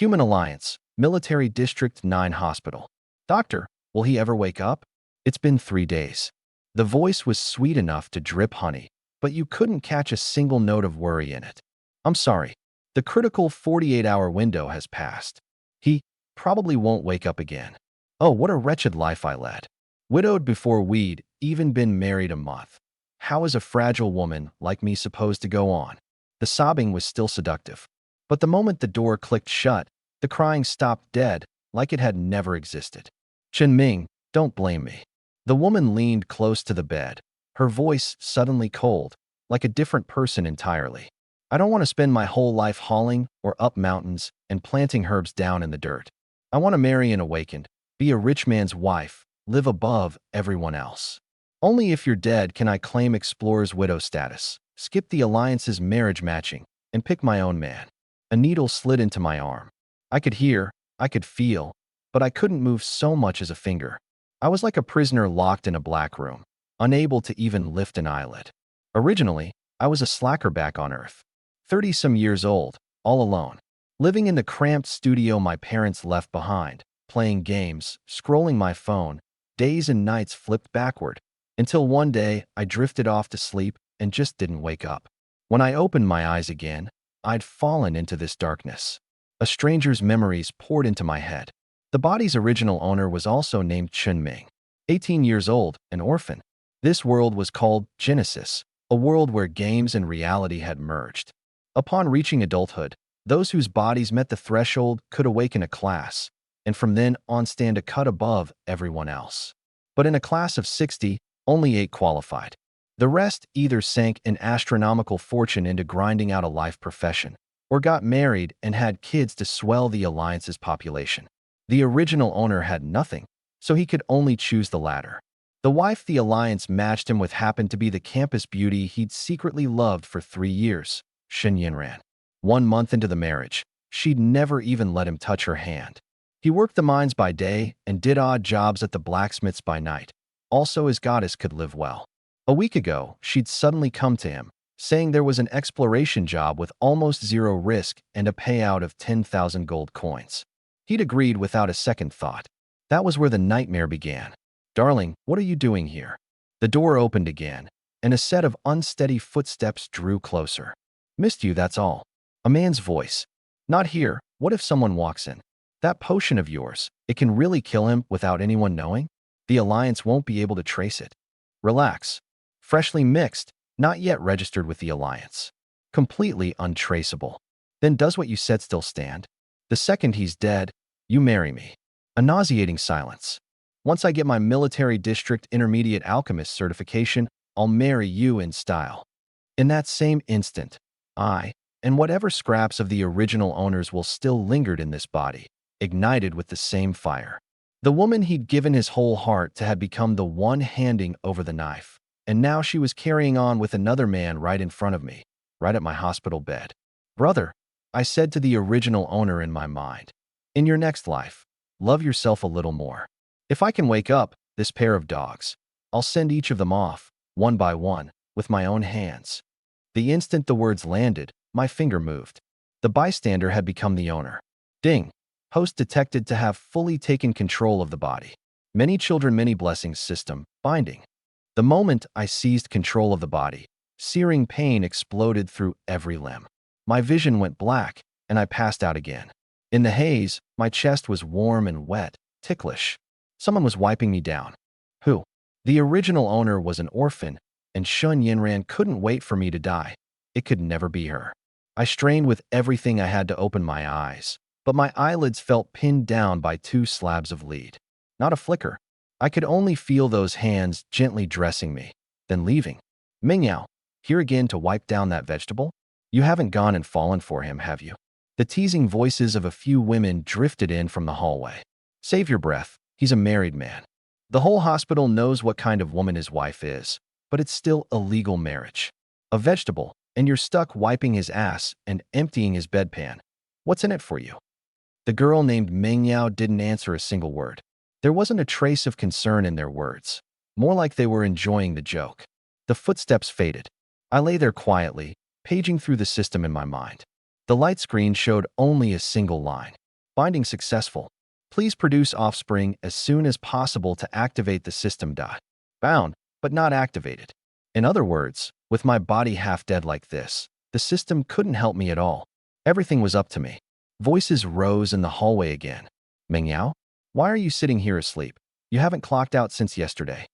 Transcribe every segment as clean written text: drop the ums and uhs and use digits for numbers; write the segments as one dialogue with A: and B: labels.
A: Human Alliance, Military District 9 Hospital. Doctor, will he ever wake up? It's been 3 days. The voice was sweet enough to drip honey, but you couldn't catch a single note of worry in it. I'm sorry. The critical 48-hour window has passed. He probably won't wake up again. Oh, what a wretched life I led. Widowed before we'd even been married a month. How is a fragile woman like me supposed to go on? The sobbing was still seductive. But the moment the door clicked shut, the crying stopped dead, like it had never existed. Chen Ming, don't blame me. The woman leaned close to the bed, her voice suddenly cold, like a different person entirely. I don't want to spend my whole life hauling or up mountains and planting herbs down in the dirt. I want to marry and awaken, be a rich man's wife, live above everyone else. Only if you're dead can I claim explorer's widow status, skip the alliance's marriage matching, and pick my own man. A needle slid into my arm. I could hear, I could feel, but I couldn't move so much as a finger. I was like a prisoner locked in a black room, unable to even lift an eyelid. Originally, I was a slacker back on Earth. 30-some years old, all alone, living in the cramped studio my parents left behind, playing games, scrolling my phone, days and nights flipped backward, until one day I drifted off to sleep and just didn't wake up. When I opened my eyes again, I'd fallen into this darkness. A stranger's memories poured into my head. The body's original owner was also named Chen Ming, 18 years old, an orphan. This world was called Genesis, a world where games and reality had merged. Upon reaching adulthood, those whose bodies met the threshold could awaken a class, and from then on stand a cut above everyone else. But in a class of 60, only 8 qualified. The rest either sank an astronomical fortune into grinding out a life profession, or got married and had kids to swell the alliance's population. The original owner had nothing, so he could only choose the latter. The wife the alliance matched him with happened to be the campus beauty he'd secretly loved for 3 years, Shen Yinran. 1 month into the marriage, she'd never even let him touch her hand. He worked the mines by day and did odd jobs at the blacksmiths by night. Also, his goddess could live well. A week ago, she'd suddenly come to him, saying there was an exploration job with almost zero risk and a payout of 10,000 gold coins. He'd agreed without a second thought. That was where the nightmare began. Darling, what are you doing here? The door opened again, and a set of unsteady footsteps drew closer. Missed you, that's all. A man's voice. Not here. What if someone walks in? That potion of yours, it can really kill him without anyone knowing? The alliance won't be able to trace it. Relax. Freshly mixed, not yet registered with the alliance. Completely untraceable. Then does what you said still stand? The second he's dead, you marry me. A nauseating silence. Once I get my military district intermediate alchemist certification, I'll marry you in style. In that same instant, I, and whatever scraps of the original owners will still lingered in this body, ignited with the same fire. The woman he'd given his whole heart to had become the one handing over the knife, and now she was carrying on with another man right in front of me, right at my hospital bed. Brother, I said to the original owner in my mind, in your next life, love yourself a little more. If I can wake up this pair of dogs, I'll send each of them off, one by one, with my own hands. The instant the words landed, my finger moved. The bystander had become the owner. Ding. Host detected to have fully taken control of the body. Many children, many blessings system, binding. The moment I seized control of the body, searing pain exploded through every limb. My vision went black, and I passed out again. In the haze, my chest was warm and wet, ticklish. Someone was wiping me down. Who? The original owner was an orphan, and Shun Yinran couldn't wait for me to die. It could never be her. I strained with everything I had to open my eyes, but my eyelids felt pinned down by 2 slabs of lead. Not a flicker. I could only feel those hands gently dressing me, then leaving. Mingyao, here again to wipe down that vegetable? You haven't gone and fallen for him, have you? The teasing voices of a few women drifted in from the hallway. Save your breath. He's a married man. The whole hospital knows what kind of woman his wife is, but it's still a legal marriage. A vegetable, and you're stuck wiping his ass and emptying his bedpan. What's in it for you? The girl named Mingyao didn't answer a single word. There wasn't a trace of concern in their words, more like they were enjoying the joke. The footsteps faded. I lay there quietly, paging through the system in my mind. The light screen showed only a single line. Finding successful. Please produce offspring as soon as possible to activate the system. Bound, but not activated. In other words, with my body half dead like this, the system couldn't help me at all. Everything was up to me. Voices rose in the hallway again. Mengyao? Why are you sitting here asleep? You haven't clocked out since yesterday.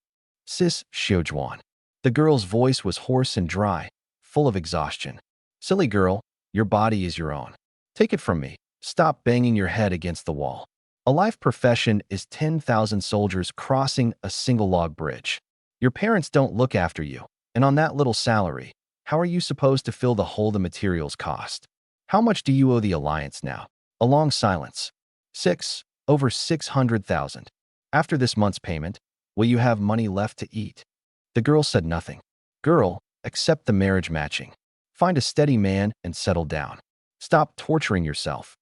A: Sis, Xiujuan. The girl's voice was hoarse and dry, full of exhaustion. Silly girl, your body is your own. Take it from me. Stop banging your head against the wall. A life profession is 10,000 soldiers crossing a single log bridge. Your parents don't look after you, and on that little salary, how are you supposed to fill the hole the materials cost? How much do you owe the Alliance now? A long silence. Over 600,000. After this month's payment, will you have money left to eat? The girl said nothing. Girl, accept the marriage matching. Find a steady man and settle down. Stop torturing yourself.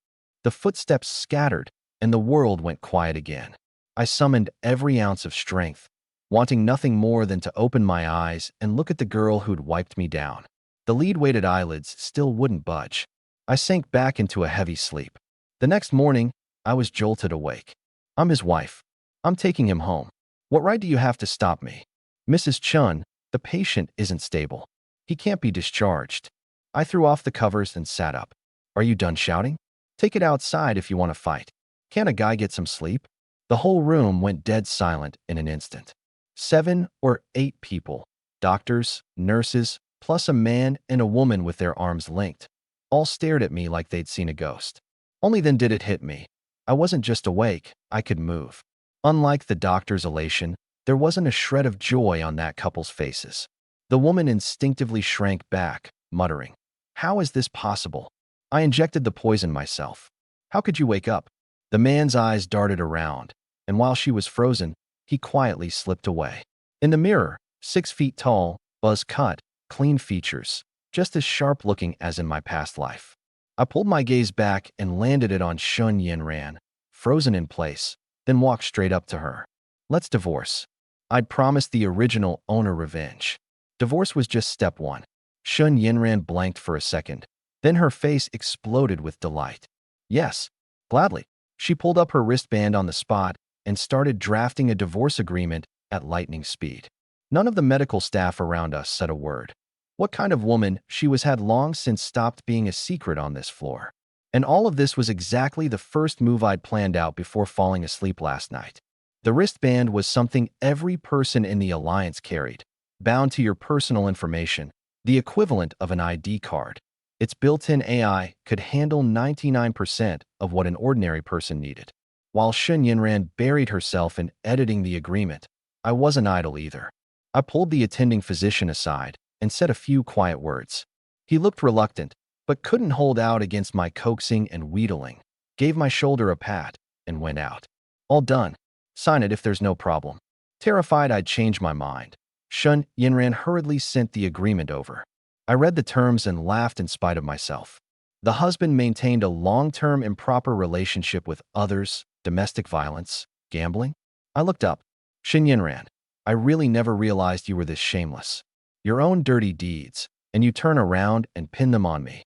A: The footsteps scattered, and the world went quiet again. I summoned every ounce of strength, wanting nothing more than to open my eyes and look at the girl who'd wiped me down. The lead-weighted eyelids still wouldn't budge. I sank back into a heavy sleep. The next morning, I was jolted awake. I'm his wife. I'm taking him home. What right do you have to stop me? Mrs. Chun, the patient isn't stable. He can't be discharged. I threw off the covers and sat up. Are you done shouting? Take it outside if you want to fight. Can't a guy get some sleep? The whole room went dead silent in an instant. 7 or 8 people, doctors, nurses, plus a man and a woman with their arms linked, all stared at me like they'd seen a ghost. Only then did it hit me. I wasn't just awake, I could move. Unlike the doctor's elation, there wasn't a shred of joy on that couple's faces. The woman instinctively shrank back, muttering, "How is this possible? I injected the poison myself. How could you wake up?" The man's eyes darted around, and while she was frozen, he quietly slipped away. In the mirror, 6 feet tall, buzz-cut, clean features, just as sharp-looking as in my past life. I pulled my gaze back and landed it on Shun Yinran, frozen in place, then walked straight up to her. Let's divorce. I'd promised the original owner revenge. Divorce was just step 1. Shun Yinran blanked for a second. Then her face exploded with delight. Yes, gladly. She pulled up her wristband on the spot and started drafting a divorce agreement at lightning speed. None of the medical staff around us said a word. What kind of woman she was had long since stopped being a secret on this floor. And all of this was exactly the first move I'd planned out before falling asleep last night. The wristband was something every person in the Alliance carried, bound to your personal information, the equivalent of an ID card. Its built-in AI could handle 99% of what an ordinary person needed. While Shun Yinran buried herself in editing the agreement, I wasn't idle either. I pulled the attending physician aside and said a few quiet words. He looked reluctant, but couldn't hold out against my coaxing and wheedling, gave my shoulder a pat, and went out. All done. Sign it if there's no problem. Terrified I'd change my mind, Shun Yinran hurriedly sent the agreement over. I read the terms and laughed in spite of myself. The husband maintained a long-term improper relationship with others, domestic violence, gambling. I looked up. Shun Yinran, I really never realized you were this shameless. Your own dirty deeds, and you turn around and pin them on me.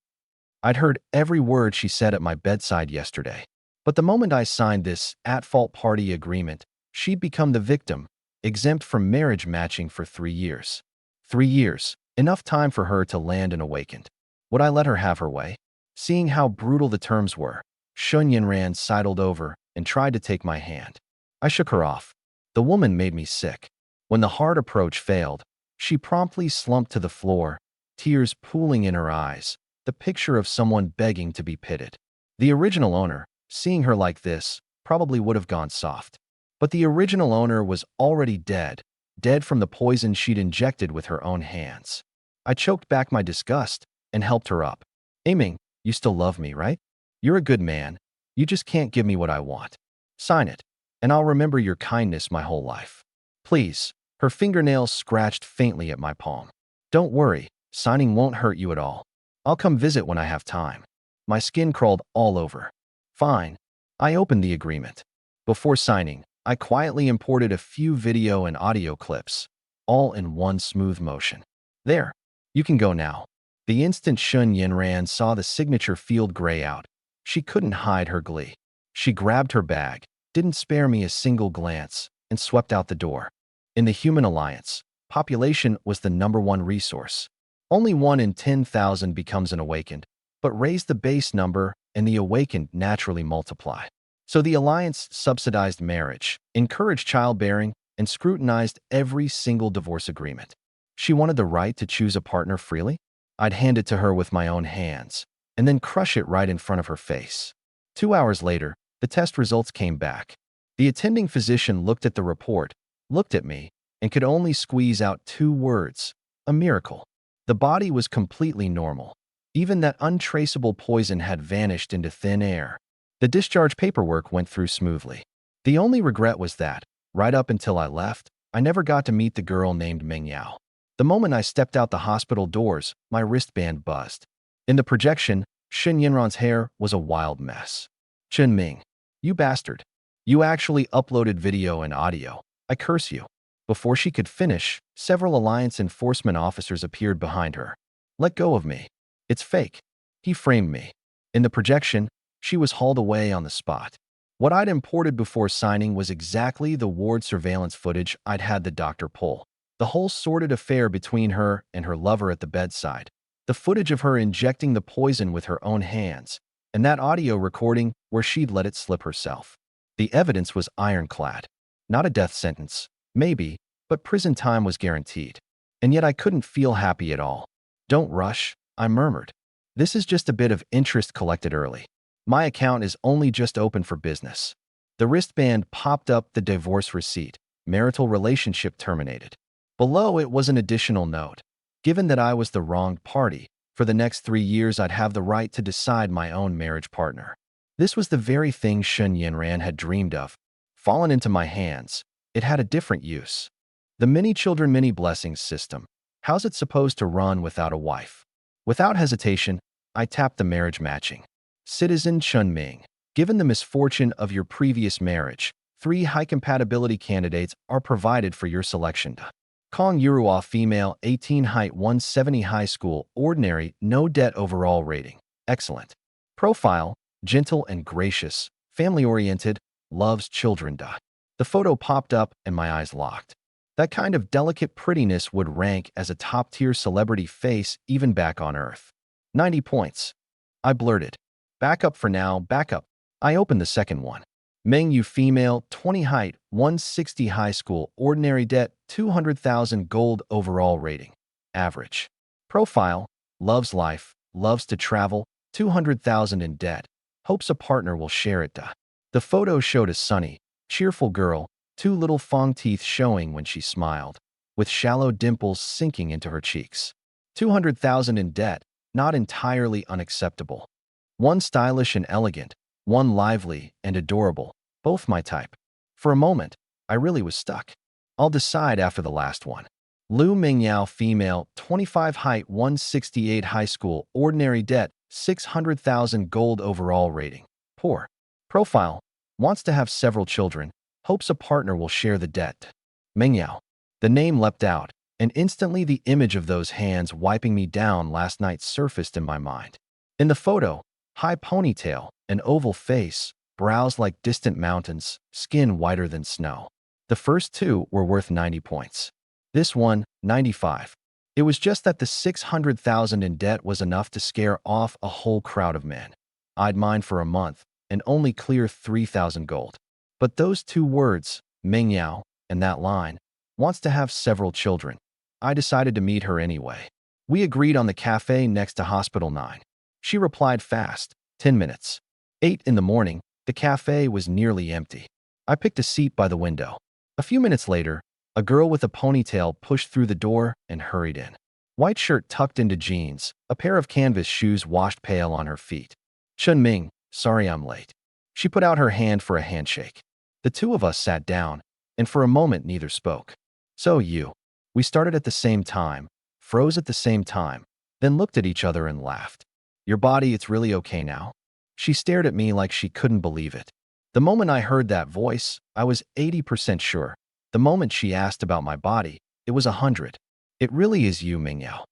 A: I'd heard every word she said at my bedside yesterday. But the moment I signed this at-fault party agreement, she'd become the victim, exempt from marriage matching for 3 years. 3 years, enough time for her to land and awakened. Would I let her have her way? Seeing how brutal the terms were, Shun Yinran sidled over and tried to take my hand. I shook her off. The woman made me sick. When the hard approach failed, she promptly slumped to the floor, tears pooling in her eyes, the picture of someone begging to be pitied. The original owner, seeing her like this, probably would have gone soft. But the original owner was already dead, dead from the poison she'd injected with her own hands. I choked back my disgust and helped her up. Aiming, you still love me, right? You're a good man. You just can't give me what I want. Sign it, and I'll remember your kindness my whole life. Please. Her fingernails scratched faintly at my palm. Don't worry, signing won't hurt you at all. I'll come visit when I have time. My skin crawled all over. Fine. I opened the agreement. Before signing, I quietly imported a few video and audio clips, all in one smooth motion. There. You can go now. The instant Shun Yinran saw the signature field gray out, she couldn't hide her glee. She grabbed her bag, didn't spare me a single glance, and swept out the door. In the Human Alliance, population was the #1 resource. Only 1 in 10,000 becomes an awakened, but raise the base number and the awakened naturally multiply. So the Alliance subsidized marriage, encouraged childbearing, and scrutinized every single divorce agreement. She wanted the right to choose a partner freely? I'd hand it to her with my own hands, and then crush it right in front of her face. 2 hours later, the test results came back. The attending physician looked at the report, looked at me, and could only squeeze out 2 words: a miracle. The body was completely normal. Even that untraceable poison had vanished into thin air. The discharge paperwork went through smoothly. The only regret was that, right up until I left, I never got to meet the girl named Ming Yao. The moment I stepped out the hospital doors, my wristband buzzed. In the projection, Shen Yinran's hair was a wild mess. "Chen Ming, you bastard. You actually uploaded video and audio. I curse you." Before she could finish, several Alliance enforcement officers appeared behind her. "Let go of me. It's fake." He framed me. In the projection, she was hauled away on the spot. What I'd imported before signing was exactly the ward surveillance footage I'd had the doctor pull. The whole sordid affair between her and her lover at the bedside. The footage of her injecting the poison with her own hands, and that audio recording where she'd let it slip herself. The evidence was ironclad. Not a death sentence, maybe, but prison time was guaranteed. And yet I couldn't feel happy at all. "Don't rush," I murmured. "This is just a bit of interest collected early. My account is only just open for business." The wristband popped up the divorce receipt. Marital relationship terminated. Below it was an additional note. Given that I was the wronged party, for the next 3 years I'd have the right to decide my own marriage partner. This was the very thing Shen Yinran had dreamed of. Fallen into my hands, it had a different use. The many children, many blessings system. How's it supposed to run without a wife? Without hesitation, I tapped the marriage matching. "Citizen Chen Ming, given the misfortune of your previous marriage, 3 high compatibility candidates are provided for your selection. Kong Yurua, female, 18, height 170, high school, ordinary, no debt, overall rating, excellent. Profile, gentle and gracious, family-oriented, loves children. The photo popped up and my eyes locked. That kind of delicate prettiness would rank as a top-tier celebrity face even back on Earth. 90 points. I blurted. "Back up for now, back up." I opened the second one. Meng Yu, female, 20, height 160, high school, ordinary debt, 200,000 gold, overall rating, average. Profile, loves life, loves to travel, 200,000 in debt, hopes a partner will share it. The photo showed a sunny, cheerful girl, 2 little fang teeth showing when she smiled, with shallow dimples sinking into her cheeks. 200,000 in debt, not entirely unacceptable. One stylish and elegant, one lively and adorable, both my type. For a moment, I really was stuck. I'll decide after the last one. Lu Mingyao, female, 25, height 168, high school, ordinary debt, 600,000 gold, overall rating, poor. Profile, wants to have several children, hopes a partner will share the debt. Mingyao. The name leapt out, and instantly the image of those hands wiping me down last night surfaced in my mind. In the photo, high ponytail, an oval face, brows like distant mountains, skin whiter than snow. The first 2 were worth 90 points. This one, 95. It was just that the 600,000 in debt was enough to scare off a whole crowd of men. I'd mine for a month and only clear 3,000 gold. But those 2 words, Mingyao, and that line, wants to have several children. I decided to meet her anyway. We agreed on the cafe next to Hospital 9. She replied fast, 10 minutes. 8 in the morning, the cafe was nearly empty. I picked a seat by the window. A few minutes later, a girl with a ponytail pushed through the door and hurried in. White shirt tucked into jeans, a pair of canvas shoes washed pale on her feet. "Chen Ming, sorry I'm late." She put out her hand for a handshake. The 2 of us sat down, and for a moment neither spoke. "So you." We started at the same time, froze at the same time, then looked at each other and laughed. "Your body, it's really okay now?" She stared at me like she couldn't believe it. The moment I heard that voice, I was 80% sure. The moment she asked about my body, it was 100. "It really is you, Mingyao."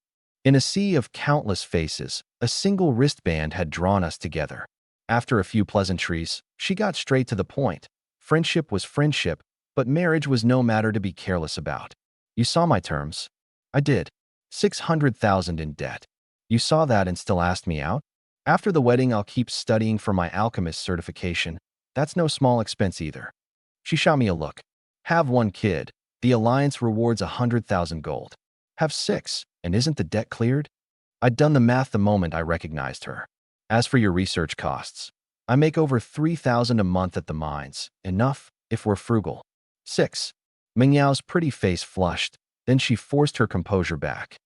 A: In a sea of countless faces, a single wristband had drawn us together. After a few pleasantries, she got straight to the point. Friendship was friendship, but marriage was no matter to be careless about. You saw my terms. I did. 600,000 in debt. You saw that and still asked me out? After the wedding, I'll keep studying for my alchemist certification. That's no small expense either. She shot me a look. Have one kid. The alliance rewards 100,000 gold. Have six, and isn't the debt cleared? I'd done the math the moment I recognized her. As for your research costs, I make over 3,000 a month at the mines. Enough, if we're frugal. 6. Mingyao's pretty face flushed. Then she forced her composure back.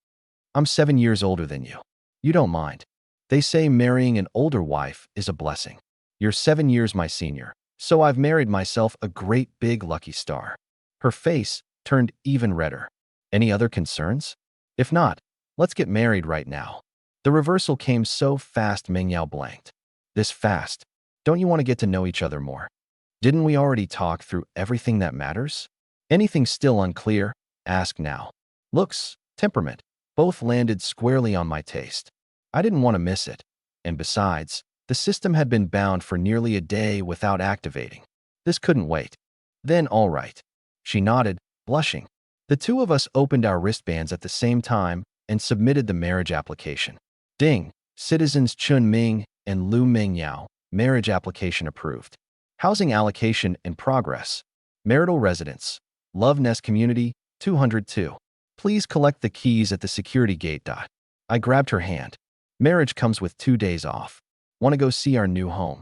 A: I'm 7 years older than you. You don't mind. They say marrying an older wife is a blessing. You're 7 years my senior, so I've married myself a great big lucky star. Her face turned even redder. Any other concerns? If not, let's get married right now. The reversal came so fast Mingyao blanked. This fast? Don't you want to get to know each other more? Didn't we already talk through everything that matters? Anything still unclear? Ask now. Looks, temperament, both landed squarely on my taste. I didn't want to miss it. And besides, the system had been bound for nearly a day without activating. This couldn't wait. Then all right. She nodded, blushing. The two of us opened our wristbands at the same time and submitted the marriage application. Ding! Citizens Chun Ming and Lu Mingyao, marriage application approved. Housing allocation in progress. Marital residence. Love Nest Community, 202. Please collect the keys at the security gate. I grabbed her hand. Marriage comes with 2 days off. Want to go see our new home?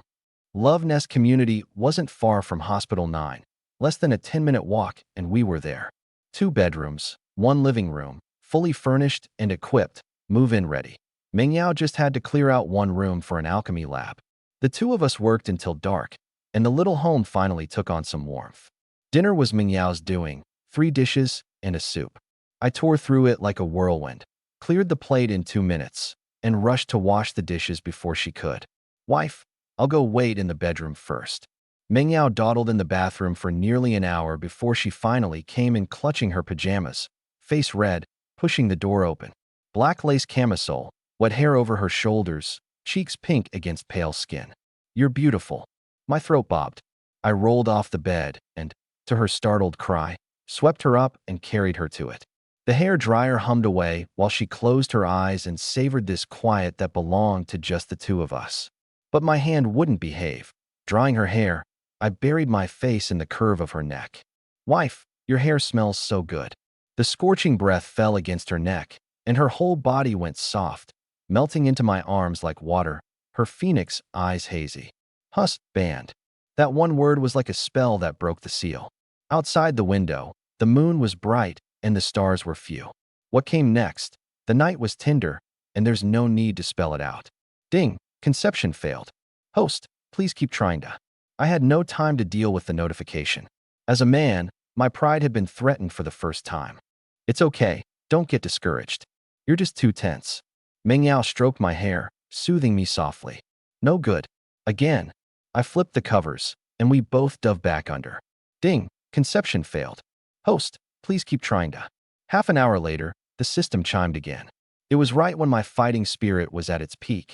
A: Love Nest Community wasn't far from Hospital 9. Less than a 10-minute walk, and we were there. 2 bedrooms, 1 living room, fully furnished and equipped, move-in ready. Mingyao just had to clear out 1 room for an alchemy lab. The two of us worked until dark, and the little home finally took on some warmth. Dinner was Mingyao's doing, 3 dishes and a soup. I tore through it like a whirlwind, cleared the plate in 2 minutes, and rushed to wash the dishes before she could. Wife, I'll go wait in the bedroom first. Mingyao dawdled in the bathroom for nearly an hour before she finally came in clutching her pajamas, face red, pushing the door open. Black lace camisole, wet hair over her shoulders, cheeks pink against pale skin. You're beautiful. My throat bobbed. I rolled off the bed and, to her startled cry, swept her up and carried her to it. The hair dryer hummed away while she closed her eyes and savored this quiet that belonged to just the two of us. But my hand wouldn't behave. Drying her hair, I buried my face in the curve of her neck. Wife, your hair smells so good. The scorching breath fell against her neck, and her whole body went soft, melting into my arms like water, her phoenix eyes hazy. Husband. That one word was like a spell that broke the seal. Outside the window, the moon was bright and the stars were few. What came next? The night was tender, and there's no need to spell it out. Ding, conception failed. Host, please keep trying to. I had no time to deal with the notification. As a man, my pride had been threatened for the first time. It's okay, don't get discouraged. You're just too tense. Mingyao stroked my hair, soothing me softly. No good. Again. I flipped the covers, and we both dove back under. Ding, conception failed. Host, please keep trying to. Half an hour later, the system chimed again. It was right when my fighting spirit was at its peak.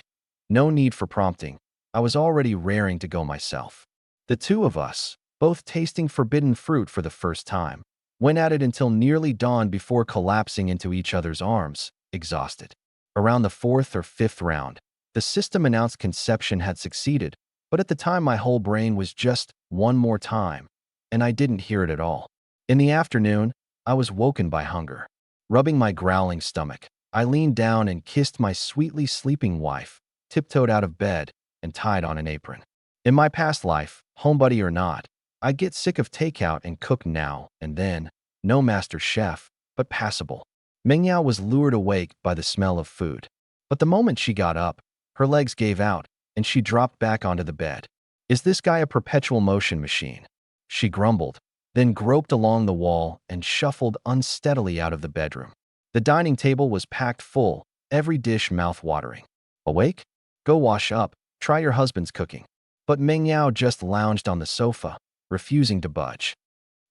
A: No need for prompting. I was already raring to go myself. The two of us, both tasting forbidden fruit for the first time, went at it until nearly dawn before collapsing into each other's arms, exhausted. Around the 4th or 5th round, the system announced conception had succeeded, but at the time my whole brain was just one more time, and I didn't hear it at all. In the afternoon, I was woken by hunger. Rubbing my growling stomach, I leaned down and kissed my sweetly sleeping wife, tiptoed out of bed, and tied on an apron. In my past life, homebuddy or not, I get sick of takeout and cook now and then. No master chef, but passable. Mingyao was lured awake by the smell of food. But the moment she got up, her legs gave out, and she dropped back onto the bed. Is this guy a perpetual motion machine? She grumbled, then groped along the wall and shuffled unsteadily out of the bedroom. The dining table was packed full, every dish mouth-watering. Awake? Go wash up, try your husband's cooking. But Mingyao just lounged on the sofa, refusing to budge.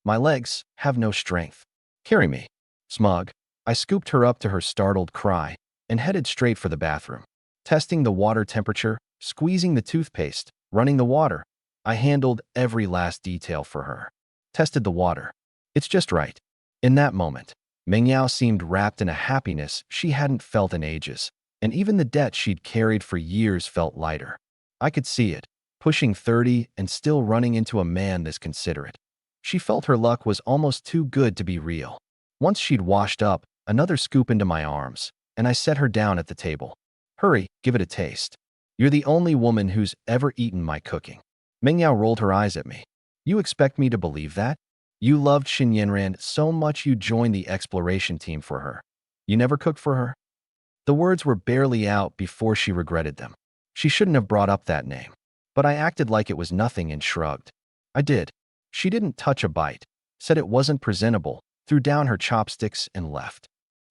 A: My legs have no strength. Carry me. Smug. I scooped her up to her startled cry and headed straight for the bathroom. Testing the water temperature, squeezing the toothpaste, running the water. I handled every last detail for her. Tested the water. It's just right. In that moment, Mengyao seemed wrapped in a happiness she hadn't felt in ages, and even the debt she'd carried for years felt lighter. I could see it, pushing 30 and still running into a man this considerate. She felt her luck was almost too good to be real. Once she'd washed up, another scoop into my arms, and I set her down at the table. Hurry, give it a taste. You're the only woman who's ever eaten my cooking. Mengyao rolled her eyes at me. You expect me to believe that? You loved Xin Yanran so much you joined the exploration team for her. You never cooked for her? The words were barely out before she regretted them. She shouldn't have brought up that name. But I acted like it was nothing and shrugged. I did. She didn't touch a bite, said it wasn't presentable, threw down her chopsticks and left.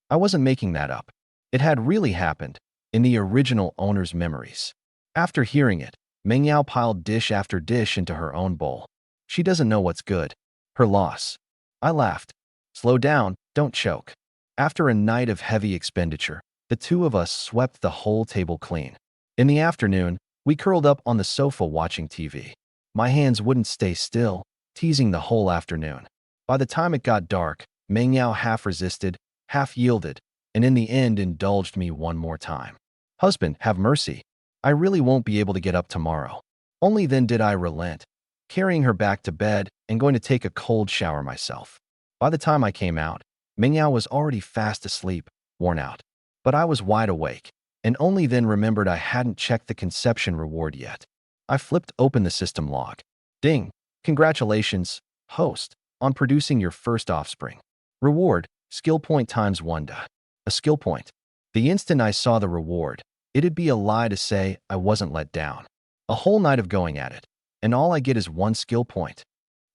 A: I wasn't making that up. It had really happened, in the original owner's memories. After hearing it, Mengyao piled dish after dish into her own bowl. She doesn't know what's good. Her loss. I laughed. Slow down, don't choke. After a night of heavy expenditure, the two of us swept the whole table clean. In the afternoon, we curled up on the sofa watching TV. My hands wouldn't stay still, teasing the whole afternoon. By the time it got dark, Mengyao half resisted, half yielded, and in the end indulged me one more time. Husband, have mercy. I really won't be able to get up tomorrow. Only then did I relent, carrying her back to bed and going to take a cold shower myself. By the time I came out, Mengyao was already fast asleep, worn out. But I was wide awake, and only then remembered I hadn't checked the conception reward yet. I flipped open the system log. Ding! Congratulations, host, on producing your first offspring. Reward, skill point times 1. A skill point. The instant I saw the reward, it'd be a lie to say I wasn't let down. A whole night of going at it, and all I get is 1 skill point.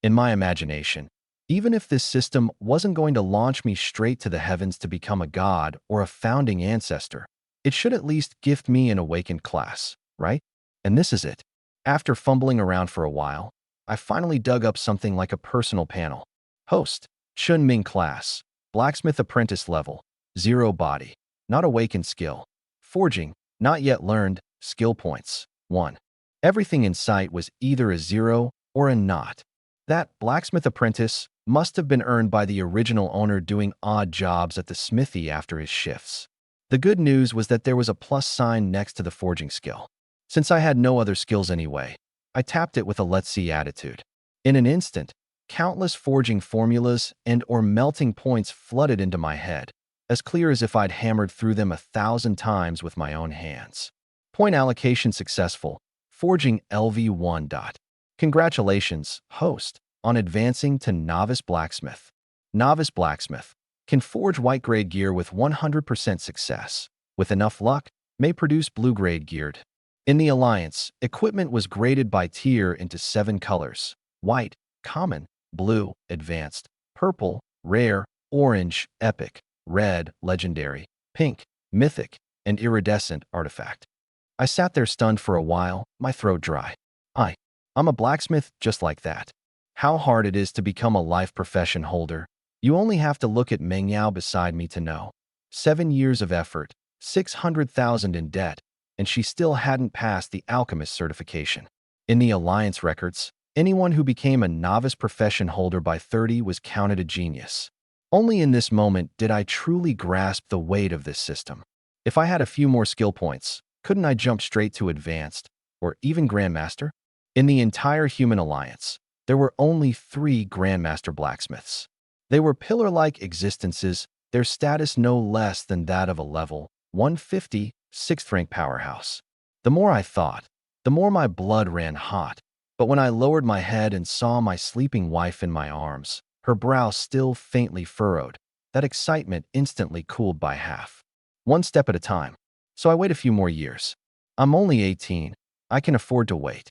A: In my imagination, even if this system wasn't going to launch me straight to the heavens to become a god or a founding ancestor, it should at least gift me an awakened class, right? And this is it. After fumbling around for a while, I finally dug up something like a personal panel. Host, Chun Ming class, blacksmith apprentice level, 0 body, not awakened skill. Forging, not yet learned, skill points, 1. Everything in sight was either a 0 or a not. That blacksmith apprentice must have been earned by the original owner doing odd jobs at the smithy after his shifts. The good news was that there was a plus sign next to the forging skill. Since I had no other skills anyway, I tapped it with a let's see attitude. In an instant, countless forging formulas and/or melting points flooded into my head, as clear as if I'd hammered through them 1,000 times with my own hands. Point allocation successful. Forging LV1. Congratulations, host, on advancing to Novice Blacksmith. Novice Blacksmith can forge white-grade gear with 100% success. With enough luck, may produce blue-grade geared. In the Alliance, equipment was graded by tier into 7 colors: white, common, blue, advanced, purple, rare, orange, epic, red, legendary, pink, mythic, and iridescent artifact. I sat there stunned for a while, my throat dry. I'm a blacksmith just like that. How hard it is to become a life profession holder. You only have to look at Mengyao beside me to know. 7 years of effort, 600,000 in debt, and she still hadn't passed the alchemist certification. In the Alliance records, anyone who became a novice profession holder by 30 was counted a genius. Only in this moment did I truly grasp the weight of this system. If I had a few more skill points, couldn't I jump straight to advanced, or even grandmaster? In the entire human alliance, there were only 3 grandmaster blacksmiths. They were pillar-like existences, their status no less than that of a level 150, 6th rank powerhouse. The more I thought, the more my blood ran hot. But when I lowered my head and saw my sleeping wife in my arms, her brow still faintly furrowed, that excitement instantly cooled by half. 1 step at a time. So I wait a few more years. I'm only 18. I can afford to wait.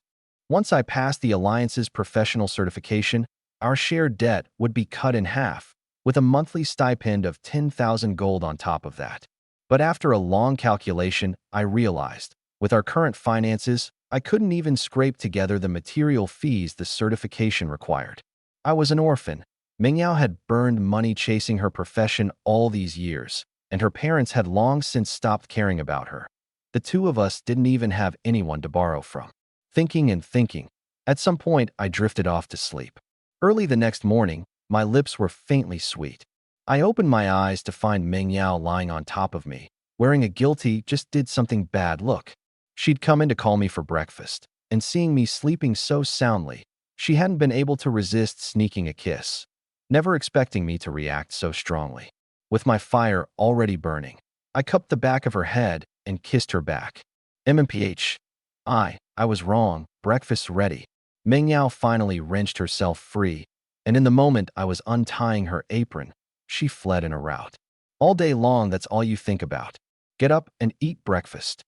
A: Once I passed the Alliance's professional certification, our shared debt would be cut in half, with a monthly stipend of 10,000 gold on top of that. But after a long calculation, I realized, with our current finances, I couldn't even scrape together the material fees the certification required. I was an orphan. Mengyao had burned money chasing her profession all these years, and her parents had long since stopped caring about her. The two of us didn't even have anyone to borrow from. Thinking and thinking. At some point, I drifted off to sleep. Early the next morning, my lips were faintly sweet. I opened my eyes to find Meng Yao lying on top of me, wearing a guilty, just did something bad look. She'd come in to call me for breakfast, and seeing me sleeping so soundly, she hadn't been able to resist sneaking a kiss, never expecting me to react so strongly. With my fire already burning, I cupped the back of her head and kissed her back. MMPH. I was wrong. Breakfast's ready. Meng Yao finally wrenched herself free, and in the moment I was untying her apron, she fled in a rout. All day long, that's all you think about. Get up and eat breakfast.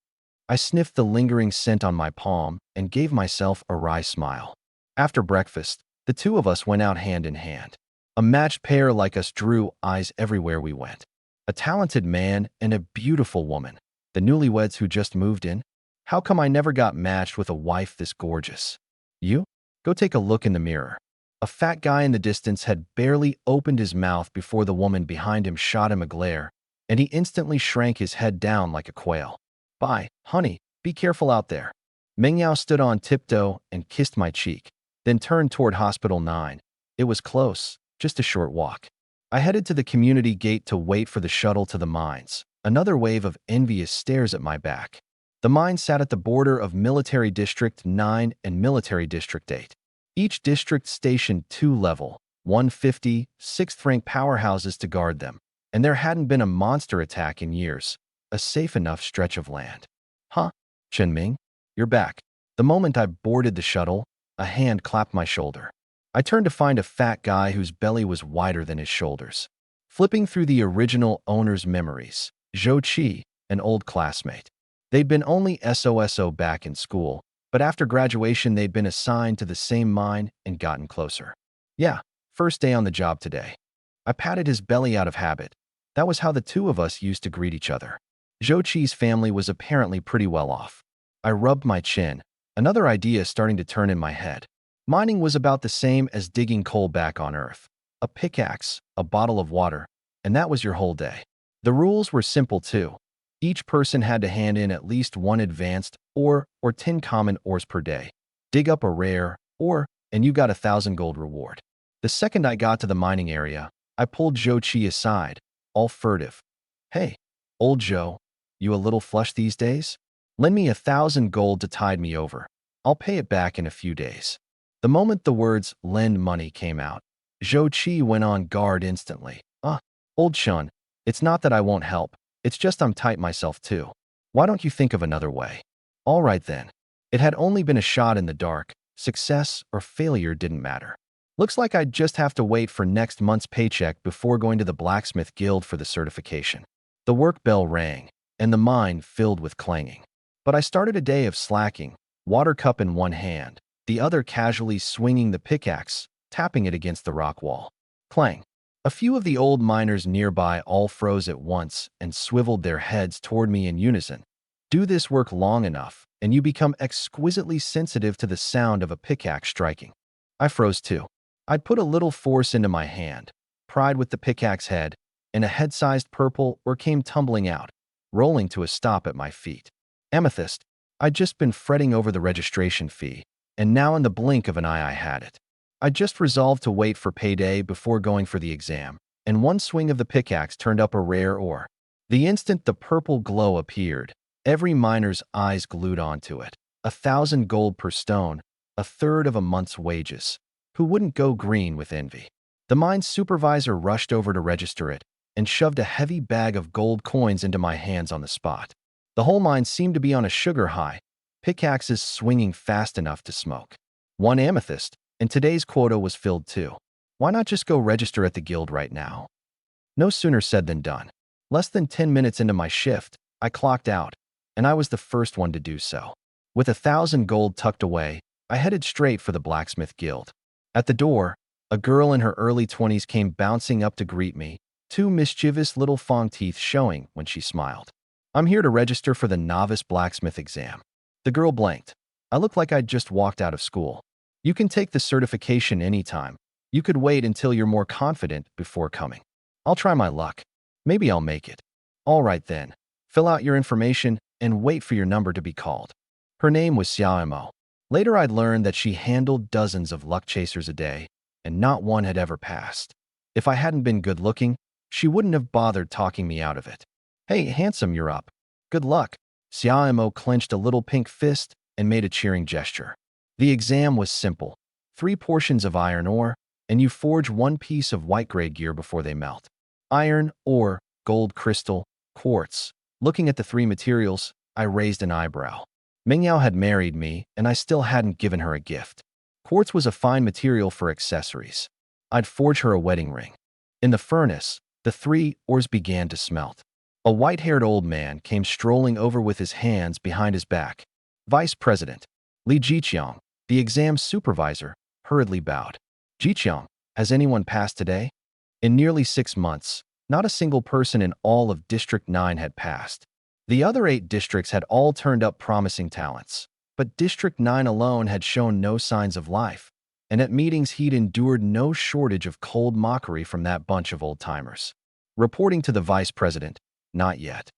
A: I sniffed the lingering scent on my palm and gave myself a wry smile. After breakfast, the two of us went out hand in hand. A matched pair like us drew eyes everywhere we went. A talented man and a beautiful woman. The newlyweds who just moved in. How come I never got matched with a wife this gorgeous? You? Go take a look in the mirror. A fat guy in the distance had barely opened his mouth before the woman behind him shot him a glare, and he instantly shrank his head down like a quail. Bye, honey, be careful out there. Meng Yao stood on tiptoe and kissed my cheek, then turned toward Hospital 9. It was close, just a short walk. I headed to the community gate to wait for the shuttle to the mines. Another wave of envious stares at my back. The mine sat at the border of Military District 9 and Military District 8. Each district stationed 2 level, 150, 6th-rank powerhouses to guard them, and there hadn't been a monster attack in years. A safe enough stretch of land. Huh? Chenming? You're back. The moment I boarded the shuttle, a hand clapped my shoulder. I turned to find a fat guy whose belly was wider than his shoulders. Flipping through the original owner's memories, Zhou Qi, an old classmate. They'd been only SOSO back in school, but after graduation they'd been assigned to the same mine and gotten closer. Yeah, first day on the job today. I patted his belly out of habit. That was how the two of us used to greet each other. Zhou Qi's family was apparently pretty well off. I rubbed my chin, another idea starting to turn in my head. Mining was about the same as digging coal back on Earth. A pickaxe, a bottle of water, and that was your whole day. The rules were simple too. Each person had to hand in at least 1 advanced ore or 10 common ores per day. Dig up a rare ore, and you got 1,000 gold reward. The second I got to the mining area, I pulled Zhou Qi aside, all furtive. Hey, old Zhou, you a little flush these days? Lend me 1,000 gold to tide me over. I'll pay it back in a few days. The moment the words lend money came out, Zhou Qi went on guard instantly. Old Shun, it's not that I won't help. It's just I'm tight myself too. Why don't you think of another way? All right then. It had only been a shot in the dark. Success or failure didn't matter. Looks like I'd just have to wait for next month's paycheck before going to the blacksmith guild for the certification. The work bell rang, and the mine filled with clanging. But I started a day of slacking, water cup in one hand, the other casually swinging the pickaxe, tapping it against the rock wall. Clang. A few of the old miners nearby all froze at once and swiveled their heads toward me in unison. Do this work long enough, and you become exquisitely sensitive to the sound of a pickaxe striking. I froze too. I'd put a little force into my hand, pried with the pickaxe head, and a head-sized purple ore came tumbling out, rolling to a stop at my feet. Amethyst. I'd just been fretting over the registration fee, and now in the blink of an eye I had it. I just resolved to wait for payday before going for the exam, and one swing of the pickaxe turned up a rare ore. The instant the purple glow appeared, every miner's eyes glued onto it. 1,000 gold per stone, a third of a month's wages. Who wouldn't go green with envy? The mine's supervisor rushed over to register it and shoved a heavy bag of gold coins into my hands on the spot. The whole mine seemed to be on a sugar high, pickaxes swinging fast enough to smoke. 1 amethyst, and today's quota was filled too. Why not just go register at the guild right now? No sooner said than done. Less than 10 minutes into my shift, I clocked out, and I was the first one to do so. With 1,000 gold tucked away, I headed straight for the blacksmith guild. At the door, a girl in her early 20s came bouncing up to greet me, 2 mischievous little fang teeth showing when she smiled. I'm here to register for the novice blacksmith exam. The girl blanked. I looked like I'd just walked out of school. You can take the certification anytime. You could wait until you're more confident before coming. I'll try my luck. Maybe I'll make it. All right then. Fill out your information and wait for your number to be called. Her name was Xiaomo. Later I'd learned that she handled dozens of luck chasers a day, and not one had ever passed. If I hadn't been good-looking, she wouldn't have bothered talking me out of it. Hey, handsome, you're up. Good luck. Xiaomo clenched a little pink fist and made a cheering gesture. The exam was simple. 3 portions of iron ore, and you forge 1 piece of white-grade gear before they melt. Iron, ore, gold crystal, quartz. Looking at the 3 materials, I raised an eyebrow. Mingyao had married me, and I still hadn't given her a gift. Quartz was a fine material for accessories. I'd forge her a wedding ring. In the furnace, the 3 ores began to smelt. A white-haired old man came strolling over with his hands behind his back. Vice President Li Jiqiang, the exam supervisor, hurriedly bowed. Jiqiang, has anyone passed today? In nearly 6 months, not a single person in all of District 9 had passed. The other 8 districts had all turned up promising talents, but District 9 alone had shown no signs of life, and at meetings he'd endured no shortage of cold mockery from that bunch of old-timers. Reporting to the vice president, not yet.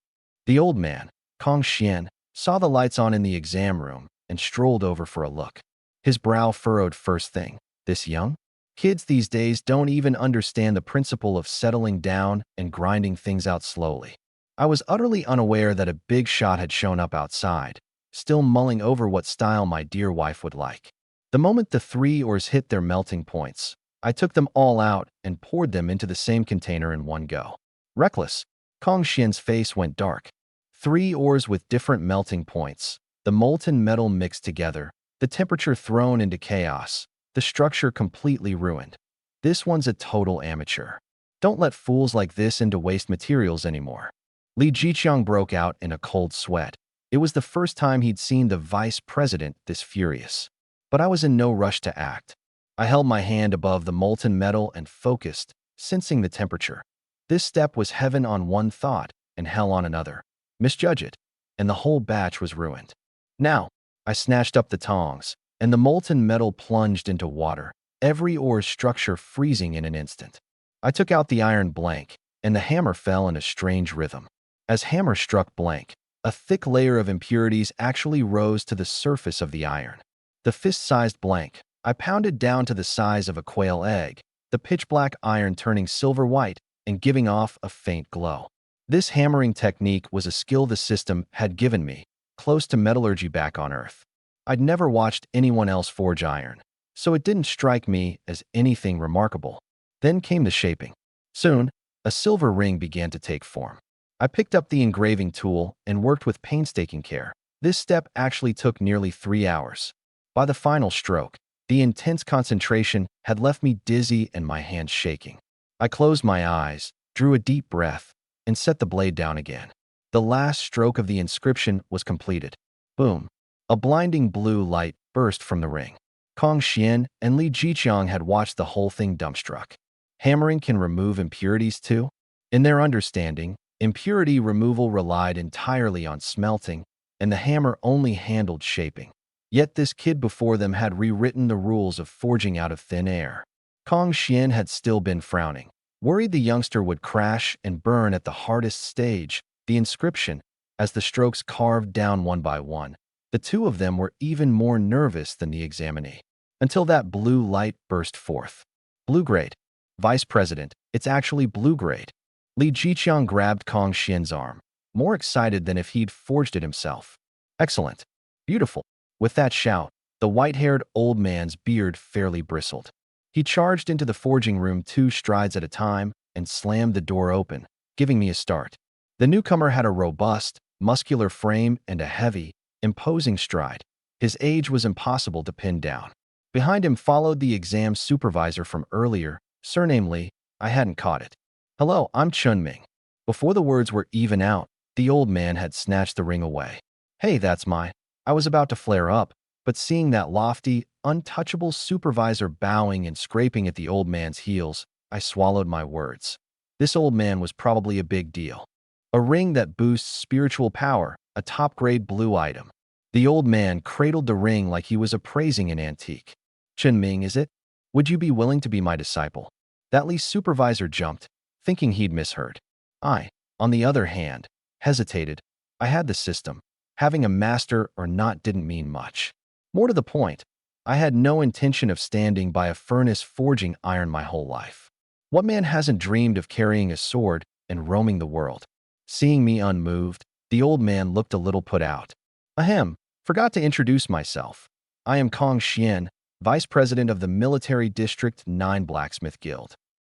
A: The old man, Kong Xian, saw the lights on in the exam room and strolled over for a look. His brow furrowed first thing. This young? Kids these days don't even understand the principle of settling down and grinding things out slowly. I was utterly unaware that a big shot had shown up outside, still mulling over what style my dear wife would like. The moment the 3 ores hit their melting points, I took them all out and poured them into the same container in one go. Reckless, Kong Xian's face went dark. 3 ores with different melting points, the molten metal mixed together, the temperature thrown into chaos, the structure completely ruined. This one's a total amateur. Don't let fools like this into waste materials anymore. Li Jiqiang broke out in a cold sweat. It was the first time he'd seen the vice president this furious. But I was in no rush to act. I held my hand above the molten metal and focused, sensing the temperature. This step was heaven on one thought and hell on another. Misjudge it, and the whole batch was ruined. Now, I snatched up the tongs, and the molten metal plunged into water, every ore's structure freezing in an instant. I took out the iron blank, and the hammer fell in a strange rhythm. As hammer struck blank, a thick layer of impurities actually rose to the surface of the iron. The fist-sized blank, I pounded down to the size of a quail egg, the pitch-black iron turning silver-white and giving off a faint glow. This hammering technique was a skill the system had given me, close to metallurgy back on Earth. I'd never watched anyone else forge iron, so it didn't strike me as anything remarkable. Then came the shaping. Soon, a silver ring began to take form. I picked up the engraving tool and worked with painstaking care. This step actually took nearly 3 hours. By the final stroke, the intense concentration had left me dizzy and my hands shaking. I closed my eyes, drew a deep breath, and set the blade down again. The last stroke of the inscription was completed. Boom! A blinding blue light burst from the ring. Kong Xian and Li Jiqiang had watched the whole thing dumbstruck. Hammering can remove impurities too? In their understanding, impurity removal relied entirely on smelting, and the hammer only handled shaping. Yet this kid before them had rewritten the rules of forging out of thin air. Kong Xian had still been frowning, worried the youngster would crash and burn at the hardest stage, the inscription, as the strokes carved down one by one. The two of them were even more nervous than the examinee. Until that blue light burst forth. Blue grade. Vice President, it's actually blue grade. Li Jiqiang grabbed Kong Xian's arm, more excited than if he'd forged it himself. Excellent. Beautiful. With that shout, the white-haired old man's beard fairly bristled. He charged into the forging room 2 strides at a time and slammed the door open, giving me a start. The newcomer had a robust, muscular frame and a heavy, imposing stride. His age was impossible to pin down. Behind him followed the exam supervisor from earlier, surname Li. I hadn't caught it. Hello, I'm Chunming. Before the words were even out, the old man had snatched the ring away. Hey, that's my... I was about to flare up, but seeing that lofty, untouchable supervisor bowing and scraping at the old man's heels, I swallowed my words. This old man was probably a big deal. A ring that boosts spiritual power, a top-grade blue item. The old man cradled the ring like he was appraising an antique. Chunming, is it? Would you be willing to be my disciple? That Li supervisor jumped, thinking he'd misheard. I, on the other hand, hesitated. I had the system, Having a master or not didn't mean much. More to the point, I had no intention of standing by a furnace forging iron my whole life. What man hasn't dreamed of carrying a sword and roaming the world? Seeing me unmoved, the old man looked a little put out. Ahem, forgot to introduce myself. I am Kong Xian, Vice President of the Military District 9 Blacksmith Guild.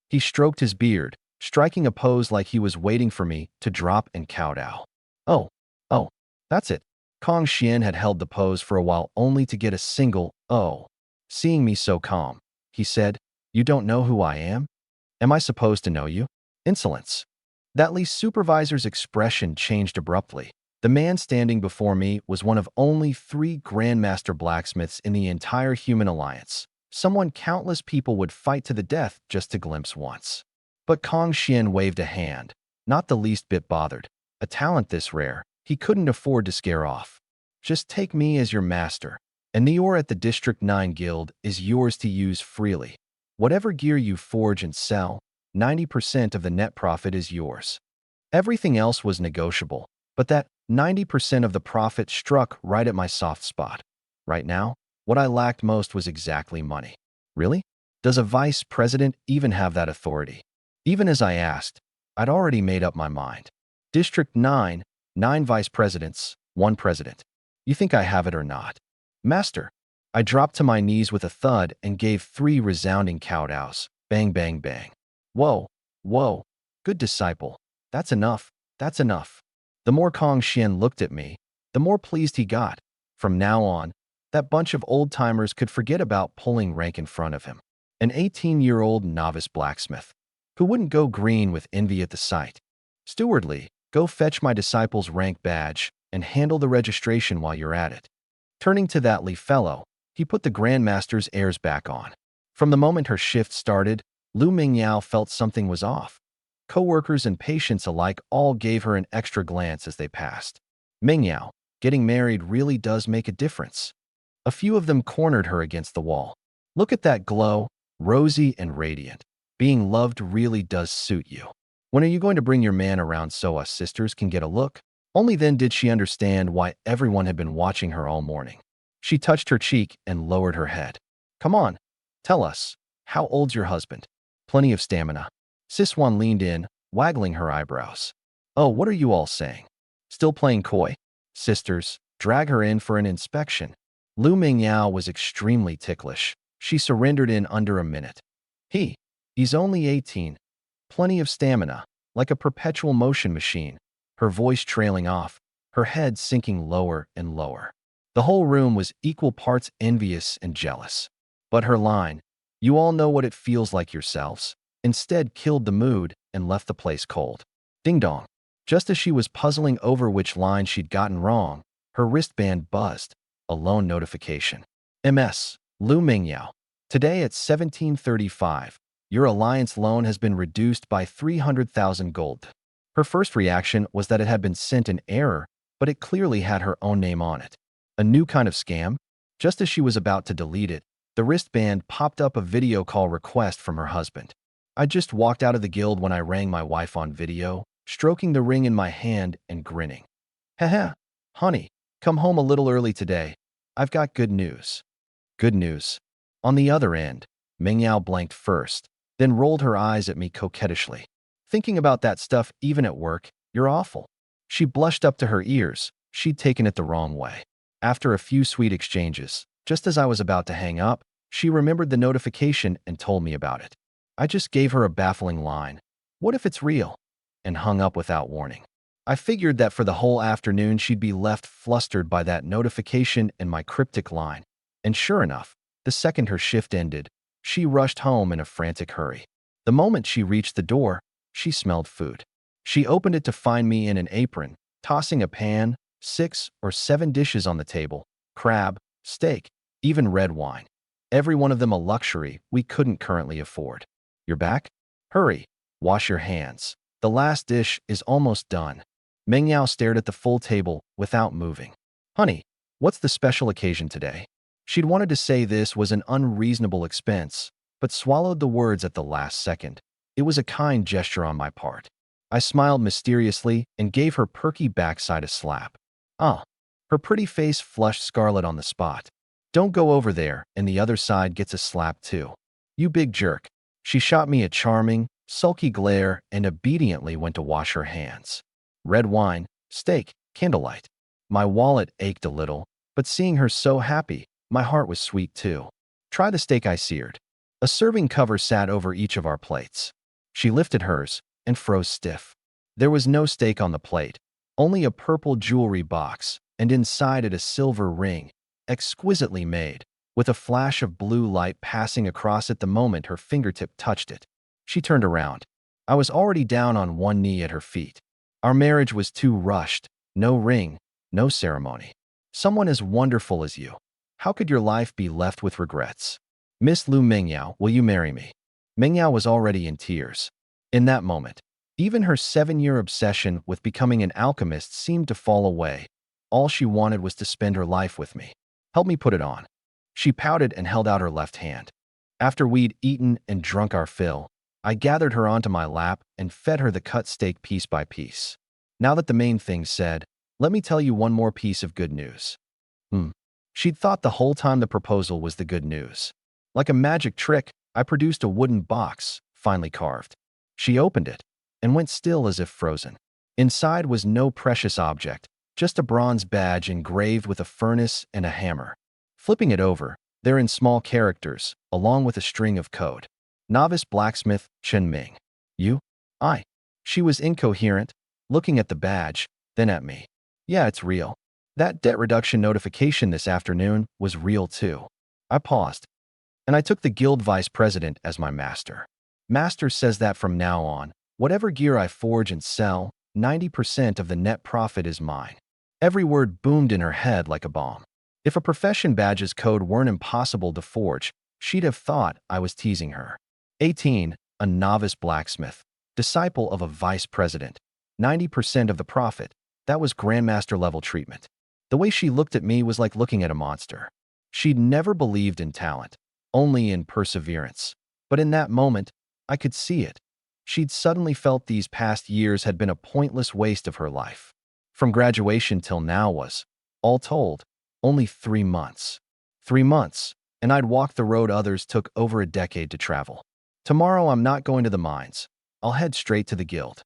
A: He stroked his beard, striking a pose like he was waiting for me to drop and kowtow. Oh, oh, that's it. Kong Xian had held the pose for a while only to get a single "oh." Seeing me so calm, he said, "You don't know who I am? Am I supposed to know you?" Insolence. That Lee's supervisor's expression changed abruptly. The man standing before me was one of only 3 Grandmaster blacksmiths in the entire human alliance, someone countless people would fight to the death just to glimpse once. But Kong Xian waved a hand, not the least bit bothered. A talent this rare, he couldn't afford to scare off. Just take me as your master, and the ore at the District 9 Guild is yours to use freely. Whatever gear you forge and sell, 90% of the net profit is yours. Everything else was negotiable, but that 90% of the profit struck right at my soft spot. Right now, what I lacked most was exactly money. Really? Does a vice president even have that authority? Even as I asked, I'd already made up my mind. District 9, 9 vice presidents, 1 president. You think I have it or not? Master. I dropped to my knees with a thud and gave 3 resounding kowtows. Bang, bang, bang. Whoa, whoa. Good disciple. That's enough. That's enough. The more Kong Xian looked at me, the more pleased he got. From now on, that bunch of old-timers could forget about pulling rank in front of him. An 18-year-old novice blacksmith, who wouldn't go green with envy at the sight. Stewardly, go fetch my disciple's rank badge and handle the registration while you're at it. Turning to that Li fellow, he put the Grandmaster's airs back on. From the moment her shift started, Lu Mingyao felt something was off. Co-workers and patients alike all gave her an extra glance as they passed. Mingyao, getting married really does make a difference. A few of them cornered her against the wall. Look at that glow, rosy and radiant. Being loved really does suit you. When are you going to bring your man around so us sisters can get a look? Only then did she understand why everyone had been watching her all morning. She touched her cheek and lowered her head. Come on, tell us, how old's your husband? Plenty of stamina. Siswan leaned in, waggling her eyebrows. Oh, what are you all saying? Still playing coy? Sisters, drag her in for an inspection. Lu Mingyao was extremely ticklish. She surrendered in under a minute. He's only 18. Plenty of stamina, like a perpetual motion machine. Her voice trailing off, her head sinking lower and lower. The whole room was equal parts envious and jealous. But her line, "You all know what it feels like yourselves," instead killed the mood and left the place cold. Ding dong. Just as she was puzzling over which line she'd gotten wrong, her wristband buzzed. A loan notification. MS. Lu Mingyao. Today at 17:35, your alliance loan has been reduced by 300,000 gold. Her first reaction was that it had been sent in error, but it clearly had her own name on it. A new kind of scam? Just as she was about to delete it, the wristband popped up a video call request from her husband. I just walked out of the guild when I rang my wife on video, stroking the ring in my hand and grinning. Haha, honey, come home a little early today. I've got good news. Good news. On the other end, Mingyao blanked first, then rolled her eyes at me coquettishly. Thinking about that stuff even at work, you're awful. She blushed up to her ears. She'd taken it the wrong way. After a few sweet exchanges, just as I was about to hang up, she remembered the notification and told me about it. I just gave her a baffling line. What if it's real? And hung up without warning. I figured that for the whole afternoon she'd be left flustered by that notification and my cryptic line. And sure enough, the second her shift ended, she rushed home in a frantic hurry. The moment she reached the door, she smelled food. She opened it to find me in an apron, tossing a pan, 6 or 7 dishes on the table, crab, steak, even red wine. Every one of them a luxury we couldn't currently afford. You're back? Hurry, wash your hands. The last dish is almost done. Mingyao stared at the full table without moving. Honey, what's the special occasion today? She'd wanted to say this was an unreasonable expense, but swallowed the words at the last second. It was a kind gesture on my part. I smiled mysteriously and gave her perky backside a slap. Ah, Her pretty face flushed scarlet on the spot. Don't go over there, and the other side gets a slap too. You big jerk. She shot me a charming, sulky glare and obediently went to wash her hands. Red wine, steak, candlelight. My wallet ached a little, but seeing her so happy, my heart was sweet too. Try the steak I seared. A serving cover sat over each of our plates. She lifted hers and froze stiff. There was no steak on the plate, only a purple jewelry box, and inside it a silver ring, exquisitely made, with a flash of blue light passing across it the moment her fingertip touched it. She turned around. I was already down on one knee at her feet. Our marriage was too rushed. No ring, no ceremony. Someone as wonderful as you. How could your life be left with regrets? Miss Lu Mengyao, will you marry me? Mengyao was already in tears. In that moment, even her 7-year obsession with becoming an alchemist seemed to fall away. All she wanted was to spend her life with me. Help me put it on. She pouted and held out her left hand. After we'd eaten and drunk our fill, I gathered her onto my lap and fed her the cut steak piece by piece. Now that the main thing's said, let me tell you one more piece of good news. She'd thought the whole time the proposal was the good news. Like a magic trick, I produced a wooden box, finely carved. She opened it and went still as if frozen. Inside was no precious object, just a bronze badge engraved with a furnace and a hammer. Flipping it over, there in small characters, along with a string of code. Novice blacksmith Chen Ming. You? I. She was incoherent, looking at the badge, then at me. Yeah, it's real. That debt reduction notification this afternoon was real too. I paused, and I took the guild vice president as my master. Master says that from now on, whatever gear I forge and sell, 90% of the net profit is mine. Every word boomed in her head like a bomb. If a profession badge's code weren't impossible to forge, she'd have thought I was teasing her. 18, a novice blacksmith, disciple of a vice president. 90% of the profit. That was grandmaster level treatment. The way she looked at me was like looking at a monster. She'd never believed in talent, only in perseverance. But in that moment, I could see it. She'd suddenly felt these past years had been a pointless waste of her life. From graduation till now was, all told, only 3 months. 3 months, and I'd walked the road others took over a decade to travel. Tomorrow I'm not going to the mines. I'll head straight to the guild.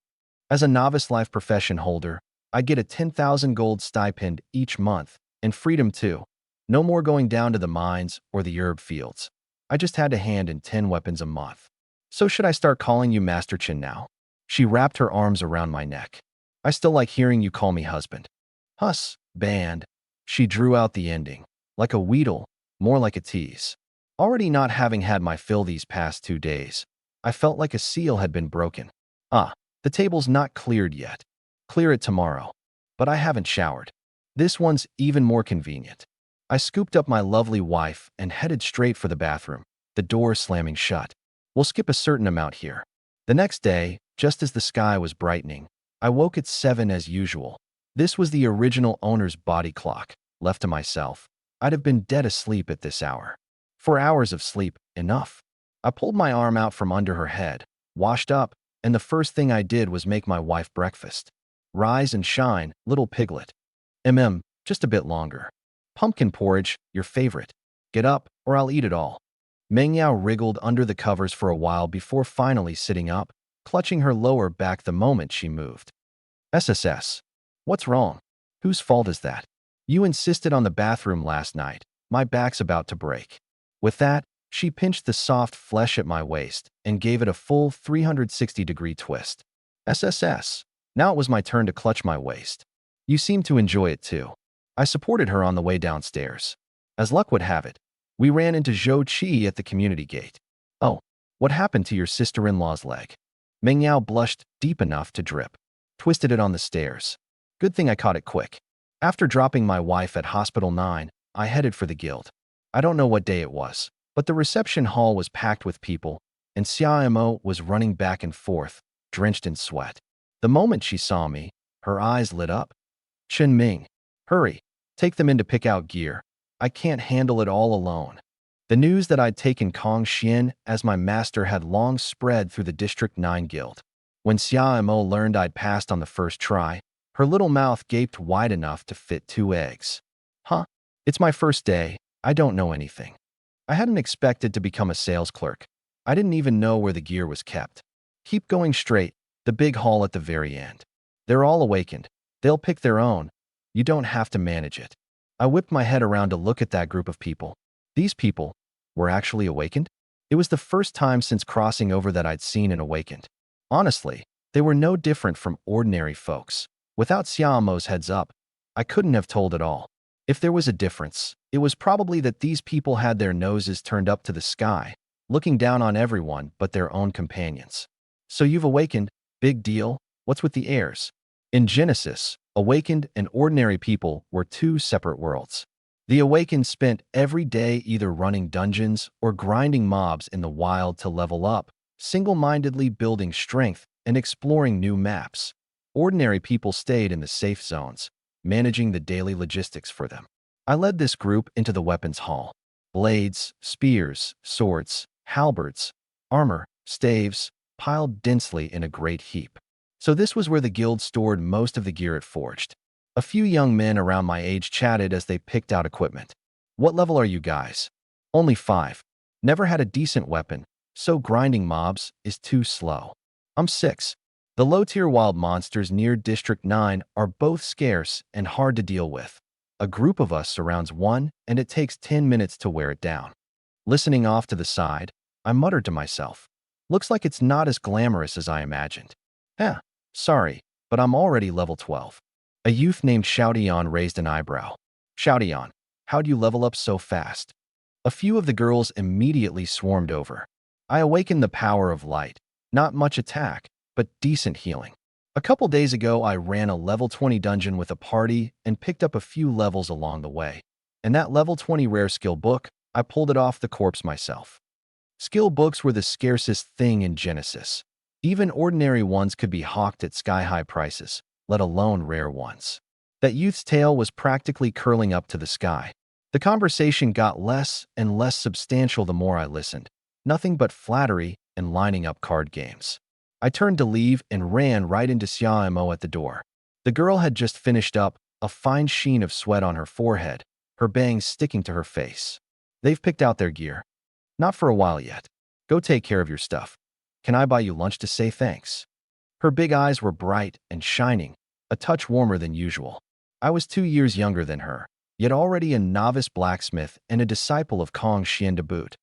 A: As a novice life profession holder, I get a 10,000 gold stipend each month, and freedom too. No more going down to the mines or the herb fields. I just had to hand in 10 weapons a month. So should I start calling you Master Chen now? She wrapped her arms around my neck. I still like hearing you call me husband. Huss, band. She drew out the ending. Like a wheedle, more like a tease. Already not having had my fill these past 2 days, I felt like a seal had been broken. The table's not cleared yet. Clear it tomorrow. But I haven't showered. This one's even more convenient. I scooped up my lovely wife and headed straight for the bathroom, the door slamming shut. We'll skip a certain amount here. The next day, just as the sky was brightening, I woke at 7 as usual. This was the original owner's body clock. Left to myself, I'd have been dead asleep at this hour. 4 hours of sleep, enough. I pulled my arm out from under her head, washed up, and the first thing I did was make my wife breakfast. Rise and shine, little piglet. Just a bit longer. Pumpkin porridge, your favorite. Get up, or I'll eat it all. Mengyao wriggled under the covers for a while before finally sitting up, clutching her lower back the moment she moved. SSS. What's wrong? Whose fault is that? You insisted on the bathroom last night. My back's about to break. With that, she pinched the soft flesh at my waist and gave it a full 360-degree twist. SSS. Now it was my turn to clutch my waist. You seemed to enjoy it too. I supported her on the way downstairs. As luck would have it, we ran into Zhou Qi at the community gate. Oh, what happened to your sister-in-law's leg? Mengyao blushed deep enough to drip. Twisted it on the stairs. Good thing I caught it quick. After dropping my wife at Hospital 9, I headed for the guild. I don't know what day it was, but the reception hall was packed with people, and Xiaomo was running back and forth, drenched in sweat. The moment she saw me, her eyes lit up. Chen Ming, hurry, take them in to pick out gear. I can't handle it all alone. The news that I'd taken Kong Xian as my master had long spread through the District 9 guild. When Xiaomo learned I'd passed on the first try, Her little mouth gaped wide enough to fit 2 eggs. Huh? It's my first day. I don't know anything. I hadn't expected to become a sales clerk. I didn't even know where the gear was kept. Keep going straight, the big hall at the very end. They're all awakened. They'll pick their own. You don't have to manage it. I whipped my head around to look at that group of people. These people were actually awakened? It was the first time since crossing over that I'd seen an awakened. Honestly, they were no different from ordinary folks. Without Xiaomo's heads up, I couldn't have told at all. If there was a difference, it was probably that these people had their noses turned up to the sky, looking down on everyone but their own companions. So you've awakened? Big deal? What's with the airs? In Genesis, awakened and ordinary people were two separate worlds. The awakened spent every day either running dungeons or grinding mobs in the wild to level up, single-mindedly building strength and exploring new maps. Ordinary people stayed in the safe zones, managing the daily logistics for them. I led this group into the weapons hall. Blades, spears, swords, halberds, armor, staves, piled densely in a great heap. So this was where the guild stored most of the gear it forged. A few young men around my age chatted as they picked out equipment. What level are you guys? Only 5. Never had a decent weapon, so grinding mobs is too slow. I'm 6. The low-tier wild monsters near District 9 are both scarce and hard to deal with. A group of us surrounds one, and it takes 10 minutes to wear it down. Listening off to the side, I muttered to myself, looks like it's not as glamorous as I imagined. Sorry, but I'm already level 12. A youth named Xiaodian raised an eyebrow. Xiaodian, how'd you level up so fast? A few of the girls immediately swarmed over. I awakened the power of light. Not much attack, but decent healing. A couple days ago, I ran a level 20 dungeon with a party and picked up a few levels along the way. And that level 20 rare skill book, I pulled it off the corpse myself. Skill books were the scarcest thing in Genesis. Even ordinary ones could be hawked at sky-high prices, let alone rare ones. That youth's tail was practically curling up to the sky. The conversation got less and less substantial the more I listened. Nothing but flattery and lining up card games. I turned to leave and ran right into Xiaomo at the door. The girl had just finished up, a fine sheen of sweat on her forehead, her bangs sticking to her face. They've picked out their gear. Not for a while yet. Go take care of your stuff. Can I buy you lunch to say thanks? Her big eyes were bright and shining, a touch warmer than usual. I was 2 years younger than her, yet already a novice blacksmith and a disciple of Kong Xian to boot.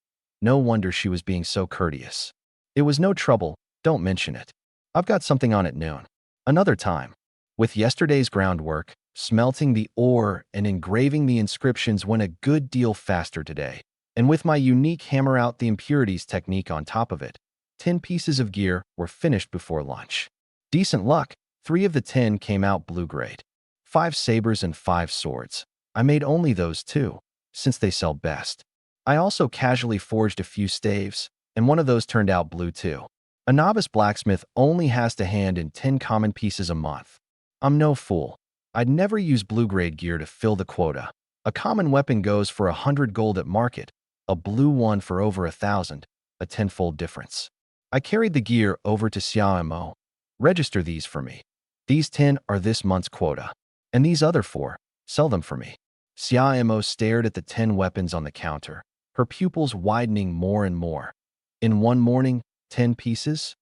A: No wonder she was being so courteous. It was no trouble, don't mention it. I've got something on at noon. Another time. With yesterday's groundwork, smelting the ore and engraving the inscriptions went a good deal faster today. And with my unique hammer out the impurities technique on top of it, 10 pieces of gear were finished before lunch. Decent luck, 3 of the 10 came out blue grade. 5 sabers and 5 swords. I made only those 2, since they sell best. I also casually forged a few staves, and one of those turned out blue too. A novice blacksmith only has to hand in 10 common pieces a month. I'm no fool. I'd never use blue grade gear to fill the quota. A common weapon goes for 100 gold at market, a blue one for over 1,000, a tenfold difference. I carried the gear over to Xiaomo. Register these for me. These 10 are this month's quota. And these other 4, sell them for me. Xiaomo stared at the 10 weapons on the counter, her pupils widening more and more. In one morning, 10 pieces?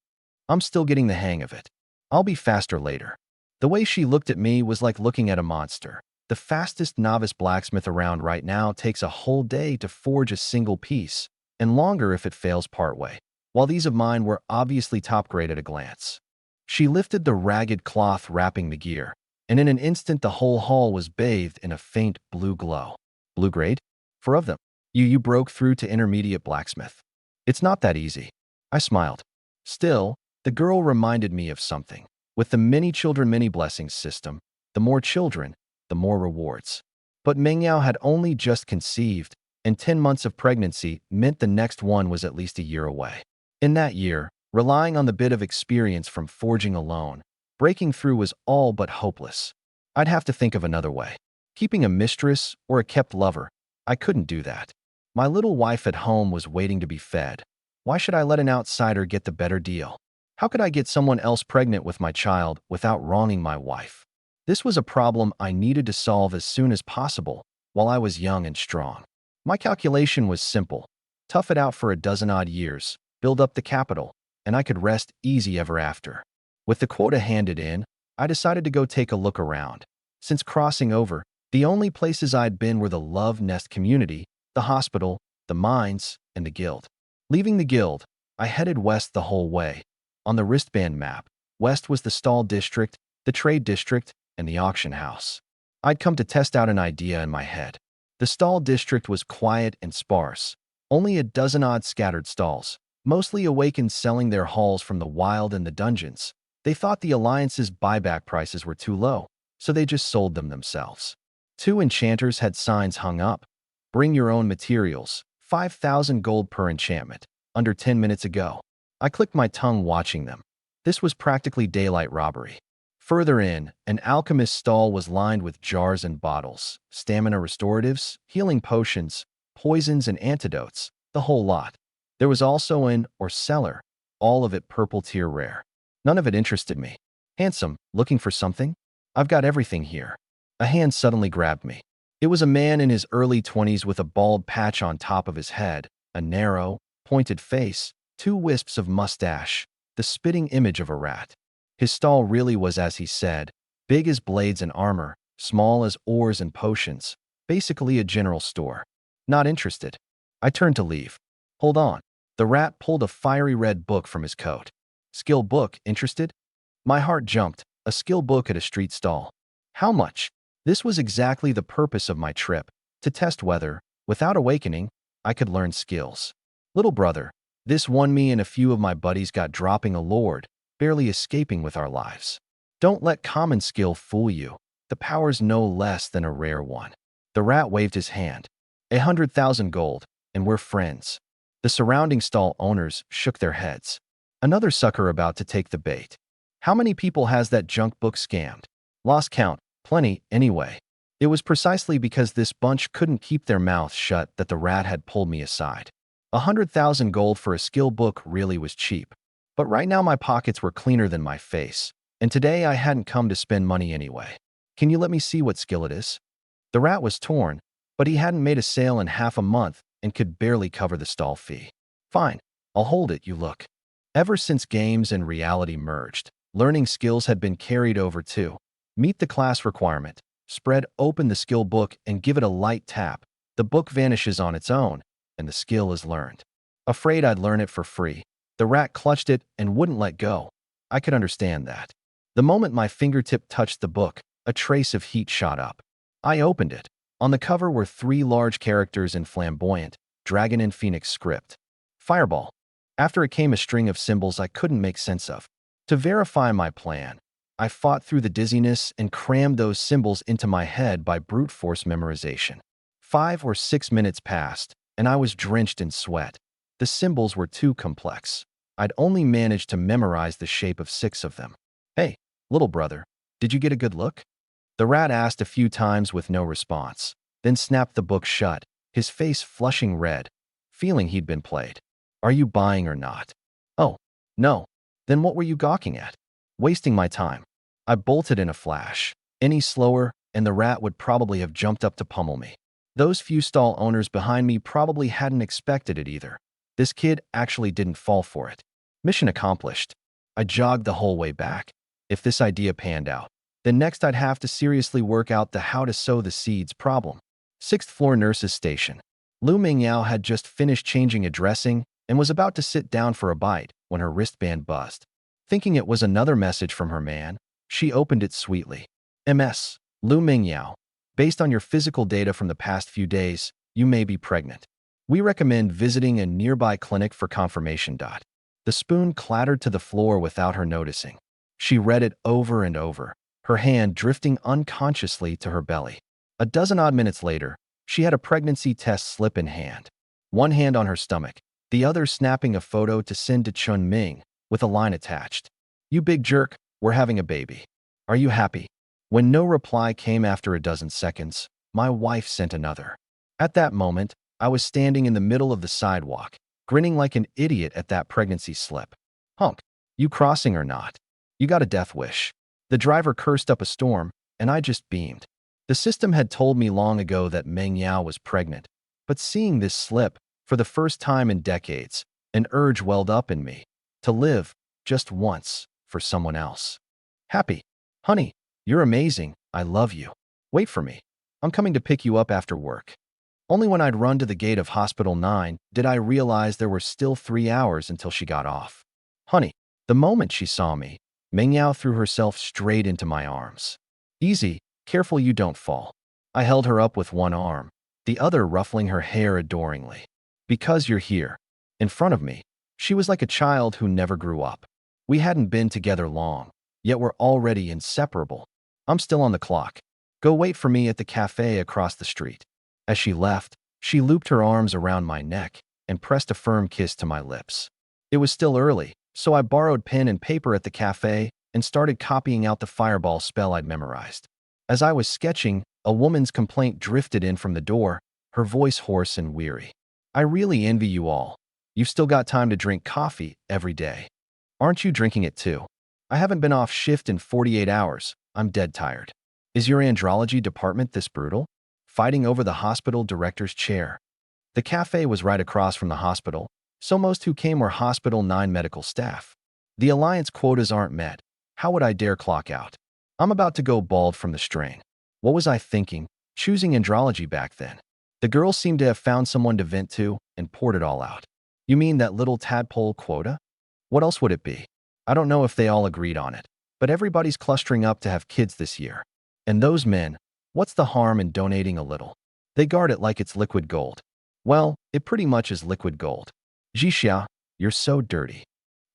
A: I'm still getting the hang of it. I'll be faster later. The way she looked at me was like looking at a monster. The fastest novice blacksmith around right now takes a whole day to forge a single piece, and longer if it fails partway, while these of mine were obviously top grade at a glance. She lifted the ragged cloth wrapping the gear, and in an instant the whole hall was bathed in a faint blue glow. Blue grade? 4 of them. You broke through to intermediate blacksmith. It's not that easy. I smiled. Still, the girl reminded me of something. With the many children many blessings system, the more children, the more rewards. But Mengyao had only just conceived, and 10 months of pregnancy meant the next one was at least a year away. In that year, relying on the bit of experience from forging alone, breaking through was all but hopeless. I'd have to think of another way. Keeping a mistress or a kept lover, I couldn't do that. My little wife at home was waiting to be fed. Why should I let an outsider get the better deal? How could I get someone else pregnant with my child without wronging my wife? This was a problem I needed to solve as soon as possible while I was young and strong. My calculation was simple. Tough it out for a dozen odd years, build up the capital, and I could rest easy ever after. With the quota handed in, I decided to go take a look around. Since crossing over, the only places I'd been were the Love Nest community, the hospital, the mines, and the guild. Leaving the guild, I headed west the whole way. On the wristband map, west was the stall district, the trade district, and the auction house. I'd come to test out an idea in my head. The stall district was quiet and sparse, only a dozen odd scattered stalls, mostly awakened selling their hauls from the wild and the dungeons. They thought the Alliance's buyback prices were too low, so they just sold them themselves. 2 enchanters had signs hung up. Bring your own materials, 5,000 gold per enchantment, under 10 minutes ago. I clicked my tongue watching them. This was practically daylight robbery. Further in, an alchemist's stall was lined with jars and bottles, stamina restoratives, healing potions, poisons and antidotes, the whole lot. There was also an or cellar, all of it purple tier rare. None of it interested me. Handsome, looking for something? I've got everything here. A hand suddenly grabbed me. It was a man in his early 20s with a bald patch on top of his head, a narrow, pointed face, 2 wisps of mustache, the spitting image of a rat. His stall really was as he said, big as blades and armor, small as ores and potions, basically a general store. Not interested. I turned to leave. Hold on. The rat pulled a fiery red book from his coat. Skill book, interested? My heart jumped. A skill book at a street stall. How much? This was exactly the purpose of my trip, to test whether, without awakening, I could learn skills. Little brother, this one me and a few of my buddies got dropping a lord, barely escaping with our lives. Don't let common skill fool you. The power's no less than a rare one. The rat waved his hand. 100,000 gold, and we're friends. The surrounding stall owners shook their heads. Another sucker about to take the bait. How many people has that junk book scammed? Lost count. Plenty, anyway. It was precisely because this bunch couldn't keep their mouths shut that the rat had pulled me aside. 100,000 gold for a skill book really was cheap. But right now my pockets were cleaner than my face, and today I hadn't come to spend money anyway. Can you let me see what skill it is? The rat was torn, but he hadn't made a sale in half a month and could barely cover the stall fee. Fine, I'll hold it, you look. Ever since games and reality merged, learning skills had been carried over too. Meet the class requirement. Spread open the skill book and give it a light tap. The book vanishes on its own, and the skill is learned. Afraid I'd learn it for free. The rat clutched it and wouldn't let go. I could understand that. The moment my fingertip touched the book, a trace of heat shot up. I opened it. On the cover were 3 large characters in flamboyant, dragon and phoenix script. Fireball. After it came a string of symbols I couldn't make sense of. To verify my plan, I fought through the dizziness and crammed those symbols into my head by brute force memorization. 5 or 6 minutes passed, and I was drenched in sweat. The symbols were too complex. I'd only managed to memorize the shape of 6 of them. Hey, little brother, did you get a good look? The rat asked a few times with no response, then snapped the book shut, his face flushing red, feeling he'd been played. Are you buying or not? Oh, no. Then what were you gawking at? Wasting my time. I bolted in a flash. Any slower, and the rat would probably have jumped up to pummel me. Those few stall owners behind me probably hadn't expected it either. This kid actually didn't fall for it. Mission accomplished. I jogged the whole way back. If this idea panned out, then next I'd have to seriously work out the how to sow the seeds problem. 6th floor nurse's station. Lu Mingyao had just finished changing a dressing and was about to sit down for a bite when her wristband buzzed. Thinking it was another message from her man, she opened it sweetly. MS. Lu Mingyao. Based on your physical data from the past few days, you may be pregnant. We recommend visiting a nearby clinic for confirmation. The spoon clattered to the floor without her noticing. She read it over and over, her hand drifting unconsciously to her belly. A dozen odd minutes later, she had a pregnancy test slip in hand. One hand on her stomach, the other snapping a photo to send to Chun Ming, with a line attached. You big jerk, we're having a baby. Are you happy? When no reply came after a dozen seconds, my wife sent another. At that moment, I was standing in the middle of the sidewalk, grinning like an idiot at that pregnancy slip. Hunk, you crossing or not? You got a death wish. The driver cursed up a storm, and I just beamed. The system had told me long ago that Meng Yao was pregnant, but seeing this slip, for the first time in decades, an urge welled up in me to live, just once, for someone else. Happy. Honey, you're amazing. I love you. Wait for me. I'm coming to pick you up after work. Only when I'd run to the gate of Hospital 9 did I realize there were still 3 hours until she got off. Honey, the moment she saw me, Meng Yao threw herself straight into my arms. Easy, careful you don't fall. I held her up with one arm, the other ruffling her hair adoringly. Because you're here, in front of me, she was like a child who never grew up. We hadn't been together long, yet we're already inseparable. I'm still on the clock. Go wait for me at the cafe across the street. As she left, she looped her arms around my neck and pressed a firm kiss to my lips. It was still early, so I borrowed pen and paper at the cafe and started copying out the fireball spell I'd memorized. As I was sketching, a woman's complaint drifted in from the door, her voice hoarse and weary. I really envy you all. You've still got time to drink coffee every day. Aren't you drinking it too? I haven't been off shift in 48 hours. I'm dead tired. Is your andrology department this brutal? Fighting over the hospital director's chair. The cafe was right across from the hospital, so most who came were Hospital 9 medical staff. The alliance quotas aren't met. How would I dare clock out? I'm about to go bald from the strain. What was I thinking, choosing andrology back then? The girls seemed to have found someone to vent to and poured it all out. You mean that little tadpole quota? What else would it be? I don't know if they all agreed on it, but everybody's clustering up to have kids this year. And those men, what's the harm in donating a little? They guard it like it's liquid gold. Well, it pretty much is liquid gold. Jixia, you're so dirty.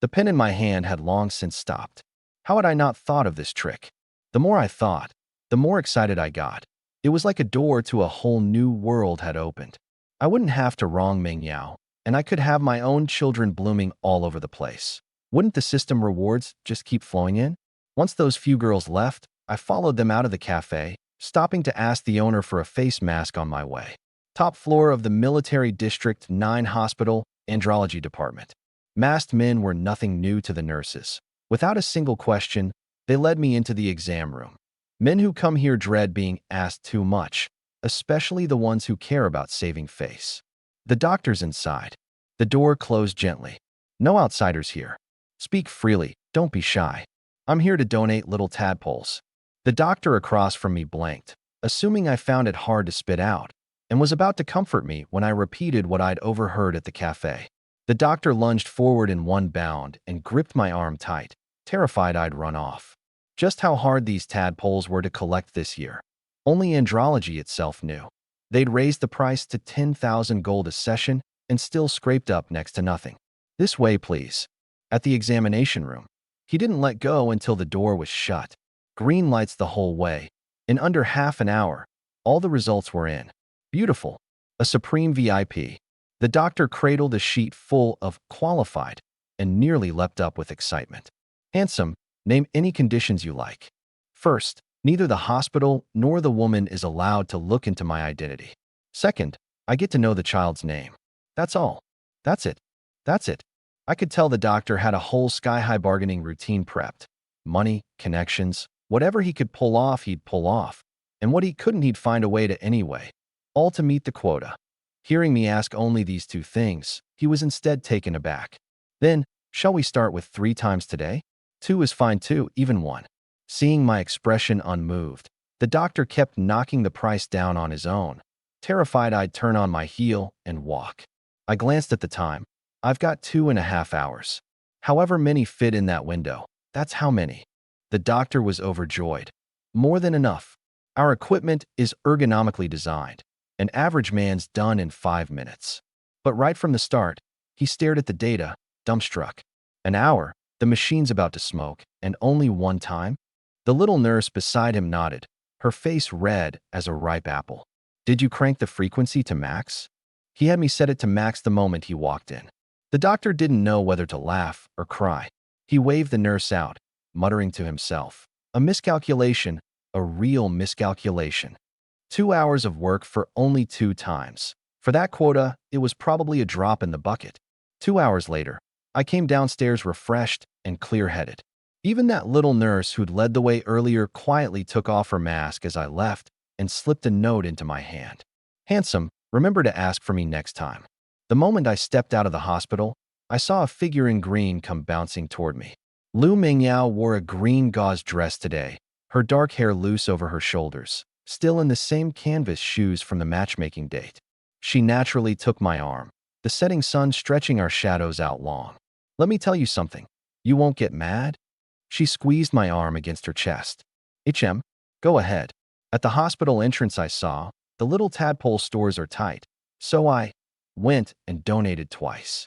A: The pen in my hand had long since stopped. How had I not thought of this trick? The more I thought, the more excited I got. It was like a door to a whole new world had opened. I wouldn't have to wrong Meng Yao, and I could have my own children blooming all over the place. Wouldn't the system rewards just keep flowing in? Once those few girls left, I followed them out of the cafe, stopping to ask the owner for a face mask on my way. Top floor of the Military District 9 Hospital, Andrology Department. Masked men were nothing new to the nurses. Without a single question, they led me into the exam room. Men who come here dread being asked too much, especially the ones who care about saving face. The doctor's inside. The door closed gently. No outsiders here. Speak freely, don't be shy. I'm here to donate little tadpoles. The doctor across from me blanked, assuming I found it hard to spit out, and was about to comfort me when I repeated what I'd overheard at the cafe. The doctor lunged forward in one bound and gripped my arm tight, terrified I'd run off. Just how hard these tadpoles were to collect this year, only andrology itself knew. They'd raised the price to 10,000 gold a session and still scraped up next to nothing. This way, please. At the examination room. He didn't let go until the door was shut. Green lights the whole way. In under half an hour, all the results were in. Beautiful. A supreme VIP. The doctor cradled a sheet full of qualified and nearly leapt up with excitement. Handsome, name any conditions you like. First, neither the hospital nor the woman is allowed to look into my identity. Second, I get to know the child's name. That's all. That's it. That's it. I could tell the doctor had a whole sky-high bargaining routine prepped. Money, connections, whatever he could pull off, he'd pull off. And what he couldn't, he'd find a way to anyway. All to meet the quota. Hearing me ask only these two things, he was instead taken aback. Then, shall we start with 3 times today? 2 is fine too, even 1. Seeing my expression unmoved, the doctor kept knocking the price down on his own, terrified I'd turn on my heel and walk. I glanced at the time. I've got 2.5 hours. However many fit in that window, that's how many. The doctor was overjoyed. More than enough. Our equipment is ergonomically designed. An average man's done in 5 minutes. But right from the start, he stared at the data, dumbstruck. An hour, the machine's about to smoke, and only 1 time? The little nurse beside him nodded, her face red as a ripe apple. Did you crank the frequency to max? He had me set it to max the moment he walked in. The doctor didn't know whether to laugh or cry. He waved the nurse out, muttering to himself. A miscalculation, a real miscalculation. 2 hours of work for only 2 times. For that quota, it was probably a drop in the bucket. 2 hours later, I came downstairs refreshed and clear-headed. Even that little nurse who'd led the way earlier quietly took off her mask as I left and slipped a note into my hand. Handsome, remember to ask for me next time. The moment I stepped out of the hospital, I saw a figure in green come bouncing toward me. Lu Mingyao wore a green gauze dress today, her dark hair loose over her shoulders, still in the same canvas shoes from the matchmaking date. She naturally took my arm, the setting sun stretching our shadows out long. Let me tell you something. You won't get mad? She squeezed my arm against her chest. Go ahead. At the hospital entrance I saw, the little tadpole stores are tight, so I went and donated twice.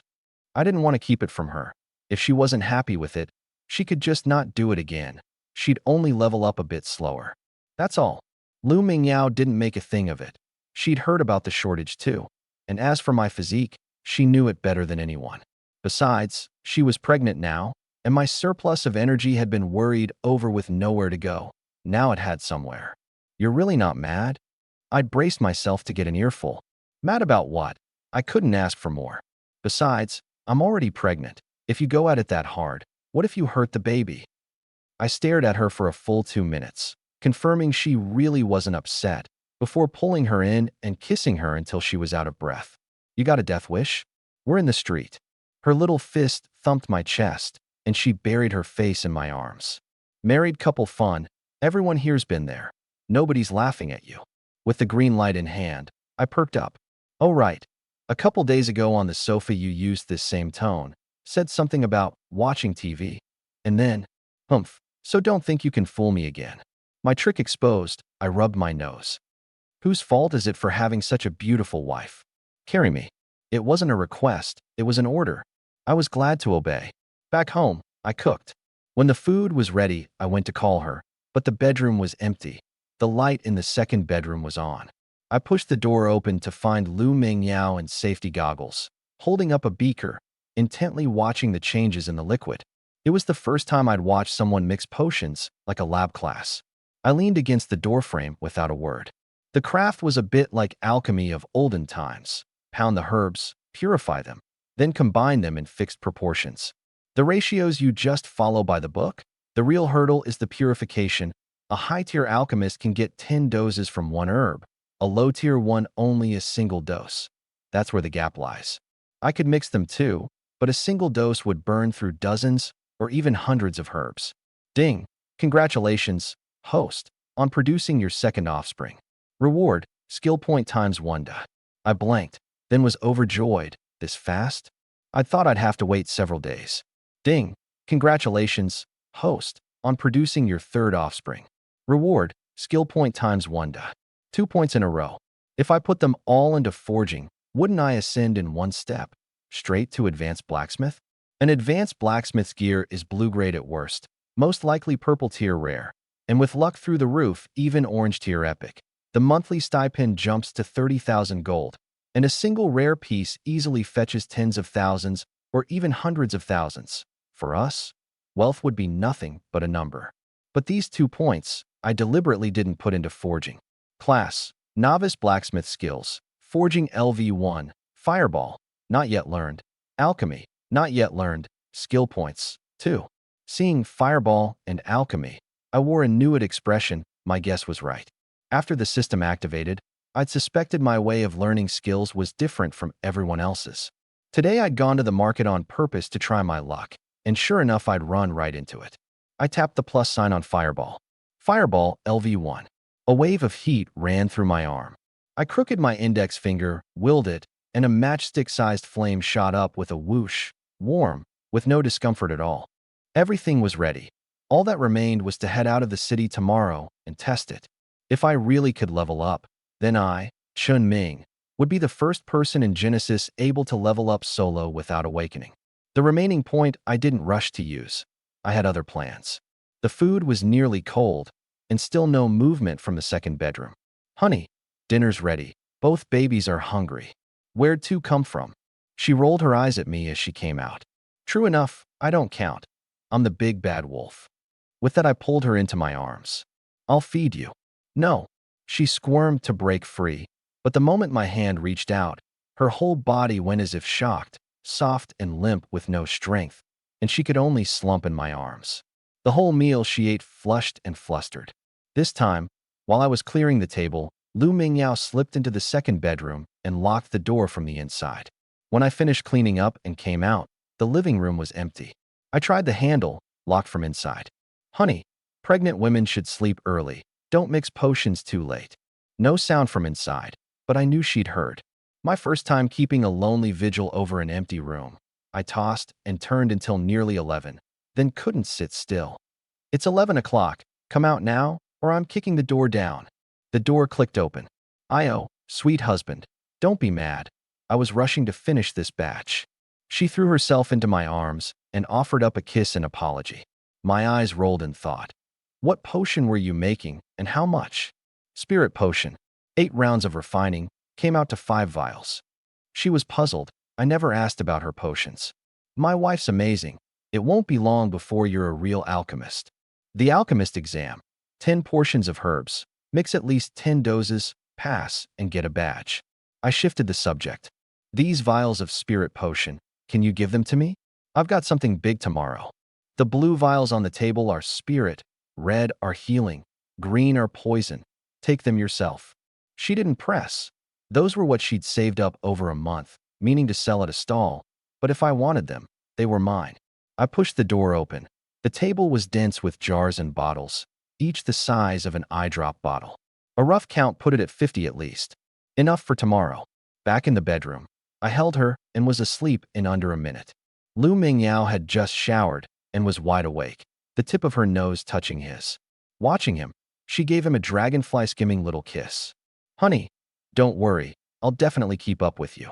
A: I didn't want to keep it from her. If she wasn't happy with it, she could just not do it again. She'd only level up a bit slower. That's all. Lu Mingyao didn't make a thing of it. She'd heard about the shortage too. And as for my physique, she knew it better than anyone. Besides, she was pregnant now, and my surplus of energy had been worried over with nowhere to go. Now it had somewhere. You're really not mad? I'd braced myself to get an earful. Mad about what? I couldn't ask for more. Besides, I'm already pregnant. If you go at it that hard, what if you hurt the baby? I stared at her for a full 2 minutes, confirming she really wasn't upset, before pulling her in and kissing her until she was out of breath. You got a death wish? We're in the street. Her little fist thumped my chest, and she buried her face in my arms. Married couple fun. Everyone here's been there. Nobody's laughing at you. With the green light in hand, I perked up. Oh right. A couple days ago on the sofa you used this same tone, said something about watching TV. And then, humph, so don't think you can fool me again. My trick exposed, I rubbed my nose. Whose fault is it for having such a beautiful wife? Carry me. It wasn't a request, it was an order. I was glad to obey. Back home, I cooked. When the food was ready, I went to call her, but the bedroom was empty. The light in the second bedroom was on. I pushed the door open to find Lu Mingyao in safety goggles, holding up a beaker, intently watching the changes in the liquid. It was the first time I'd watched someone mix potions like a lab class. I leaned against the doorframe without a word. The craft was a bit like alchemy of olden times. Pound the herbs, purify them, then combine them in fixed proportions. The ratios you just follow by the book? The real hurdle is the purification. A high-tier alchemist can get 10 doses from one herb, a low-tier one only a single dose. That's where the gap lies. I could mix them too, but a single dose would burn through dozens or even hundreds of herbs. Ding! Congratulations, host, on producing your second offspring. Reward, skill point times 1. I blanked, then was overjoyed. This fast? I thought I'd have to wait several days. Ding! Congratulations, host, on producing your third offspring. Reward, skill point times 1. 2 points in a row. If I put them all into forging, wouldn't I ascend in one step? Straight to advanced blacksmith? An advanced blacksmith's gear is blue grade at worst, most likely purple tier rare, and with luck through the roof, even orange tier epic. The monthly stipend jumps to 30,000 gold, and a single rare piece easily fetches tens of thousands or even hundreds of thousands. For us, wealth would be nothing but a number. But these 2 points, I deliberately didn't put into forging. Class, Novice Blacksmith Skills, Forging LV1, Fireball, not yet learned. Alchemy, not yet learned. Skill points, 2. Seeing Fireball and Alchemy, I wore a nude expression. My guess was right. After the system activated, I'd suspected my way of learning skills was different from everyone else's. Today I'd gone to the market on purpose to try my luck, and sure enough I'd run right into it. I tapped the plus sign on Fireball. Fireball LV1. A wave of heat ran through my arm. I crooked my index finger, willed it, and a matchstick-sized flame shot up with a whoosh, warm, with no discomfort at all. Everything was ready. All that remained was to head out of the city tomorrow and test it. If I really could level up, then I, Chun Ming, would be the first person in Genesis able to level up solo without awakening. The remaining point I didn't rush to use. I had other plans. The food was nearly cold, and still no movement from the second bedroom. Honey, dinner's ready. Both babies are hungry. Where'd 2 come from? She rolled her eyes at me as she came out. True enough, I don't count. I'm the big bad wolf. With that I pulled her into my arms. I'll feed you. No. She squirmed to break free, but the moment my hand reached out, her whole body went as if shocked, soft and limp with no strength, and she could only slump in my arms. The whole meal she ate flushed and flustered. This time, while I was clearing the table, Lu Mingyao slipped into the second bedroom and locked the door from the inside. When I finished cleaning up and came out, the living room was empty. I tried the handle, locked from inside. Honey, pregnant women should sleep early. Don't mix potions too late. No sound from inside, but I knew she'd heard. My first time keeping a lonely vigil over an empty room. I tossed and turned until nearly 11, then couldn't sit still. It's 11 o'clock. Come out now, or I'm kicking the door down. The door clicked open. Io, sweet husband, don't be mad. I was rushing to finish this batch. She threw herself into my arms and offered up a kiss and apology. My eyes rolled in thought. What potion were you making, and how much? Spirit potion. 8 rounds of refining, came out to 5 vials. She was puzzled. I never asked about her potions. My wife's amazing. It won't be long before you're a real alchemist. The alchemist exam. 10 portions of herbs. Mix at least 10 doses, pass, and get a badge. I shifted the subject. These vials of spirit potion, can you give them to me? I've got something big tomorrow. The blue vials on the table are spirit, red are healing, green are poison. Take them yourself. She didn't press. Those were what she'd saved up over a month, meaning to sell at a stall, but if I wanted them, they were mine. I pushed the door open. The table was dense with jars and bottles, each the size of an eye drop bottle. A rough count put it at 50 at least. Enough for tomorrow. Back in the bedroom, I held her and was asleep in under a minute. Lu Mingyao had just showered and was wide awake, the tip of her nose touching his. Watching him, she gave him a dragonfly-skimming little kiss. Honey, don't worry, I'll definitely keep up with you.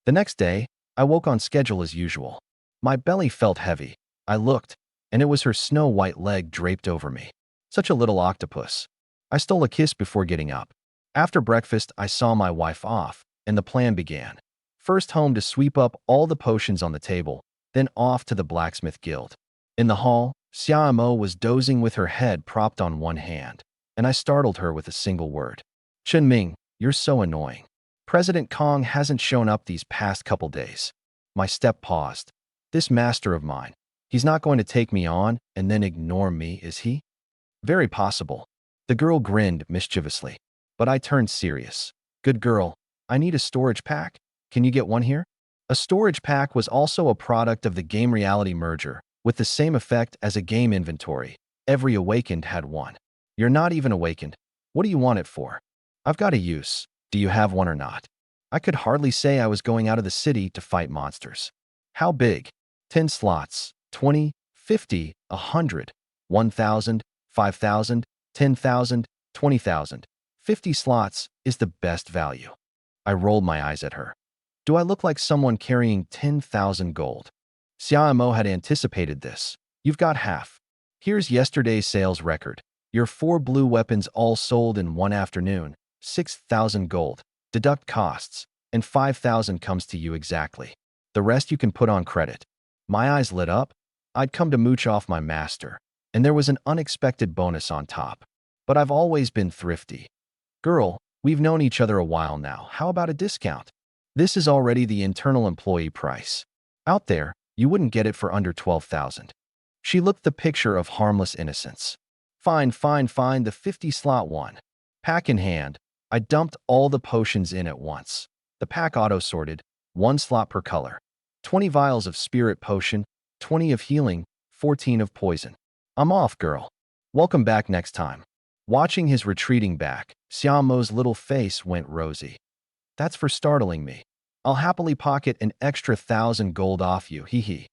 A: The next day, I woke on schedule as usual. My belly felt heavy. I looked, and it was her snow-white leg draped over me. Such a little octopus. I stole a kiss before getting up. After breakfast, I saw my wife off, and the plan began. First home to sweep up all the potions on the table, then off to the blacksmith guild. In the hall, Xiaomo was dozing with her head propped on one hand, and I startled her with a single word. Chenming, you're so annoying. President Kong hasn't shown up these past couple days. My step paused. This master of mine, he's not going to take me on and then ignore me, is he? Very possible. The girl grinned mischievously, but I turned serious. Good girl, I need a storage pack. Can you get one here? A storage pack was also a product of the game reality merger, with the same effect as a game inventory. Every awakened had one. You're not even awakened. What do you want it for? I've got a use. Do you have one or not? I could hardly say I was going out of the city to fight monsters. How big? 10 slots, 20, 50, 100, 1,000, 5,000, 10,000, 20,000. 50 slots is the best value. I rolled my eyes at her. Do I look like someone carrying 10,000 gold? Xiaomo had anticipated this. You've got half. Here's yesterday's sales record. Your 4 blue weapons all sold in one afternoon. 6,000 gold. Deduct costs, and 5,000 comes to you exactly. The rest you can put on credit. My eyes lit up. I'd come to mooch off my master, and there was an unexpected bonus on top. But I've always been thrifty. Girl, we've known each other a while now. How about a discount? This is already the internal employee price. Out there, you wouldn't get it for under 12,000. She looked the picture of harmless innocence. Fine, the 50 slot one. Pack in hand, I dumped all the potions in at once. The pack auto-sorted, 1 slot per color. 20 vials of spirit potion, 20 of healing, 14 of poison. I'm off, girl. Welcome back next time. Watching his retreating back, Xiaomo's little face went rosy. That's for startling me. I'll happily pocket an extra 1,000 gold off you, hee.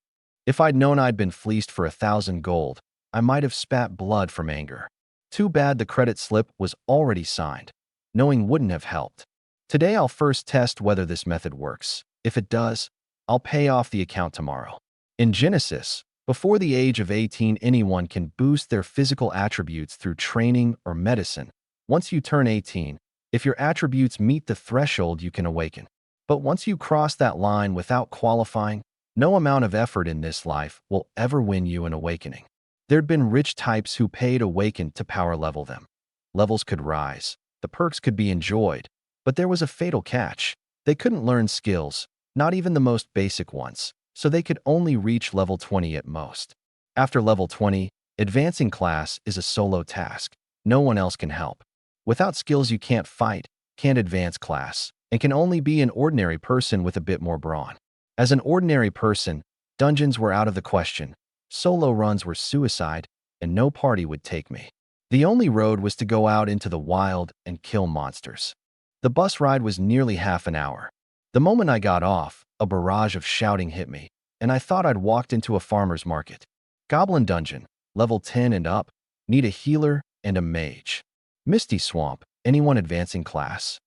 A: If I'd known I'd been fleeced for 1,000 gold, I might have spat blood from anger. Too bad the credit slip was already signed. Knowing wouldn't have helped. Today I'll first test whether this method works. If it does, I'll pay off the account tomorrow. In Genesis, before the age of 18, anyone can boost their physical attributes through training or medicine. Once you turn 18, if your attributes meet the threshold, you can awaken. But once you cross that line without qualifying, no amount of effort in this life will ever win you an awakening. There'd been rich types who paid awakened to power level them. Levels could rise, the perks could be enjoyed, but there was a fatal catch. They couldn't learn skills, not even the most basic ones, so they could only reach level 20 at most. After level 20, Advancing class is a solo task. No one else can help. Without skills you can't fight, can't advance class, and can only be an ordinary person with a bit more brawn. As an ordinary person, dungeons were out of the question, solo runs were suicide, and no party would take me. The only road was to go out into the wild and kill monsters. The bus ride was nearly half an hour. The moment I got off, a barrage of shouting hit me, and I thought I'd walked into a farmer's market. Goblin Dungeon, level 10 and up, need a healer and a mage. Misty Swamp, anyone advancing class?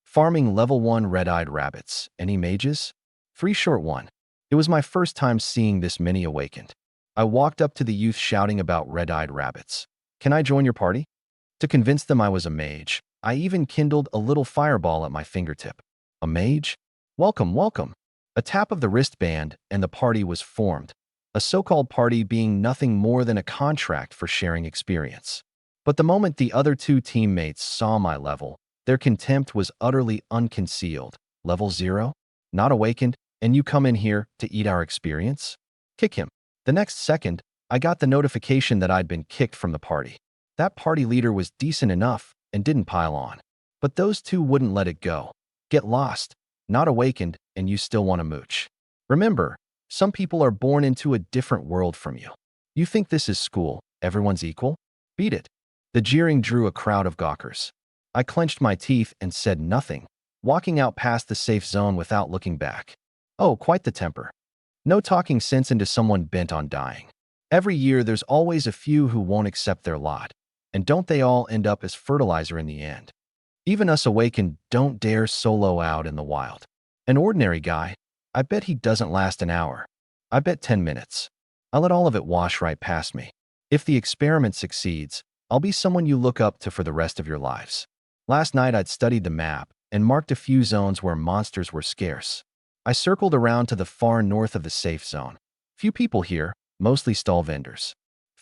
A: Farming level 1 red-eyed rabbits, any mages? 3 short 1. It was my first time seeing this many awakened. I walked up to the youth shouting about red-eyed rabbits. Can I join your party? To convince them I was a mage, I even kindled a little fireball at my fingertip. A mage? Welcome, welcome. A tap of the wristband and the party was formed, a so-called party being nothing more than a contract for sharing experience. But the moment the other two teammates saw my level, their contempt was utterly unconcealed. Level 0? Not awakened, and you come in here to eat our experience? Kick him. The next second, I got the notification that I'd been kicked from the party. That party leader was decent enough and didn't pile on. But those two wouldn't let it go. Get lost. Not awakened, and you still want to mooch. Remember, some people are born into a different world from you. You think this is school, everyone's equal? Beat it. The jeering drew a crowd of gawkers. I clenched my teeth and said nothing, walking out past the safe zone without looking back. Oh, quite the temper. No talking sense into someone bent on dying. Every year there's always a few who won't accept their lot, and don't they all end up as fertilizer in the end? Even us awakened don't dare solo out in the wild. An ordinary guy, I bet he doesn't last an hour. I bet 10 minutes. I let all of it wash right past me. If the experiment succeeds, I'll be someone you look up to for the rest of your lives. Last night I'd studied the map and marked a few zones where monsters were scarce. I circled around to the far north of the safe zone. Few people here, mostly stall vendors.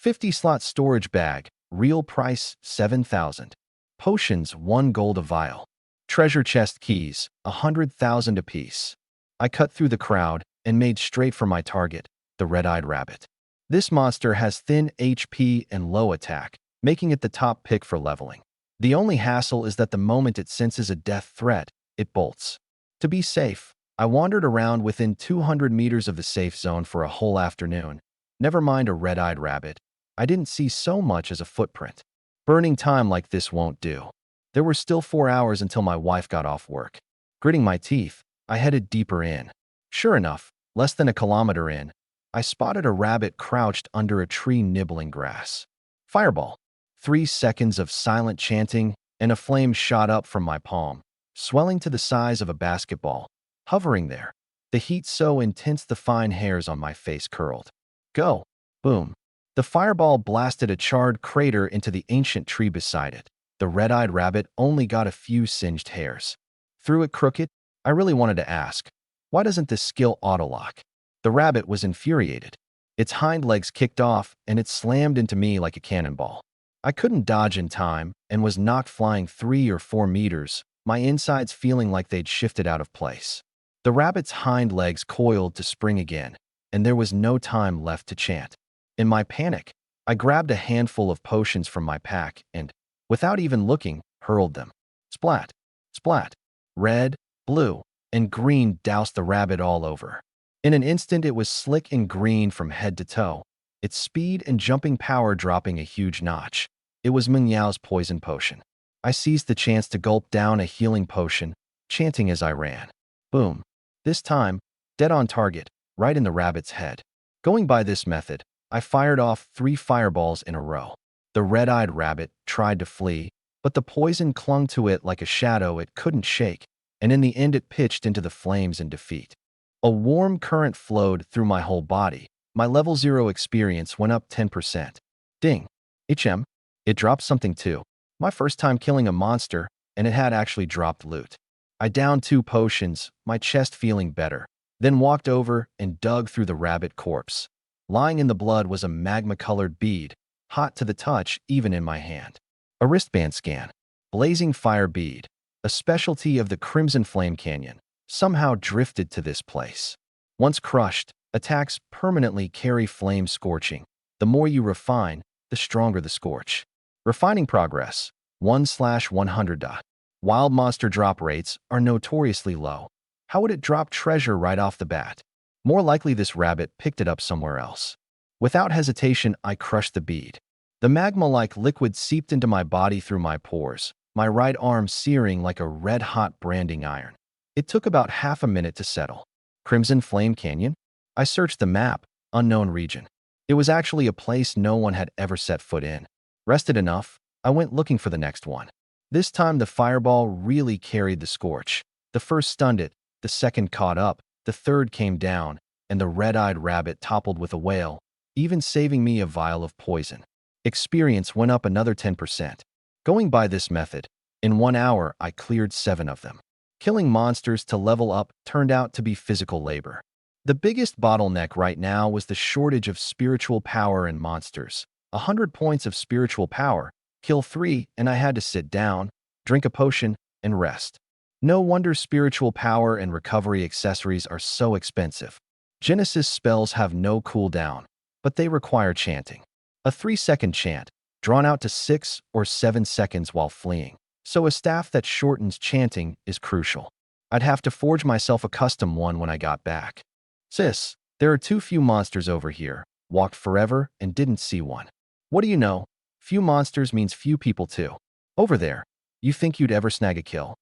A: 50-slot storage bag, real price 7,000. Potions 1 gold a vial. Treasure chest keys 100,000 apiece. I cut through the crowd and made straight for my target, the red-eyed rabbit. This monster has thin HP and low attack, making it the top pick for leveling. The only hassle is that the moment it senses a death threat, it bolts. To be safe, I wandered around within 200 meters of the safe zone for a whole afternoon. Never mind a red-eyed rabbit, I didn't see so much as a footprint. Burning time like this won't do. There were still 4 hours until my wife got off work. Gritting my teeth, I headed deeper in. Sure enough, less than a kilometer in, I spotted a rabbit crouched under a tree nibbling grass. Fireball. 3 seconds of silent chanting, and a flame shot up from my palm, swelling to the size of a basketball, hovering there. The heat so intense the fine hairs on my face curled. Go! Boom! The fireball blasted a charred crater into the ancient tree beside it. The red-eyed rabbit only got a few singed hairs. Threw it crooked? I really wanted to ask, why doesn't this skill auto-lock? The rabbit was infuriated. Its hind legs kicked off, and it slammed into me like a cannonball. I couldn't dodge in time and was knocked flying 3 or 4 meters, my insides feeling like they'd shifted out of place. The rabbit's hind legs coiled to spring again, and there was no time left to chant. In my panic, I grabbed a handful of potions from my pack and, without even looking, hurled them. Splat! Splat! Red, blue, and green doused the rabbit all over. In an instant it was slick and green from head to toe, its speed and jumping power dropping a huge notch. It was Meng Yao's poison potion. I seized the chance to gulp down a healing potion, chanting as I ran. Boom. This time, dead on target, right in the rabbit's head. Going by this method, I fired off 3 fireballs in a row. The red-eyed rabbit tried to flee, but the poison clung to it like a shadow it couldn't shake, and in the end it pitched into the flames in defeat. A warm current flowed through my whole body. My level 0 experience went up 10%. Ding. HM. It dropped something too. My first time killing a monster, and it had actually dropped loot. I downed 2 potions, my chest feeling better, then walked over and dug through the rabbit corpse. Lying in the blood was a magma-colored bead, hot to the touch even in my hand. A wristband scan. Blazing fire bead, a specialty of the Crimson Flame Canyon, somehow drifted to this place. Once crushed, attacks permanently carry flame scorching. The more you refine, the stronger the scorch. Refining progress, 1/100. Wild monster drop rates are notoriously low. How would it drop treasure right off the bat? More likely this rabbit picked it up somewhere else. Without hesitation, I crushed the bead. The magma-like liquid seeped into my body through my pores, my right arm searing like a red-hot branding iron. It took about half a minute to settle. Crimson Flame Canyon? I searched the map, unknown region. It was actually a place no one had ever set foot in. Rested enough, I went looking for the next one. This time the fireball really carried the scorch. The first stunned it, the second caught up, the third came down, and the red-eyed rabbit toppled with a wail, even saving me a vial of poison. Experience went up another 10%. Going by this method, in 1 hour I cleared 7 of them. Killing monsters to level up turned out to be physical labor. The biggest bottleneck right now was the shortage of spiritual power in monsters. 100 points of spiritual power, kill 3, and I had to sit down, drink a potion, and rest. No wonder spiritual power and recovery accessories are so expensive. Genesis spells have no cooldown, but they require chanting. A 3-second chant, drawn out to 6 or 7 seconds while fleeing. So a staff that shortens chanting is crucial. I'd have to forge myself a custom one when I got back. Sis, there are too few monsters over here. Walked forever and didn't see one. What do you know? Few monsters means few people too. Over there, you think you'd ever snag a kill?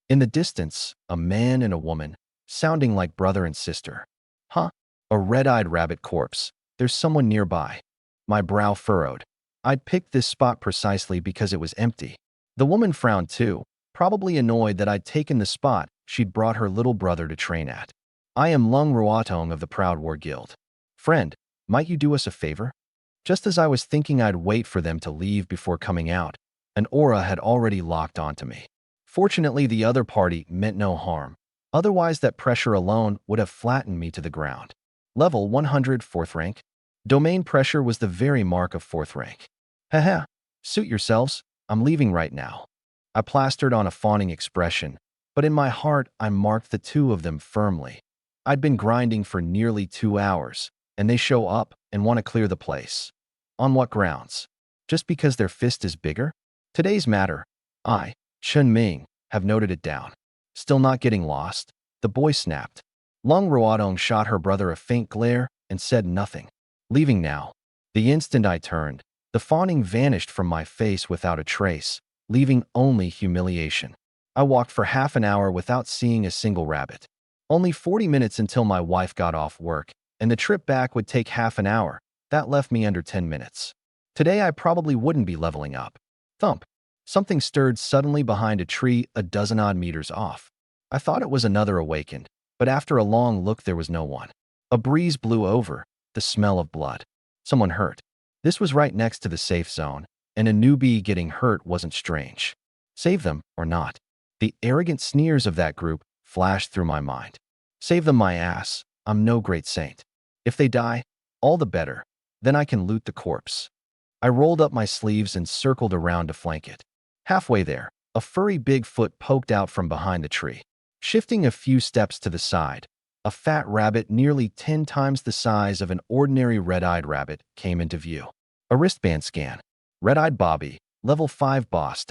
A: In the distance, a man and a woman, sounding like brother and sister. Huh? A red-eyed rabbit corpse. There's someone nearby. My brow furrowed. I'd picked this spot precisely because it was empty. The woman frowned too, probably annoyed that I'd taken the spot she'd brought her little brother to train at. I am Lung Ruatong of the Proud War Guild. Friend, might you do us a favor? Just as I was thinking I'd wait for them to leave before coming out, an aura had already locked onto me. Fortunately, the other party meant no harm. Otherwise, that pressure alone would have flattened me to the ground. Level 100, 4th rank. Domain pressure was the very mark of 4th rank. Haha, suit yourselves, I'm leaving right now. I plastered on a fawning expression, but in my heart I marked the two of them firmly. I'd been grinding for nearly 2 hours, and they show up and want to clear the place. On what grounds? Just because their fist is bigger? Today's matter. I, Chun Ming, have noted it down. Still not getting lost? The boy snapped. Lung Ruatong shot her brother a faint glare and said nothing. Leaving now. The instant I turned, the fawning vanished from my face without a trace, leaving only humiliation. I walked for half an hour without seeing a single rabbit. Only 40 minutes until my wife got off work, and the trip back would take half an hour. That left me under 10 minutes. Today I probably wouldn't be leveling up. Thump. Something stirred suddenly behind a tree a dozen-odd meters off. I thought it was another awakened, but after a long look there was no one. A breeze blew over, the smell of blood. Someone hurt. This was right next to the safe zone, and a newbie getting hurt wasn't strange. Save them or not. The arrogant sneers of that group flashed through my mind. Save them my ass, I'm no great saint. If they die, all the better. Then I can loot the corpse. I rolled up my sleeves and circled around to flank it. Halfway there, a furry big foot poked out from behind the tree. Shifting a few steps to the side, a fat rabbit nearly 10 times the size of an ordinary red-eyed rabbit came into view. A wristband scan. Red-eyed Bobby, level 5 boss.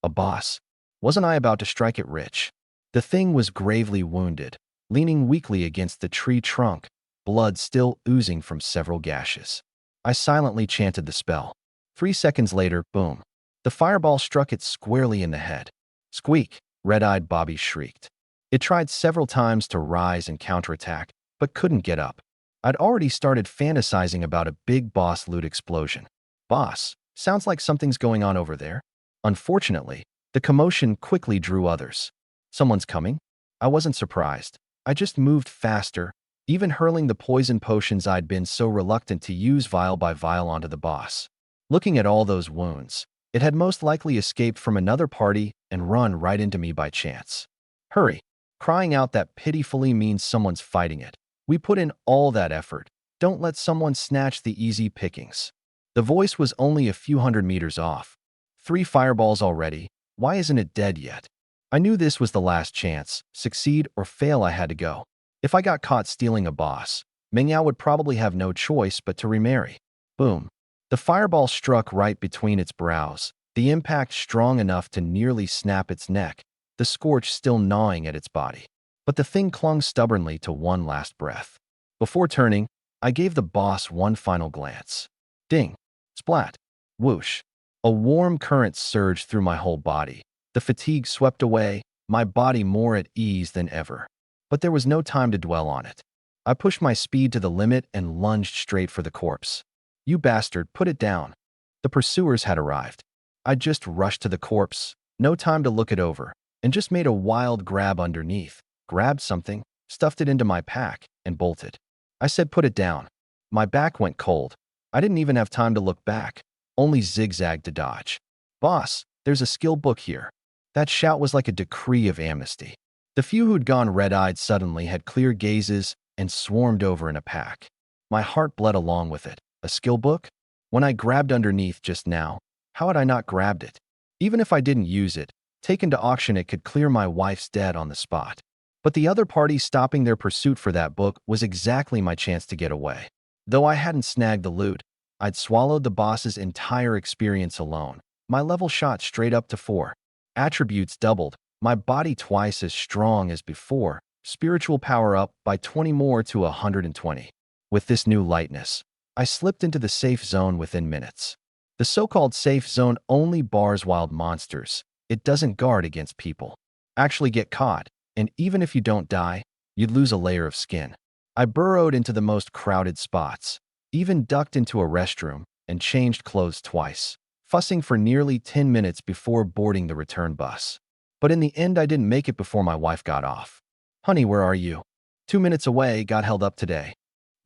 A: A boss. Wasn't I about to strike it rich? The thing was gravely wounded, leaning weakly against the tree trunk, blood still oozing from several gashes. I silently chanted the spell. 3 seconds later, boom. The fireball struck it squarely in the head. Squeak, red-eyed Bobby shrieked. It tried several times to rise and counterattack, but couldn't get up. I'd already started fantasizing about a big boss loot explosion. Boss, sounds like something's going on over there. Unfortunately, the commotion quickly drew others. Someone's coming? I wasn't surprised. I just moved faster, even hurling the poison potions I'd been so reluctant to use vial by vial onto the boss. Looking at all those wounds, it had most likely escaped from another party and run right into me by chance. Hurry. Crying out that pitifully means someone's fighting it. We put in all that effort. Don't let someone snatch the easy pickings. The voice was only a few hundred meters off. 3 fireballs already. Why isn't it dead yet? I knew this was the last chance. Succeed or fail, I had to go. If I got caught stealing a boss, Mingyao would probably have no choice but to remarry. Boom. The fireball struck right between its brows, the impact strong enough to nearly snap its neck, the scorch still gnawing at its body. But the thing clung stubbornly to one last breath. Before turning, I gave the boss one final glance. Ding! Splat! Whoosh! A warm current surged through my whole body. The fatigue swept away, my body more at ease than ever. But there was no time to dwell on it. I pushed my speed to the limit and lunged straight for the corpse. You bastard, put it down. The pursuers had arrived. I just rushed to the corpse, no time to look it over, and just made a wild grab underneath, grabbed something, stuffed it into my pack, and bolted. I said put it down. My back went cold. I didn't even have time to look back, only zigzagged to dodge. Boss, there's a skill book here. That shout was like a decree of amnesty. The few who'd gone red-eyed suddenly had clear gazes and swarmed over in a pack. My heart bled along with it. A skill book? When I grabbed underneath just now, how had I not grabbed it? Even if I didn't use it, taken to auction it could clear my wife's debt on the spot. But the other party stopping their pursuit for that book was exactly my chance to get away. Though I hadn't snagged the loot, I'd swallowed the boss's entire experience alone. My level shot straight up to 4. Attributes doubled, my body twice as strong as before, spiritual power up by 20 more to 120. With this new lightness, I slipped into the safe zone within minutes. The so-called safe zone only bars wild monsters. It doesn't guard against people. Actually get caught, and even if you don't die, you'd lose a layer of skin. I burrowed into the most crowded spots, even ducked into a restroom, and changed clothes twice, fussing for nearly 10 minutes before boarding the return bus. But in the end, I didn't make it before my wife got off. Honey, where are you? 2 minutes away, got held up today.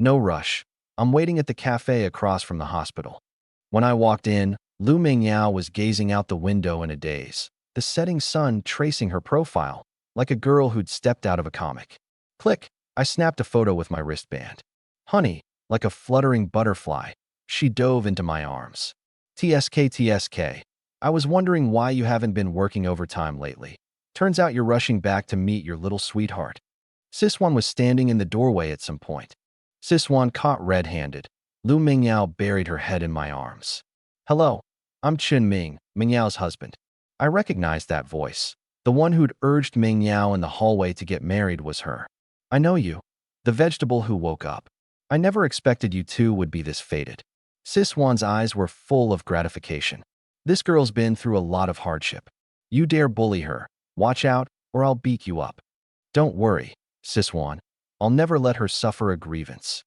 A: No rush. I'm waiting at the cafe across from the hospital. When I walked in, Lu Mingyao was gazing out the window in a daze, the setting sun tracing her profile, like a girl who'd stepped out of a comic. Click! I snapped a photo with my wristband. Honey, like a fluttering butterfly, she dove into my arms. TSK. I was wondering why you haven't been working overtime lately. Turns out you're rushing back to meet your little sweetheart. Siswan was standing in the doorway at some point. Siswan caught red-handed. Lu Mingyao buried her head in my arms. Hello, I'm Chen Ming, Mingyao's husband. I recognized that voice. The one who'd urged Mingyao in the hallway to get married was her. I know you. The vegetable who woke up. I never expected you two would be this fated. Siswan's eyes were full of gratification. This girl's been through a lot of hardship. You dare bully her. Watch out, or I'll beat you up. Don't worry, Siswan. I'll never let her suffer a grievance.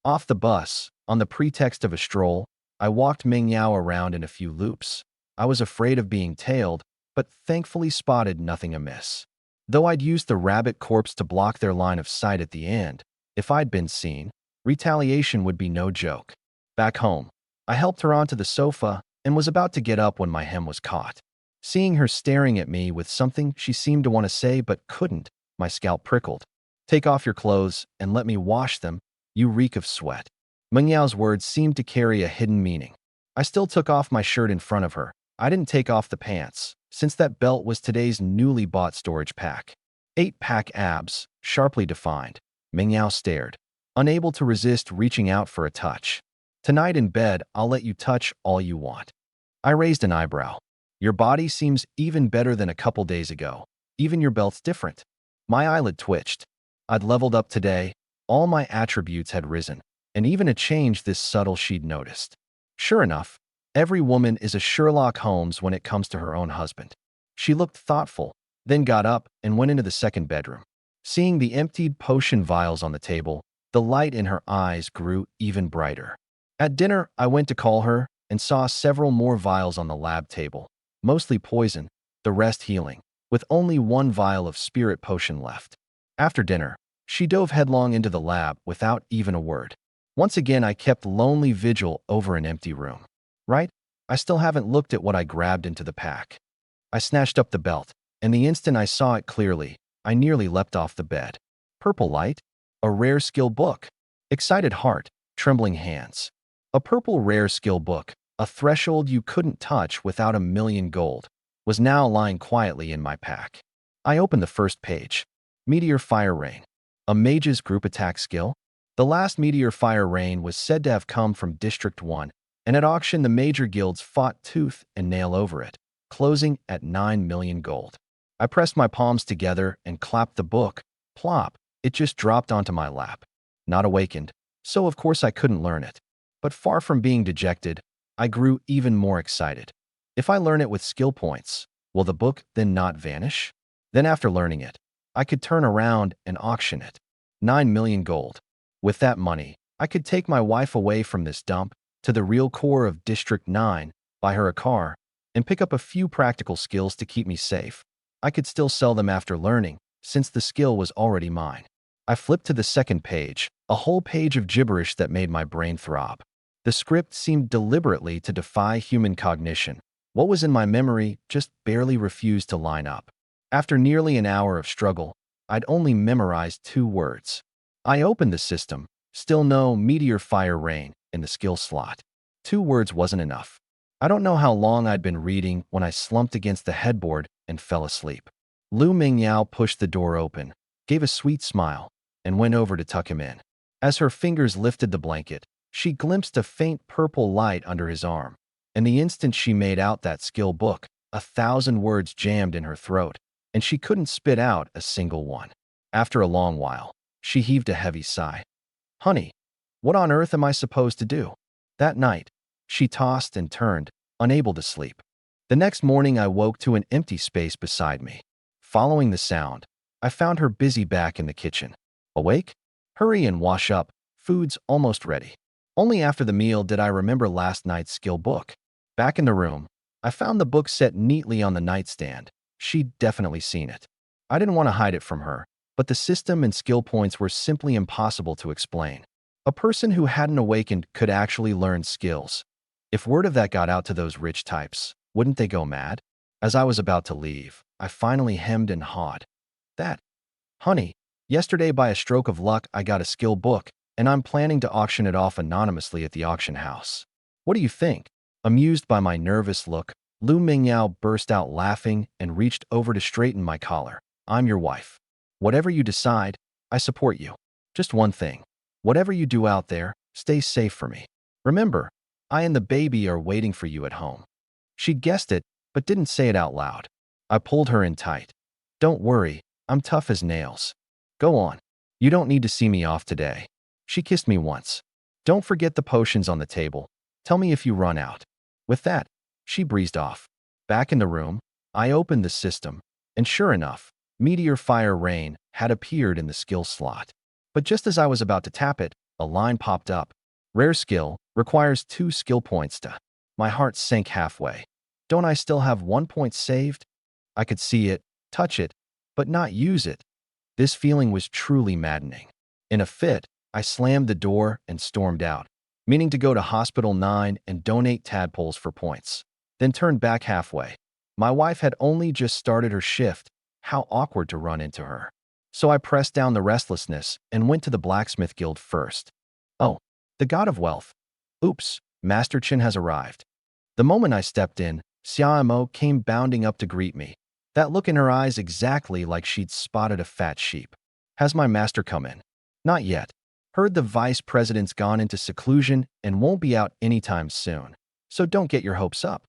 A: Off the bus, on the pretext of a stroll, I walked Mingyao around in a few loops. I was afraid of being tailed, but thankfully spotted nothing amiss. Though I'd used the rabbit corpse to block their line of sight at the end, if I'd been seen, retaliation would be no joke. Back home, I helped her onto the sofa and was about to get up when my hem was caught. Seeing her staring at me with something she seemed to want to say but couldn't, my scalp prickled. Take off your clothes and let me wash them. You reek of sweat. Mengyao's words seemed to carry a hidden meaning. I still took off my shirt in front of her. I didn't take off the pants, since that belt was today's newly bought storage pack. 8-pack abs, sharply defined. Mingyao stared, unable to resist reaching out for a touch. Tonight in bed, I'll let you touch all you want. I raised an eyebrow. Your body seems even better than a couple days ago. Even your belt's different. My eyelid twitched. I'd leveled up today. All my attributes had risen, and even a change this subtle she'd noticed. Sure enough, every woman is a Sherlock Holmes when it comes to her own husband. She looked thoughtful, then got up and went into the second bedroom. Seeing the emptied potion vials on the table, the light in her eyes grew even brighter. At dinner, I went to call her and saw several more vials on the lab table, mostly poison, the rest healing, with only one vial of spirit potion left. After dinner, she dove headlong into the lab without even a word. Once again, I kept lonely vigil over an empty room. Right? I still haven't looked at what I grabbed into the pack. I snatched up the belt, and the instant I saw it clearly, I nearly leapt off the bed. Purple light? A rare skill book. Excited heart, trembling hands. A purple rare skill book, a threshold you couldn't touch without a million gold, was now lying quietly in my pack. I opened the first page. Meteor Fire Rain. A mage's group attack skill? The last Meteor Fire Rain was said to have come from District 1, and at auction the major guilds fought tooth and nail over it, closing at 9 million gold. I pressed my palms together and clapped the book. Plop, it just dropped onto my lap. Not awakened, so of course I couldn't learn it. But far from being dejected, I grew even more excited. If I learn it with skill points, will the book then not vanish? Then after learning it, I could turn around and auction it. 9 million gold. With that money, I could take my wife away from this dump to the real core of District 9, buy her a car, and pick up a few practical skills to keep me safe. I could still sell them after learning, since the skill was already mine. I flipped to the second page, a whole page of gibberish that made my brain throb. The script seemed deliberately to defy human cognition. What was in my memory just barely refused to line up. After nearly an hour of struggle, I'd only memorized 2 words. I opened the system, still no meteor fire rain in the skill slot. 2 words wasn't enough. I don't know how long I'd been reading when I slumped against the headboard and fell asleep. Lu Mingyao pushed the door open, gave a sweet smile, and went over to tuck him in. As her fingers lifted the blanket, she glimpsed a faint purple light under his arm, and the instant she made out that skill book, 1,000 words jammed in her throat, and she couldn't spit out a single one. After a long while, she heaved a heavy sigh. Honey, what on earth am I supposed to do? That night, she tossed and turned, unable to sleep. The next morning I woke to an empty space beside me. Following the sound, I found her busy back in the kitchen. Awake? Hurry and wash up, food's almost ready. Only after the meal did I remember last night's skill book. Back in the room, I found the book set neatly on the nightstand. She'd definitely seen it. I didn't want to hide it from her, but the system and skill points were simply impossible to explain. A person who hadn't awakened could actually learn skills. If word of that got out to those rich types, wouldn't they go mad? As I was about to leave, I finally hemmed and hawed. Honey, yesterday by a stroke of luck I got a skill book, and I'm planning to auction it off anonymously at the auction house. What do you think? Amused by my nervous look, Lu Mingyao burst out laughing and reached over to straighten my collar. I'm your wife. Whatever you decide, I support you. Just one thing. Whatever you do out there, stay safe for me. Remember, I and the baby are waiting for you at home. She guessed it, but didn't say it out loud. I pulled her in tight. Don't worry, I'm tough as nails. Go on. You don't need to see me off today. She kissed me once. Don't forget the potions on the table. Tell me if you run out. With that, she breezed off. Back in the room, I opened the system, and sure enough, Meteor Fire Rain had appeared in the skill slot. But just as I was about to tap it, a line popped up. Rare skill, requires 2 skill points to. My heart sank halfway. Don't I still have 1 point saved? I could see it, touch it, but not use it. This feeling was truly maddening. In a fit, I slammed the door and stormed out, meaning to go to Hospital 9 and donate tadpoles for points, then turned back halfway. My wife had only just started her shift. How awkward to run into her. So I pressed down the restlessness and went to the blacksmith guild first. Oh, the god of wealth. Oops, Master Chen has arrived. The moment I stepped in, Xiaomo came bounding up to greet me, that look in her eyes exactly like she'd spotted a fat sheep. Has my master come in? Not yet. Heard the vice president's gone into seclusion and won't be out anytime soon, so don't get your hopes up.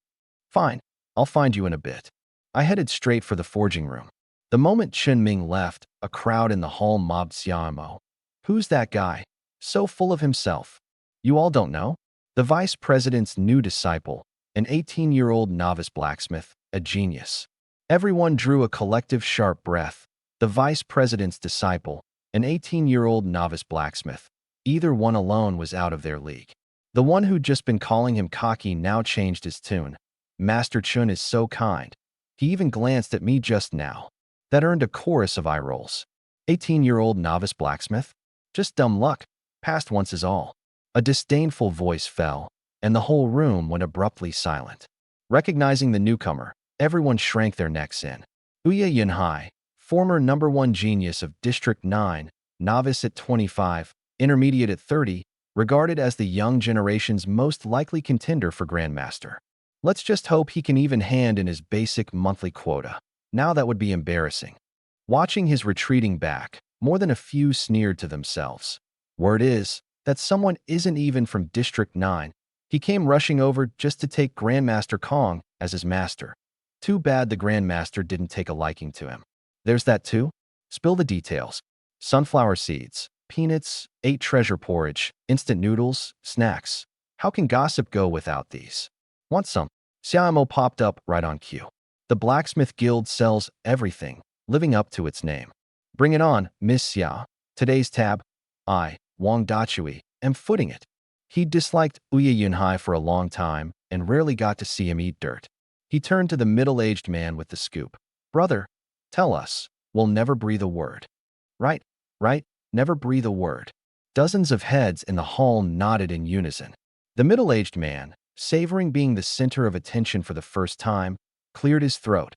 A: Fine, I'll find you in a bit. I headed straight for the forging room. The moment Chen Ming left, a crowd in the hall mobbed Xiaomo. Who's that guy? So full of himself. You all don't know? The vice president's new disciple, an 18-year-old novice blacksmith, a genius. Everyone drew a collective sharp breath. The vice president's disciple, an 18-year-old novice blacksmith. Either one alone was out of their league. The one who'd just been calling him cocky now changed his tune. Master Chun is so kind. He even glanced at me just now. That earned a chorus of eye rolls. 18-year-old novice blacksmith? Just dumb luck. Past once is all. A disdainful voice fell, and the whole room went abruptly silent. Recognizing the newcomer, everyone shrank their necks in. Ouya Yunhai, former #1 genius of District 9, novice at 25, intermediate at 30, regarded as the young generation's most likely contender for Grandmaster. Let's just hope he can even hand in his basic monthly quota. Now that would be embarrassing. Watching his retreating back, more than a few sneered to themselves. Word is that someone isn't even from District 9, He came rushing over just to take Grandmaster Kong as his master. Too bad the Grandmaster didn't take a liking to him. There's that too? Spill the details. Sunflower seeds, peanuts, 8 treasure porridge, instant noodles, snacks. How can gossip go without these? Want some? Xiaomo popped up right on cue. The Blacksmith Guild sells everything, living up to its name. Bring it on, Miss Xia. Today's tab. I, Wang Dachui, am footing it. He disliked Uya Yunhai for a long time and rarely got to see him eat dirt. He turned to the middle-aged man with the scoop. Brother, tell us. We'll never breathe a word. Right, never breathe a word. Dozens of heads in the hall nodded in unison. The middle-aged man, savoring being the center of attention for the first time, cleared his throat.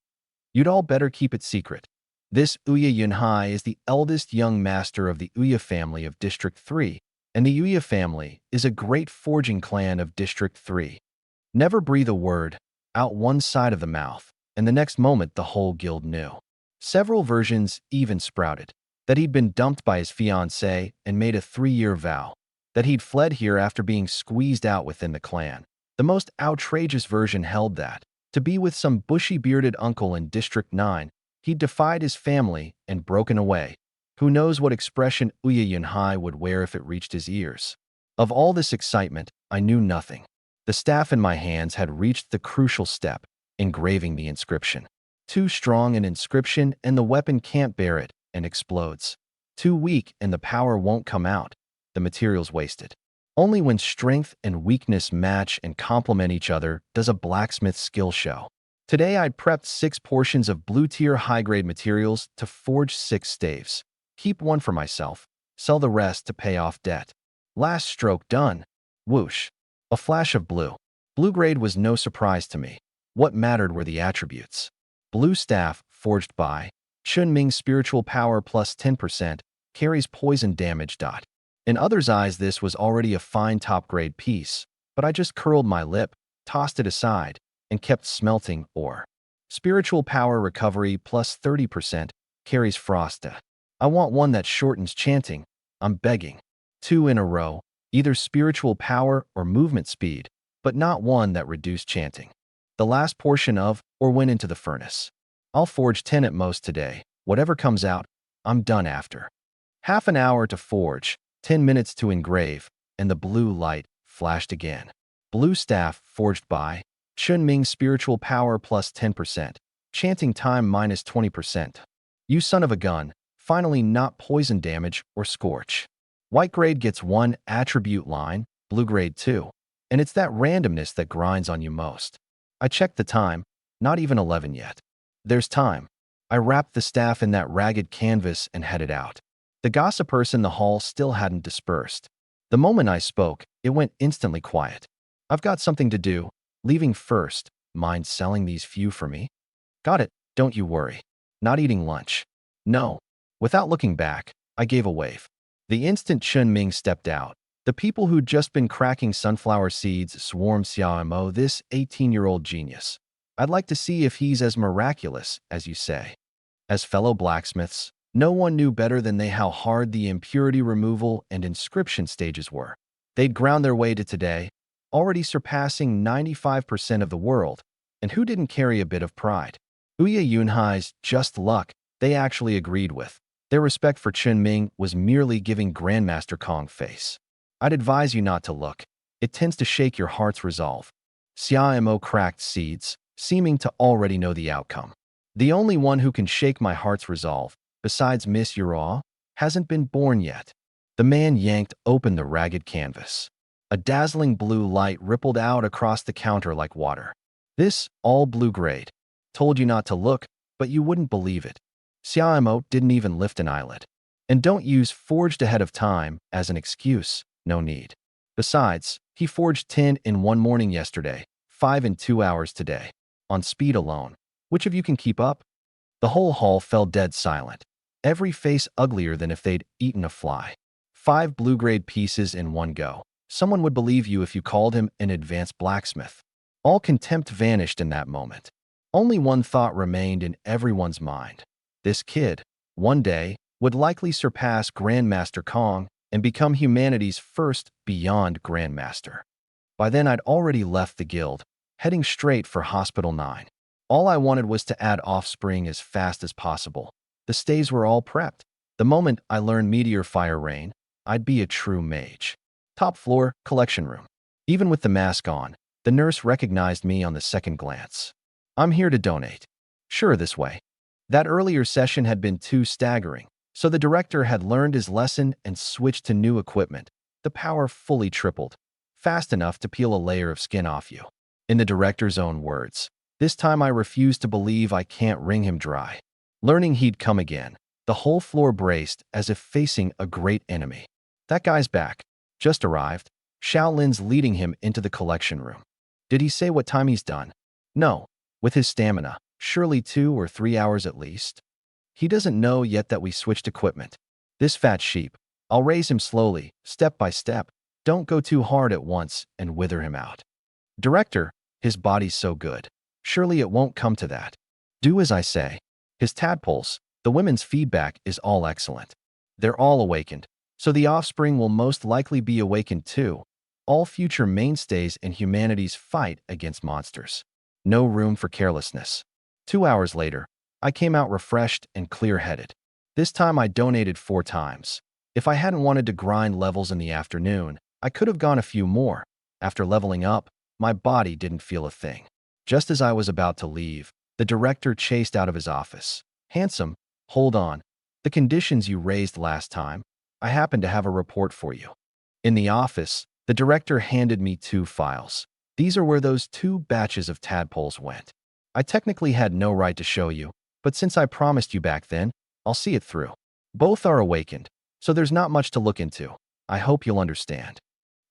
A: You'd all better keep it secret. This Uya Yunhai is the eldest young master of the Uya family of District 3, and the Uya family is a great forging clan of District 3. Never breathe a word, out one side of the mouth, and the next moment the whole guild knew. Several versions even sprouted. That he'd been dumped by his fiancée and made a 3-year vow. That he'd fled here after being squeezed out within the clan. The most outrageous version held that, to be with some bushy-bearded uncle in District 9, he'd defied his family and broken away. Who knows what expression Uya Yunhai would wear if it reached his ears. Of all this excitement, I knew nothing. The staff in my hands had reached the crucial step, engraving the inscription. Too strong an inscription and the weapon can't bear it and explodes. Too weak and the power won't come out. The material's wasted. Only when strength and weakness match and complement each other does a blacksmith's skill show. Today I'd prepped 6 portions of blue-tier high-grade materials to forge 6 staves. Keep one for myself, sell the rest to pay off debt. Last stroke done. Whoosh. A flash of blue. Blue grade was no surprise to me. What mattered were the attributes. Blue staff, forged by Chun Ming's spiritual power plus 10%, carries poison damage. In others' eyes this was already a fine top-grade piece, but I just curled my lip, tossed it aside, and kept smelting ore. Spiritual power recovery plus 30%, carries frost. I want one that shortens chanting. I'm begging. 2 in a row, either spiritual power or movement speed, but not one that reduced chanting. The last portion of, or went into the furnace. I'll forge 10 at most today. Whatever comes out, I'm done after. Half an hour to forge, 10 minutes to engrave, and the blue light flashed again. Blue staff forged by Chun Ming's spiritual power plus 10%, chanting time minus 20%. You son of a gun, finally not poison damage or scorch. White grade gets 1 attribute line, blue grade 2, and it's that randomness that grinds on you most. I checked the time, not even 11 yet. There's time. I wrapped the staff in that ragged canvas and headed out. The gossipers in the hall still hadn't dispersed. The moment I spoke, it went instantly quiet. I've got something to do. Leaving first. Mind selling these few for me? Got it, don't you worry. Not eating lunch. No. Without looking back, I gave a wave. The instant Chun Ming stepped out, the people who'd just been cracking sunflower seeds swarmed Xiaomo, this 18-year-old genius. I'd like to see if he's as miraculous as you say. As fellow blacksmiths, no one knew better than they how hard the impurity removal and inscription stages were. They'd ground their way to today, already surpassing 95% of the world, and who didn't carry a bit of pride? Uya Yunhai's just luck they actually agreed with. Their respect for Chun Ming was merely giving Grandmaster Kong face. I'd advise you not to look. It tends to shake your heart's resolve. Xiaomo cracked seeds, seeming to already know the outcome. The only one who can shake my heart's resolve, besides Miss Yuraw, hasn't been born yet. The man yanked open the ragged canvas. A dazzling blue light rippled out across the counter like water. This, all blue grade. Told you not to look, but you wouldn't believe it. Xiaomo didn't even lift an eyelid. And don't use forged ahead of time as an excuse, no need. Besides, he forged 10 in one morning yesterday, 5 in 2 hours today. On speed alone. Which of you can keep up? The whole hall fell dead silent. Every face uglier than if they'd eaten a fly. 5 blue-grade pieces in one go. Someone would believe you if you called him an advanced blacksmith. All contempt vanished in that moment. Only one thought remained in everyone's mind. This kid, one day, would likely surpass Grandmaster Kong and become humanity's first beyond Grandmaster. By then, I'd already left the guild, heading straight for Hospital 9. All I wanted was to add offspring as fast as possible. The stays were all prepped. The moment I learned Meteor Fire Rain, I'd be a true mage. Top floor, collection room. Even with the mask on, the nurse recognized me on the second glance. I'm here to donate. Sure, this way. That earlier session had been too staggering, so the director had learned his lesson and switched to new equipment. The power fully tripled, fast enough to peel a layer of skin off you. In the director's own words, this time I refuse to believe I can't wring him dry. Learning he'd come again, the whole floor braced as if facing a great enemy. That guy's back. Just arrived. Shaolin's leading him into the collection room. Did he say what time he's done? No. With his stamina, surely 2 or 3 hours at least. He doesn't know yet that we switched equipment. This fat sheep. I'll raise him slowly, step by step. Don't go too hard at once and wither him out. Director, his body's so good. Surely it won't come to that. Do as I say. His tadpoles, the women's feedback is all excellent. They're all awakened, so the offspring will most likely be awakened too. All future mainstays in humanity's fight against monsters. No room for carelessness. 2 hours later, I came out refreshed and clear-headed. This time I donated 4 times. If I hadn't wanted to grind levels in the afternoon, I could have gone a few more. After leveling up, my body didn't feel a thing. Just as I was about to leave, the director chased out of his office. Handsome, hold on. The conditions you raised last time, I happen to have a report for you. In the office, the director handed me 2 files. These are where those 2 batches of tadpoles went. I technically had no right to show you, but since I promised you back then, I'll see it through. Both are awakened, so there's not much to look into. I hope you'll understand.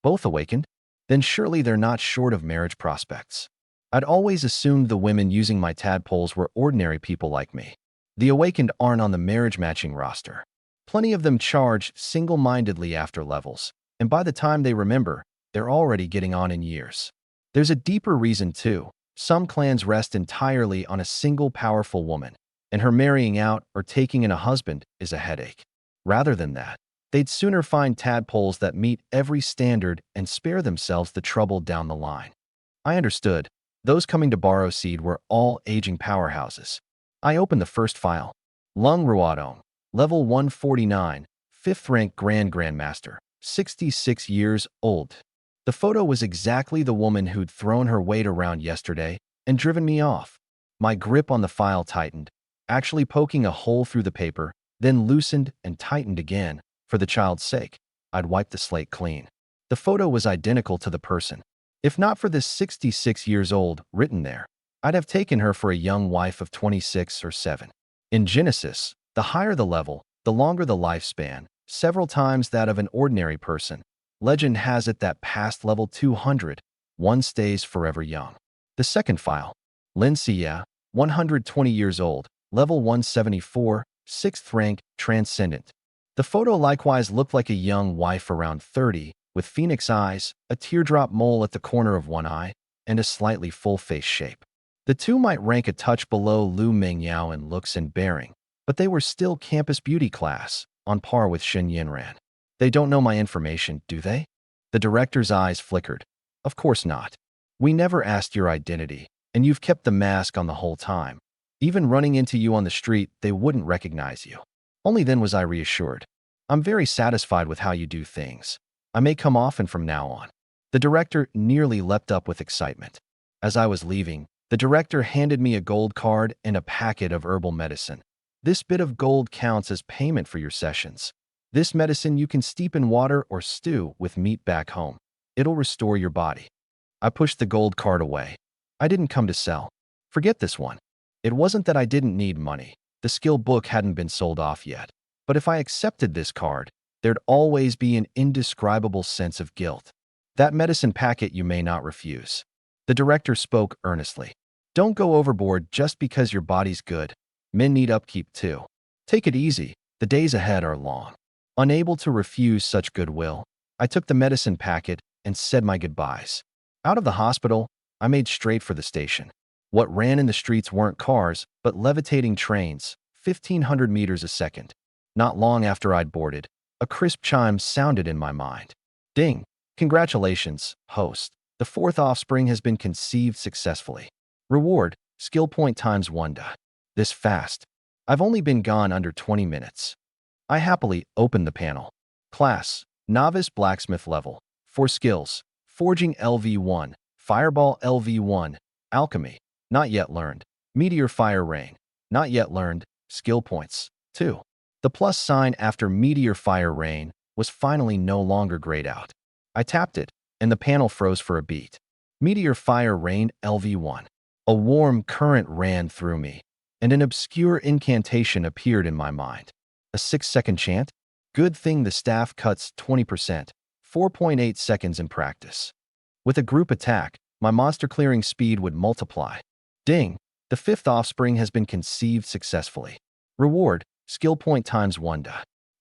A: Both awakened? Then surely they're not short of marriage prospects. I'd always assumed the women using my tadpoles were ordinary people like me. The awakened aren't on the marriage matching roster. Plenty of them charge single-mindedly after levels, and by the time they remember, they're already getting on in years. There's a deeper reason too. Some clans rest entirely on a single powerful woman, and her marrying out or taking in a husband is a headache. Rather than that, they'd sooner find tadpoles that meet every standard and spare themselves the trouble down the line. I understood. Those coming to borrow seed were all aging powerhouses. I opened the first file. Lung Ruodong, level 149, 5th rank Grandmaster, 66 years old. The photo was exactly the woman who'd thrown her weight around yesterday and driven me off. My grip on the file tightened, actually poking a hole through the paper, then loosened and tightened again. For the child's sake, I'd wipe the slate clean. The photo was identical to the person. If not for this 66 years old written there, I'd have taken her for a young wife of 26 or 7. In Genesis, the higher the level, the longer the lifespan, several times that of an ordinary person. Legend has it that past level 200, one stays forever young. The second file, Lin Xia, 120 years old, level 174, 6th rank, Transcendent. The photo likewise looked like a young wife around 30, with phoenix eyes, a teardrop mole at the corner of one eye, and a slightly full-face shape. The 2 might rank a touch below Lu Mingyao in looks and bearing, but they were still campus beauty class, on par with Shen Yinran. They don't know my information, do they? The director's eyes flickered. Of course not. We never asked your identity, and you've kept the mask on the whole time. Even running into you on the street, they wouldn't recognize you. Only then was I reassured. I'm very satisfied with how you do things. I may come often from now on. The director nearly leapt up with excitement. As I was leaving, the director handed me a gold card and a packet of herbal medicine. This bit of gold counts as payment for your sessions. This medicine you can steep in water or stew with meat back home. It'll restore your body. I pushed the gold card away. I didn't come to sell. Forget this one. It wasn't that I didn't need money. The skill book hadn't been sold off yet. But if I accepted this card, there'd always be an indescribable sense of guilt. That medicine packet you may not refuse. The director spoke earnestly. Don't go overboard just because your body's good. Men need upkeep too. Take it easy. The days ahead are long. Unable to refuse such goodwill, I took the medicine packet and said my goodbyes. Out of the hospital, I made straight for the station. What ran in the streets weren't cars, but levitating trains, 1,500 meters a second. Not long after I'd boarded, a crisp chime sounded in my mind. Ding! Congratulations, host. The fourth offspring has been conceived successfully. Reward, skill point times 1. This fast. I've only been gone under 20 minutes. I happily opened the panel. Class, Novice Blacksmith level. 4 skills. Forging LV1, Fireball LV1, Alchemy, not yet learned. Meteor Fire Rain, not yet learned. Skill points, 2. The plus sign after Meteor Fire Rain was finally no longer grayed out. I tapped it, and the panel froze for a beat. Meteor Fire Rain LV1. A warm current ran through me, and an obscure incantation appeared in my mind. A 6-second chant? Good thing the staff cuts 20%, 4.8 seconds in practice. With a group attack, my monster clearing speed would multiply. Ding! The fifth offspring has been conceived successfully. Reward, skill point times 1.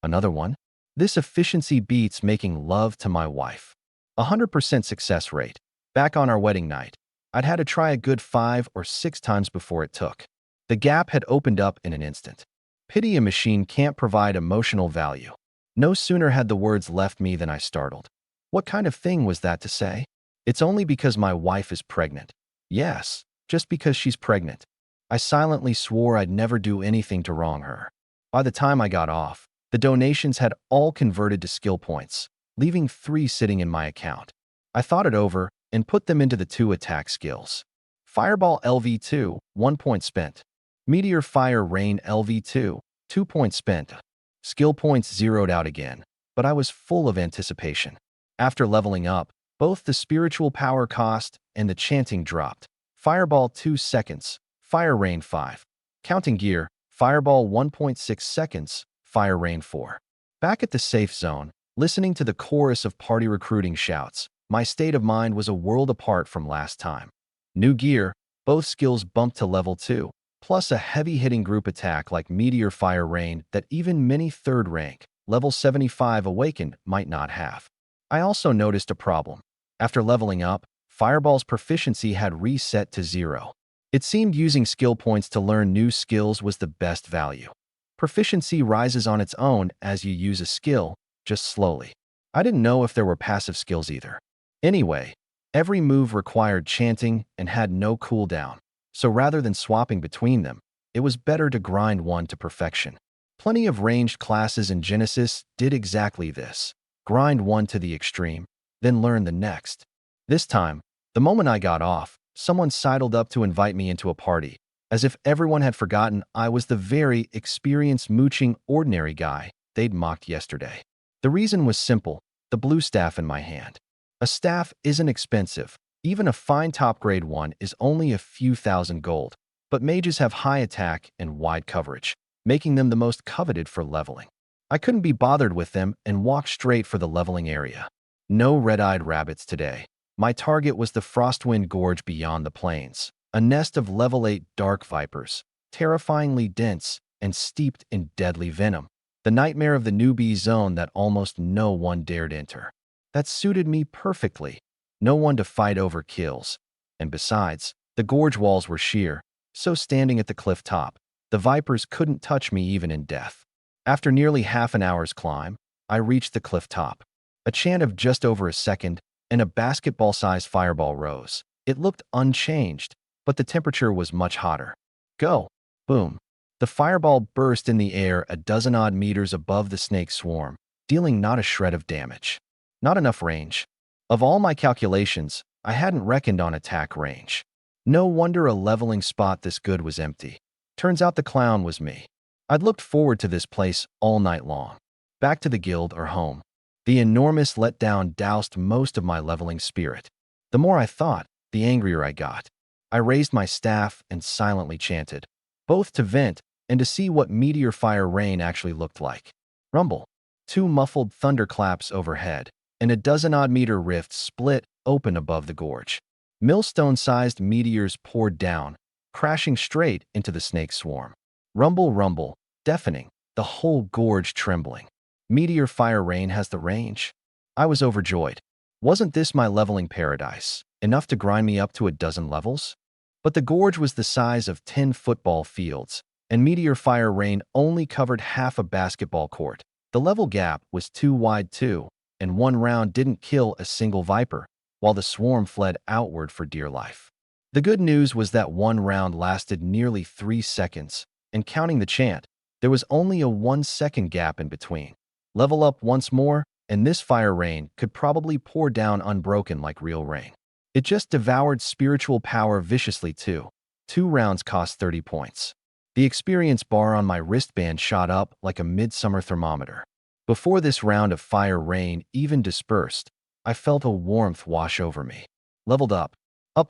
A: Another one? This efficiency beats making love to my wife. 100% success rate. Back on our wedding night, I'd had to try a good 5 or 6 times before it took. The gap had opened up in an instant. Pity a machine can't provide emotional value. No sooner had the words left me than I startled. What kind of thing was that to say? It's only because my wife is pregnant. Yes, just because she's pregnant. I silently swore I'd never do anything to wrong her. By the time I got off, the donations had all converted to skill points, leaving 3 sitting in my account. I thought it over and put them into the 2 attack skills. Fireball LV2, 1 point spent. Meteor Fire Rain LV2, 2 points spent. Skill points zeroed out again, but I was full of anticipation. After leveling up, both the spiritual power cost and the chanting dropped. Fireball 2 seconds, Fire Rain 5. Counting gear, Fireball 1.6 seconds, Fire Rain 4. Back at the safe zone, listening to the chorus of party recruiting shouts, my state of mind was a world apart from last time. New gear, both skills bumped to level 2, plus a heavy-hitting group attack like Meteor Fire Rain that even many 3rd rank, level 75 Awakened might not have. I also noticed a problem. After leveling up, Fireball's proficiency had reset to 0. It seemed using skill points to learn new skills was the best value. Proficiency rises on its own as you use a skill, just slowly. I didn't know if there were passive skills either. Anyway, every move required chanting and had no cooldown, so rather than swapping between them, it was better to grind one to perfection. Plenty of ranged classes in Genesis did exactly this. Grind one to the extreme, then learn the next. This time, the moment I got off, someone sidled up to invite me into a party, as if everyone had forgotten I was the very experienced mooching ordinary guy they'd mocked yesterday. The reason was simple, the blue staff in my hand. A staff isn't expensive. Even a fine top-grade one is only a few thousand gold, but mages have high attack and wide coverage, making them the most coveted for leveling. I couldn't be bothered with them and walked straight for the leveling area. No red-eyed rabbits today. My target was the Frostwind Gorge beyond the plains, a nest of level 8 dark vipers, terrifyingly dense and steeped in deadly venom, the nightmare of the newbie zone that almost no one dared enter. That suited me perfectly. No one to fight over kills. And besides, the gorge walls were sheer, so standing at the cliff top, the vipers couldn't touch me even in death. After nearly half an hour's climb, I reached the cliff top. A chant of just over a second, and a basketball-sized fireball rose. It looked unchanged, but the temperature was much hotter. Go! Boom! The fireball burst in the air a dozen-odd meters above the snake swarm, dealing not a shred of damage. Not enough range. Of all my calculations, I hadn't reckoned on attack range. No wonder a leveling spot this good was empty. Turns out the clown was me. I'd looked forward to this place all night long. Back to the guild or home. The enormous letdown doused most of my leveling spirit. The more I thought, the angrier I got. I raised my staff and silently chanted, both to vent and to see what Meteor Fire Rain actually looked like. Rumble. 2 muffled thunderclaps overhead, and a dozen-odd meter rift split open above the gorge. Millstone-sized meteors poured down, crashing straight into the snake swarm. Rumble, rumble, deafening, the whole gorge trembling. Meteor Fire Rain has the range. I was overjoyed. Wasn't this my leveling paradise, enough to grind me up to a dozen levels? But the gorge was the size of 10 football fields, and Meteor Fire Rain only covered half a basketball court. The level gap was too wide too, and one round didn't kill a single viper. while the swarm fled outward for dear life. The good news was that one round lasted nearly 3 seconds, and counting the chant, there was only a 1-second gap in between. Level up once more, and this fire rain could probably pour down unbroken like real rain. It just devoured spiritual power viciously too. 2 rounds cost 30 points. The experience bar on my wristband shot up like a midsummer thermometer. Before this round of fire rain even dispersed, I felt a warmth wash over me. Leveled up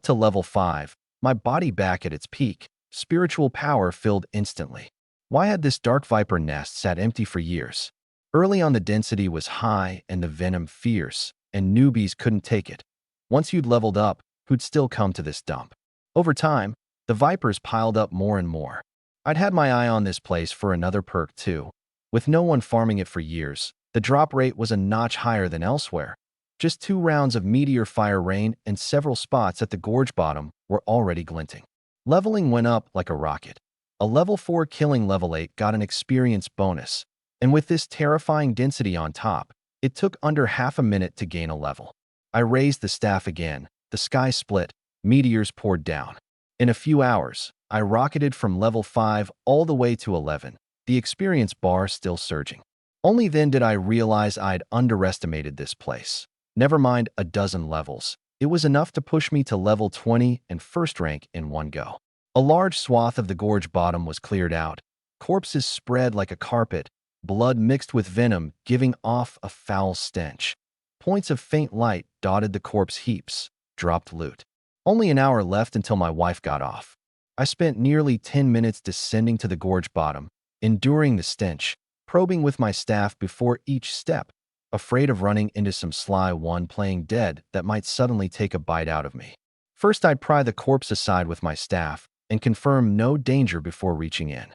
A: to level 5, my body back at its peak, spiritual power filled instantly. Why had this dark viper nest sat empty for years? Early on the density was high and the venom fierce, and newbies couldn't take it. Once you'd leveled up, who'd still come to this dump? Over time, the vipers piled up more and more. I'd had my eye on this place for another perk too. With no one farming it for years, the drop rate was a notch higher than elsewhere. Just 2 rounds of meteor fire rain and several spots at the gorge bottom were already glinting. Leveling went up like a rocket. A level 4 killing level 8 got an experience bonus, and with this terrifying density on top, it took under half a minute to gain a level. I raised the staff again, the sky split, meteors poured down. In a few hours, I rocketed from level 5 all the way to 11, the experience bar still surging. Only then did I realize I'd underestimated this place. Never mind a dozen levels. It was enough to push me to level 20 and first rank in one go. A large swath of the gorge bottom was cleared out. Corpses spread like a carpet, blood mixed with venom giving off a foul stench. Points of faint light dotted the corpse heaps, dropped loot. Only an hour left until my wife got off. I spent nearly 10 minutes descending to the gorge bottom, enduring the stench, probing with my staff before each step, afraid of running into some sly one playing dead that might suddenly take a bite out of me. First, I'd pry the corpse aside with my staff and confirm no danger before reaching in.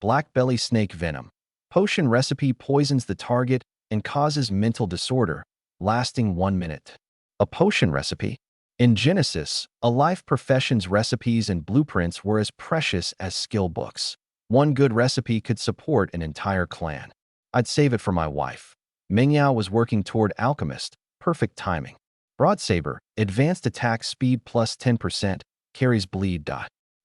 A: Black belly snake venom. Potion recipe poisons the target and causes mental disorder, lasting 1 minute. A potion recipe? In Genesis, a life profession's recipes and blueprints were as precious as skill books. One good recipe could support an entire clan. I'd save it for my wife. Mingyao was working toward alchemist, perfect timing. Broadsaber, advanced attack speed plus 10%, carries bleed.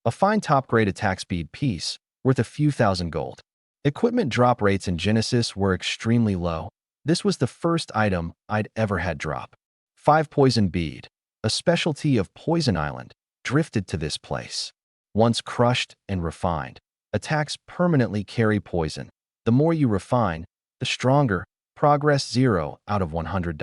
A: A fine top-grade attack speed piece, worth a few thousand gold. Equipment drop rates in Genesis were extremely low. This was the first item I'd ever had drop. 5 poison bead, a specialty of Poison Island, drifted to this place. Once crushed and refined, attacks permanently carry poison. The more you refine, the stronger. Progress 0 out of 100.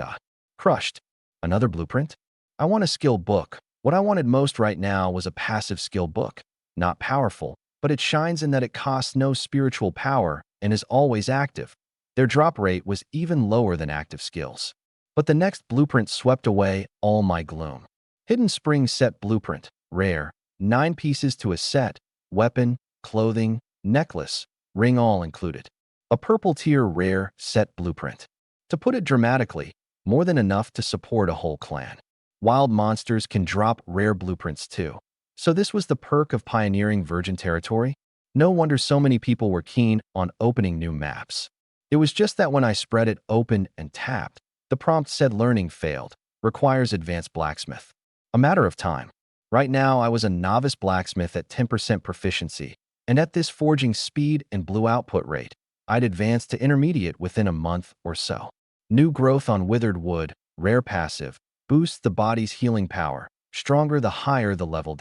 A: Crushed. Another blueprint? I want a skill book. What I wanted most right now was a passive skill book. Not powerful, but it shines in that it costs no spiritual power and is always active. Their drop rate was even lower than active skills. But the next blueprint swept away all my gloom. Hidden Spring Set Blueprint. Rare. 9 pieces to a set. Weapon, clothing, necklace, ring all included. A purple tier rare set blueprint. To put it dramatically, more than enough to support a whole clan. Wild monsters can drop rare blueprints too. So this was the perk of pioneering virgin territory? No wonder so many people were keen on opening new maps. It was just that when I spread it open and tapped, the prompt said learning failed, requires advanced blacksmith. A matter of time. Right now I was a novice blacksmith at 10% proficiency, and at this forging speed and blue output rate, I'd advance to intermediate within a month or so. New growth on withered wood, rare passive, boosts the body's healing power, stronger the higher the level.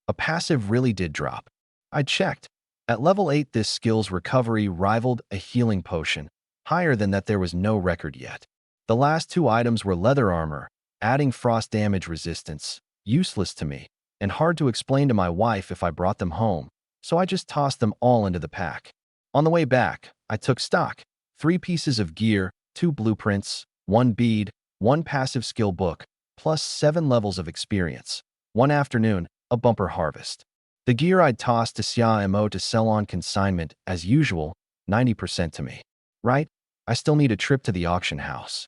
A: A passive really did drop. I checked. At level 8 this skill's recovery rivaled a healing potion, higher than that there was no record yet. The last 2 items were leather armor, adding frost damage resistance, useless to me, and hard to explain to my wife if I brought them home, so I just tossed them all into the pack. On the way back, I took stock. 3 pieces of gear, 2 blueprints, 1 bead, 1 passive skill book, plus 7 levels of experience. One afternoon, a bumper harvest. The gear I'd tossed to Xia Mo to sell on consignment, as usual, 90% to me. Right? I still need a trip to the auction house.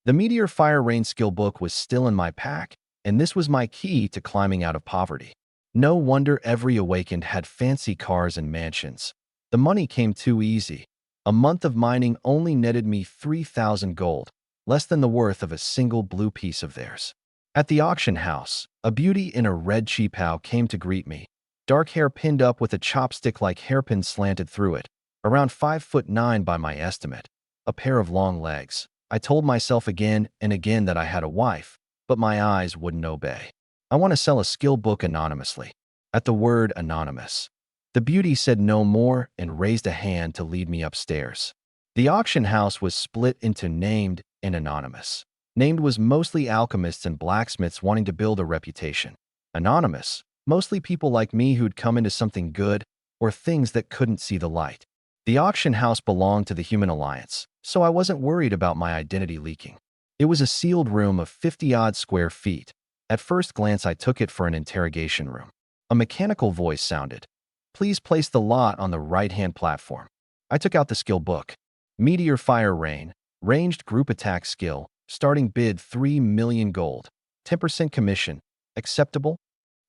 A: The Meteor Fire Rain skill book was still in my pack, and this was my key to climbing out of poverty. No wonder every awakened had fancy cars and mansions. The money came too easy. A month of mining only netted me 3,000 gold, less than the worth of a single blue piece of theirs. At the auction house, a beauty in a red cheapao came to greet me. Dark hair pinned up with a chopstick-like hairpin slanted through it, around 5'9" by my estimate. A pair of long legs. I told myself again and again that I had a wife, but my eyes wouldn't obey. I want to sell a skill book anonymously. At the word anonymous, the beauty said no more and raised a hand to lead me upstairs. The auction house was split into named and anonymous. Named was mostly alchemists and blacksmiths wanting to build a reputation. Anonymous, mostly people like me who'd come into something good or things that couldn't see the light. The auction house belonged to the Human Alliance, so I wasn't worried about my identity leaking. It was a sealed room of 50-odd square feet. At first glance, I took it for an interrogation room. A mechanical voice sounded. Please place the lot on the right-hand platform. I took out the skill book. Meteor Fire Rain, ranged group attack skill, starting bid 3 million gold. 10% commission. Acceptable?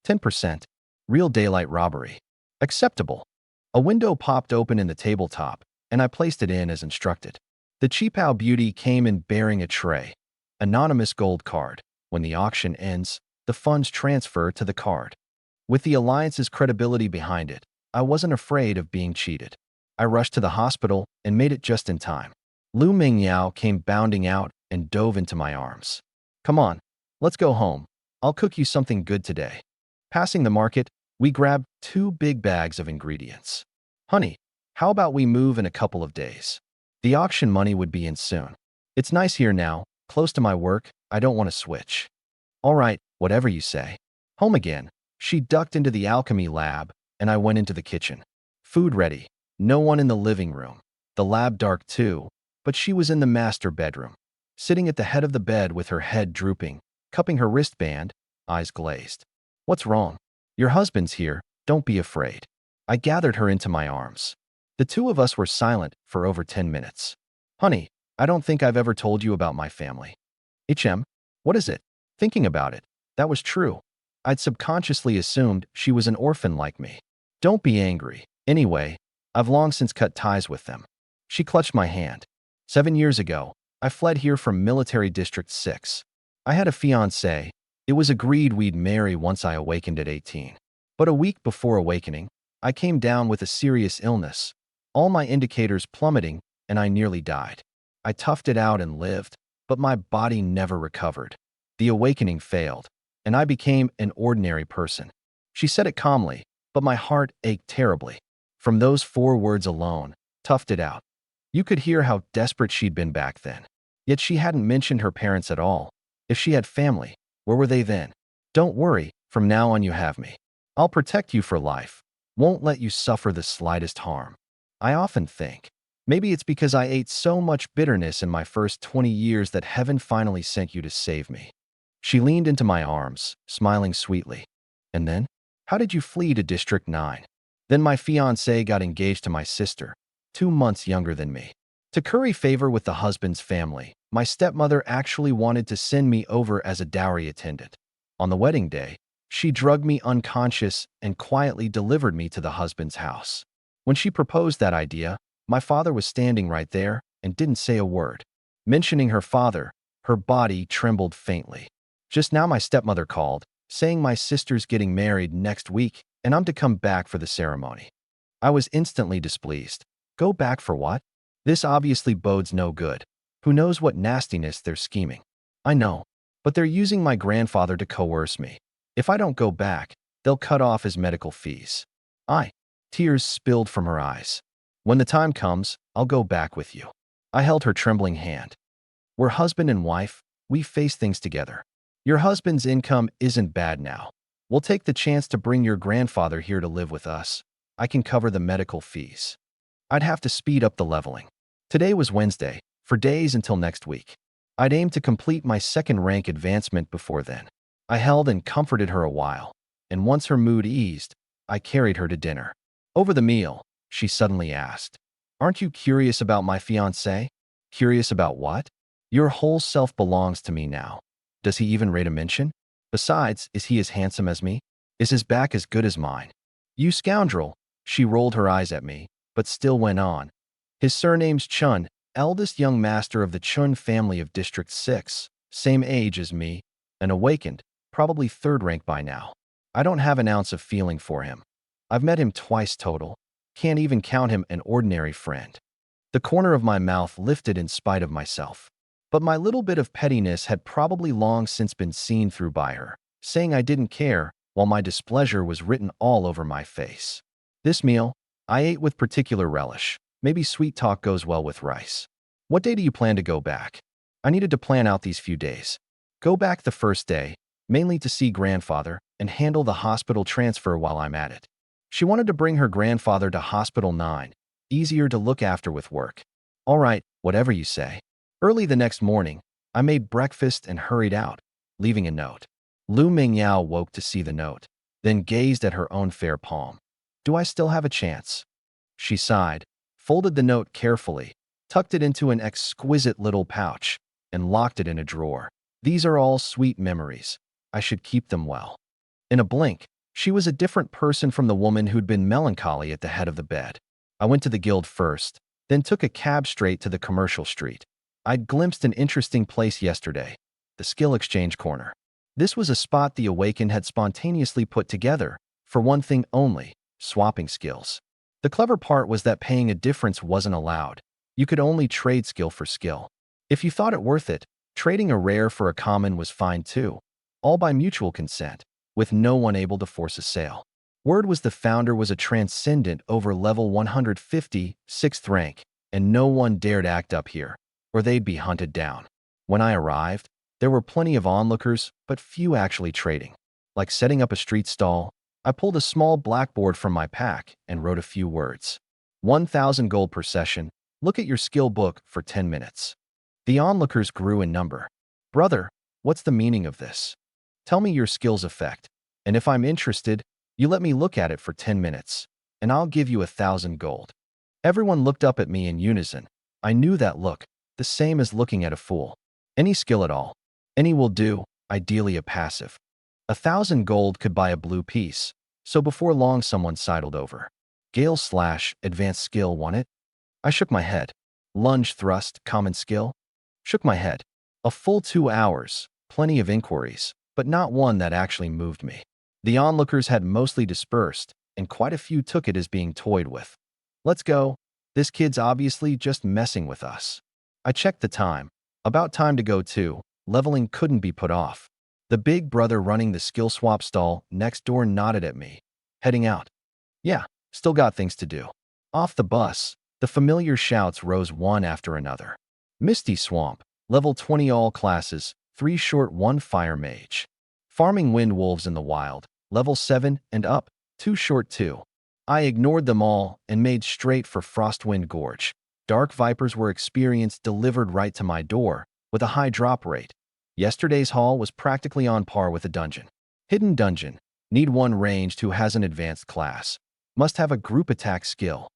A: 10%. Real daylight robbery. Acceptable. A window popped open in the tabletop, and I placed it in as instructed. The cheapao beauty came in bearing a tray. Anonymous gold card. When the auction ends, the funds transfer to the card. With the Alliance's credibility behind it, I wasn't afraid of being cheated. I rushed to the hospital and made it just in time. Lu Mingyao came bounding out and dove into my arms. Come on, let's go home. I'll cook you something good today. Passing the market, we grabbed 2 big bags of ingredients. Honey, how about we move in a couple of days? The auction money would be in soon. It's nice here now, close to my work. I don't want to switch. All right, whatever you say. Home again. She ducked into the alchemy lab, and I went into the kitchen. Food ready. No one in the living room. The lab dark too, but she was in the master bedroom, sitting at the head of the bed with her head drooping, cupping her wristband, eyes glazed. What's wrong? Your husband's here. Don't be afraid. I gathered her into my arms. The two of us were silent for over 10 minutes. Honey, I don't think I've ever told you about my family. What is it? Thinking about it, that was true. I'd subconsciously assumed she was an orphan like me. Don't be angry. Anyway, I've long since cut ties with them. She clutched my hand. 7 years ago, I fled here from Military District 6. I had a fiancé. It was agreed we'd marry once I awakened at 18. But a week before awakening, I came down with a serious illness, all my indicators plummeting, and I nearly died. I toughed it out and lived, but my body never recovered. The awakening failed, and I became an ordinary person. She said it calmly, but my heart ached terribly. From those 4 words alone, toughed it out. You could hear how desperate she'd been back then. Yet she hadn't mentioned her parents at all. If she had family, where were they then? Don't worry, from now on you have me. I'll protect you for life. Won't let you suffer the slightest harm. I often think, maybe it's because I ate so much bitterness in my first 20 years that heaven finally sent you to save me. She leaned into my arms, smiling sweetly. And then? How did you flee to District 9? Then my fiancé got engaged to my sister, 2 months younger than me. To curry favor with the husband's family, my stepmother actually wanted to send me over as a dowry attendant. On the wedding day, she drugged me unconscious and quietly delivered me to the husband's house. When she proposed that idea, my father was standing right there and didn't say a word. Mentioning her father, her body trembled faintly. Just now my stepmother called, saying my sister's getting married next week and I'm to come back for the ceremony. I was instantly displeased. Go back for what? This obviously bodes no good. Who knows what nastiness they're scheming? I know, but they're using my grandfather to coerce me. If I don't go back, they'll cut off his medical fees. Tears spilled from her eyes. When the time comes, I'll go back with you. I held her trembling hand. We're husband and wife. We face things together. Your husband's income isn't bad now. We'll take the chance to bring your grandfather here to live with us. I can cover the medical fees. I'd have to speed up the leveling. Today was Wednesday, for days until next week. I'd aim to complete my 2nd rank advancement before then. I held and comforted her a while, and once her mood eased, I carried her to dinner. Over the meal, she suddenly asked, "Aren't you curious about my fiancé?" Curious about what? Your whole self belongs to me now. Does he even rate a mention? Besides, is he as handsome as me? Is his back as good as mine? You scoundrel! She rolled her eyes at me, but still went on. His surname's Chun, eldest young master of the Chun family of District 6, same age as me, and awakened, probably third rank by now. I don't have an ounce of feeling for him. I've met him twice total. Can't even count him an ordinary friend. The corner of my mouth lifted in spite of myself. But my little bit of pettiness had probably long since been seen through by her, saying I didn't care, while my displeasure was written all over my face. This meal, I ate with particular relish. Maybe sweet talk goes well with rice. What day do you plan to go back? I needed to plan out these few days. Go back the first day, mainly to see grandfather and handle the hospital transfer while I'm at it. She wanted to bring her grandfather to Hospital 9, easier to look after with work. All right, whatever you say. Early the next morning, I made breakfast and hurried out, leaving a note. Lu Mingyao woke to see the note, then gazed at her own fair palm. Do I still have a chance? She sighed, folded the note carefully, tucked it into an exquisite little pouch, and locked it in a drawer. These are all sweet memories. I should keep them well. In a blink, she was a different person from the woman who'd been melancholy at the head of the bed. I went to the guild first, then took a cab straight to the commercial street. I'd glimpsed an interesting place yesterday, the skill exchange corner. This was a spot the Awakened had spontaneously put together, for one thing only, swapping skills. The clever part was that paying a difference wasn't allowed. You could only trade skill for skill. If you thought it worth it, trading a rare for a common was fine too, all by mutual consent, with no one able to force a sale. Word was the founder was a transcendent over level 150, 6th rank, and no one dared act up here, or they'd be hunted down. When I arrived, there were plenty of onlookers, but few actually trading. Like setting up a street stall, I pulled a small blackboard from my pack and wrote a few words. 1,000 gold per session. Look at your skill book for 10 minutes. The onlookers grew in number. Brother, what's the meaning of this? Tell me your skill's effect, and if I'm interested, you let me look at it for 10 minutes, and I'll give you 1,000 gold. Everyone looked up at me in unison. I knew that look, the same as looking at a fool. Any skill at all. Any will do, ideally a passive. 1,000 gold could buy a blue piece, so before long someone sidled over. Gale / advanced skill want it? I shook my head. Lunge thrust, common skill? Shook my head. A full 2 hours, plenty of inquiries, but not one that actually moved me. The onlookers had mostly dispersed, and quite a few took it as being toyed with. Let's go. This kid's obviously just messing with us. I checked the time. About time to go too. Leveling couldn't be put off. The big brother running the skill swap stall next door nodded at me. Heading out. Yeah, still got things to do. Off the bus, the familiar shouts rose one after another. Misty Swamp, level 20 all classes, 3 short 1 fire mage. Farming wind wolves in the wild, level 7 and up, 2 short 2. I ignored them all and made straight for Frostwind Gorge. Dark vipers were experienced delivered right to my door, with a high drop rate. Yesterday's haul was practically on par with a dungeon. Hidden dungeon. Need one ranged who has an advanced class. Must have a group attack skill.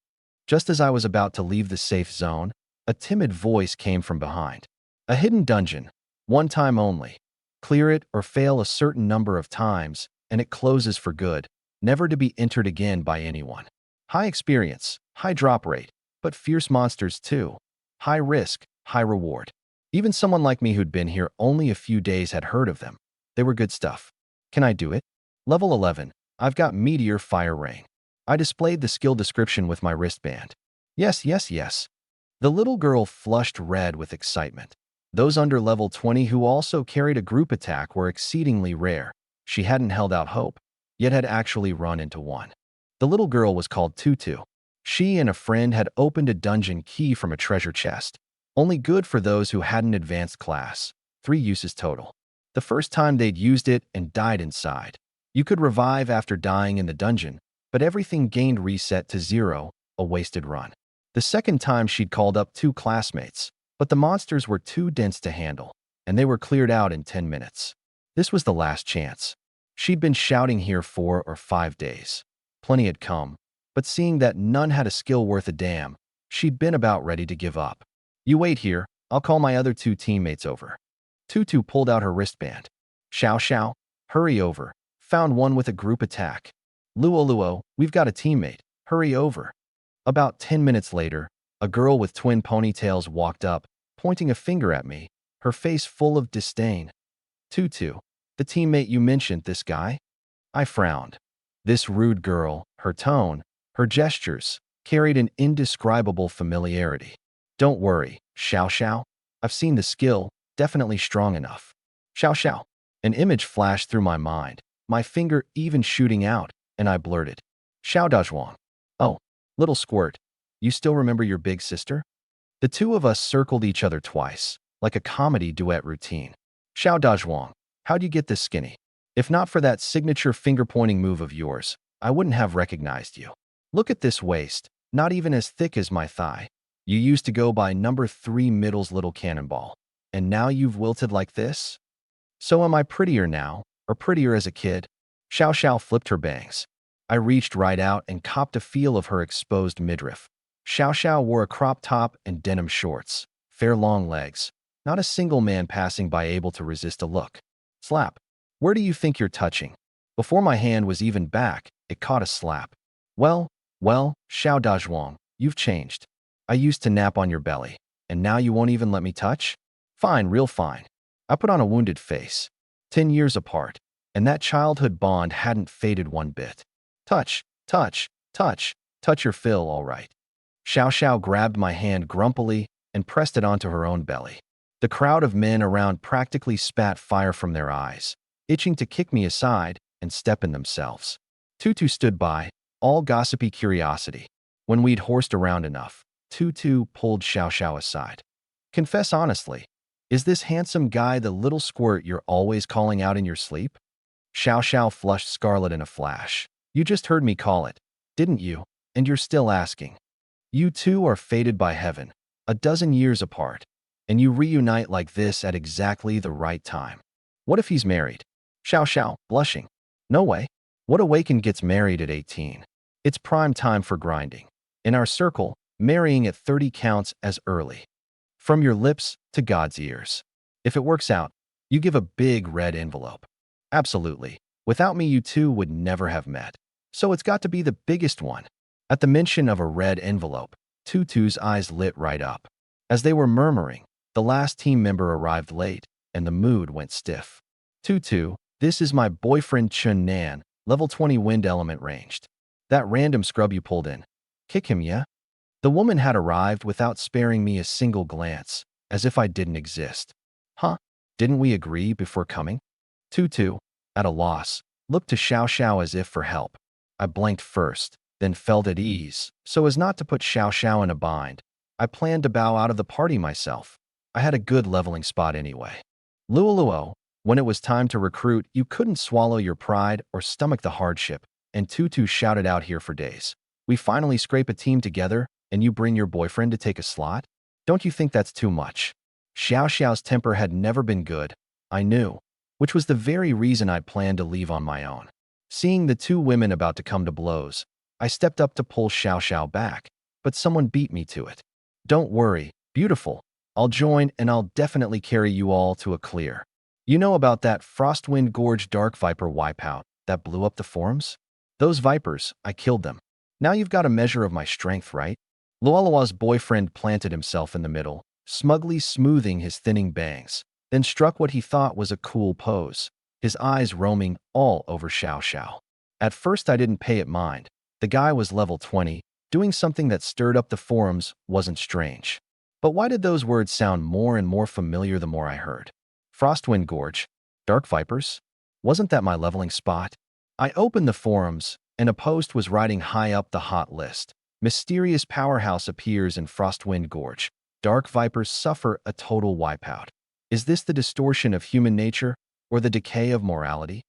A: Just as I was about to leave the safe zone, a timid voice came from behind. A hidden dungeon. One time only. Clear it or fail a certain number of times, and it closes for good, never to be entered again by anyone. High experience, high drop rate, but fierce monsters too. High risk, high reward. Even someone like me who'd been here only a few days had heard of them. They were good stuff. Can I do it? Level 11. I've got Meteor Fire Rain. I displayed the skill description with my wristband. Yes, yes, yes. The little girl flushed red with excitement. Those under level 20 who also carried a group attack were exceedingly rare. She hadn't held out hope, yet had actually run into one. The little girl was called Tutu. She and a friend had opened a dungeon key from a treasure chest. Only good for those who had an advanced class. 3 uses total. The first time they'd used it and died inside. You could revive after dying in the dungeon, but everything gained reset to 0, a wasted run. The second time she'd called up 2 classmates, but the monsters were too dense to handle, and they were cleared out in 10 minutes. This was the last chance. She'd been shouting here 4 or 5 days. Plenty had come, but seeing that none had a skill worth a damn, she'd been about ready to give up. You wait here, I'll call my other 2 teammates over. Tutu pulled out her wristband. Xiao Xiao, hurry over. Found one with a group attack. Luo Luo, we've got a teammate. Hurry over. About 10 minutes later, a girl with twin ponytails walked up, pointing a finger at me, her face full of disdain. Tutu, The teammate you mentioned, this guy? I frowned. This rude girl, her tone, her gestures, carried an indescribable familiarity. Don't worry, Xiao Xiao. I've seen the skill, definitely strong enough. Xiao Xiao. An image flashed through my mind, my finger even shooting out, and I blurted. Xiao Dazhuang. Oh, little squirt. You still remember your big sister? The two of us circled each other twice, like a comedy duet routine. Xiao Dazhuang, how'd you get this skinny? If not for that signature finger-pointing move of yours, I wouldn't have recognized you. Look at this waist, not even as thick as my thigh. You used to go by number 3 middle's little cannonball, and now you've wilted like this? So am I prettier now, or prettier as a kid? Xiao Xiao flipped her bangs. I reached right out and copped a feel of her exposed midriff. Xiao Xiao wore a crop top and denim shorts, fair long legs. Not a single man passing by able to resist a look. Slap. Where do you think you're touching? Before my hand was even back, it caught a slap. Well, Xiao Dazhuang, you've changed. I used to nap on your belly, and now you won't even let me touch? Fine, real fine. I put on a wounded face. 10 years apart, and that childhood bond hadn't faded one bit. Touch your fill, all right. Xiao Xiao grabbed my hand grumpily and pressed it onto her own belly. The crowd of men around practically spat fire from their eyes, itching to kick me aside and step in themselves. Tutu stood by, all gossipy curiosity. When we'd horsed around enough, Tutu pulled Xiao Xiao aside. Confess honestly, is this handsome guy the little squirt you're always calling out in your sleep? Xiao Xiao flushed scarlet in a flash. You just heard me call it, didn't you? And you're still asking. You two are fated by heaven, a dozen years apart, and you reunite like this at exactly the right time. What if he's married? Xiao Xiao, blushing. No way. What awakened gets married at 18? It's prime time for grinding. In our circle, marrying at 30 counts as early. From your lips to God's ears. If it works out, you give a big red envelope. Absolutely. Without me, you two would never have met. So it's got to be the biggest one. At the mention of a red envelope, Tutu's eyes lit right up. As they were murmuring, the last team member arrived late, and the mood went stiff. Tutu, this is my boyfriend Chun Nan, level 20 wind element ranged. That random scrub you pulled in. Kick him, yeah? The woman had arrived without sparing me a single glance, as if I didn't exist. Huh? Didn't we agree before coming? Tutu, at a loss, looked to Xiao Xiao as if for help. I blanked first, then felt at ease, so as not to put Xiao Xiao in a bind. I planned to bow out of the party myself. I had a good leveling spot anyway. Luoluo, when it was time to recruit, you couldn't swallow your pride or stomach the hardship, and Tutu shouted out here for days. We finally scrape a team together, and you bring your boyfriend to take a slot? Don't you think that's too much? Xiao Xiao's temper had never been good, I knew, which was the very reason I'd planned to leave on my own. Seeing the two women about to come to blows, I stepped up to pull Xiao Xiao back, but someone beat me to it. Don't worry, beautiful. I'll join and I'll definitely carry you all to a clear. You know about that Frostwind Gorge Dark Viper wipeout that blew up the forums? Those vipers, I killed them. Now you've got a measure of my strength, right? Luolua's boyfriend planted himself in the middle, smugly smoothing his thinning bangs, then struck what he thought was a cool pose, his eyes roaming all over Xiao Xiao. At first I didn't pay it mind. The guy was level 20, doing something that stirred up the forums wasn't strange. But why did those words sound more and more familiar the more I heard? Frostwind Gorge, Dark Vipers? Wasn't that my leveling spot? I opened the forums, and a post was riding high up the hot list. Mysterious powerhouse appears in Frostwind Gorge. Dark Vipers suffer a total wipeout. Is this the distortion of human nature, or the decay of morality?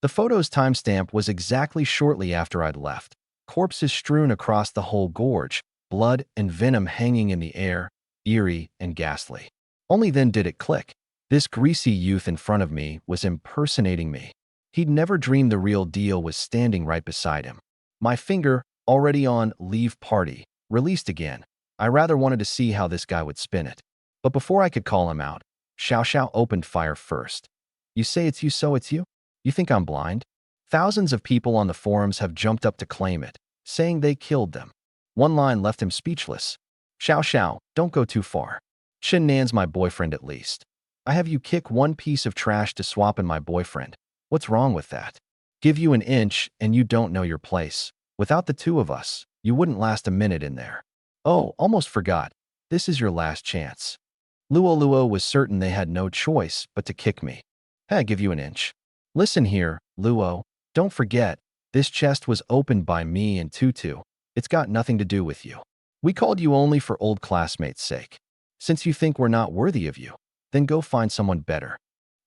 A: The photo's timestamp was exactly shortly after I'd left. Corpses strewn across the whole gorge, blood and venom hanging in the air, eerie and ghastly. Only then did it click. This greasy youth in front of me was impersonating me. He'd never dreamed the real deal was standing right beside him. My finger, already on leave party, released again. I rather wanted to see how this guy would spin it. But before I could call him out, Xiao Xiao opened fire first. You say it's you, so it's you? You think I'm blind? Thousands of people on the forums have jumped up to claim it, saying they killed them. One line left him speechless. Xiao Xiao, don't go too far. Chen Nan's my boyfriend at least. I have you kick one piece of trash to swap in my boyfriend. What's wrong with that? Give you an inch and you don't know your place. Without the two of us, you wouldn't last a minute in there. Oh, almost forgot. This is your last chance. Luo was certain they had no choice but to kick me. Hey, I give you an inch. Listen here, Luo. Don't forget, this chest was opened by me and Tutu. It's got nothing to do with you. We called you only for old classmates' sake. Since you think we're not worthy of you, then go find someone better.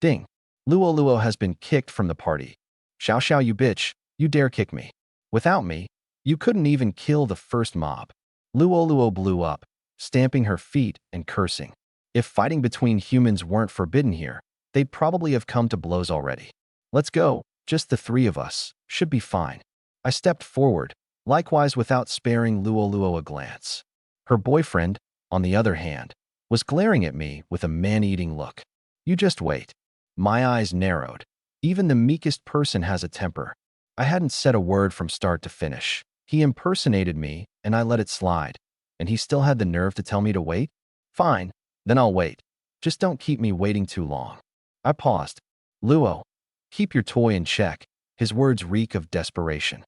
A: Ding. Luo has been kicked from the party. Xiao, you bitch. You dare kick me. Without me, you couldn't even kill the first mob. Luo blew up, stamping her feet and cursing. If fighting between humans weren't forbidden here, they'd probably have come to blows already. Let's go. Just the three of us. Should be fine. I stepped forward, likewise without sparing Luo a glance. Her boyfriend, on the other hand, was glaring at me with a man-eating look. You just wait. My eyes narrowed. Even the meekest person has a temper. I hadn't said a word from start to finish. He impersonated me, and I let it slide. And he still had the nerve to tell me to wait? Fine, then I'll wait. Just don't keep me waiting too long. I paused. Luo, keep your toy in check. His words reek of desperation.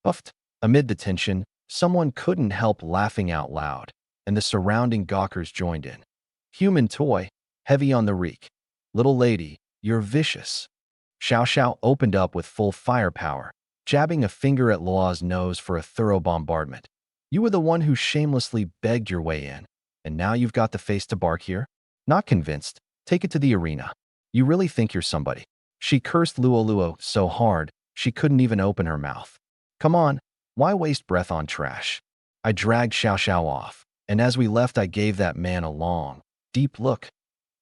A: Puffed. Amid the tension, someone couldn't help laughing out loud, and the surrounding gawkers joined in. Human toy, heavy on the reek. Little lady, you're vicious. Xiao opened up with full firepower, jabbing a finger at Luo's nose for a thorough bombardment. You were the one who shamelessly begged your way in, and now you've got the face to bark here? Not convinced. Take it to the arena. You really think you're somebody. She cursed Luo so hard, she couldn't even open her mouth. Come on, why waste breath on trash? I dragged Xiao off, and as we left I gave that man a long, deep look.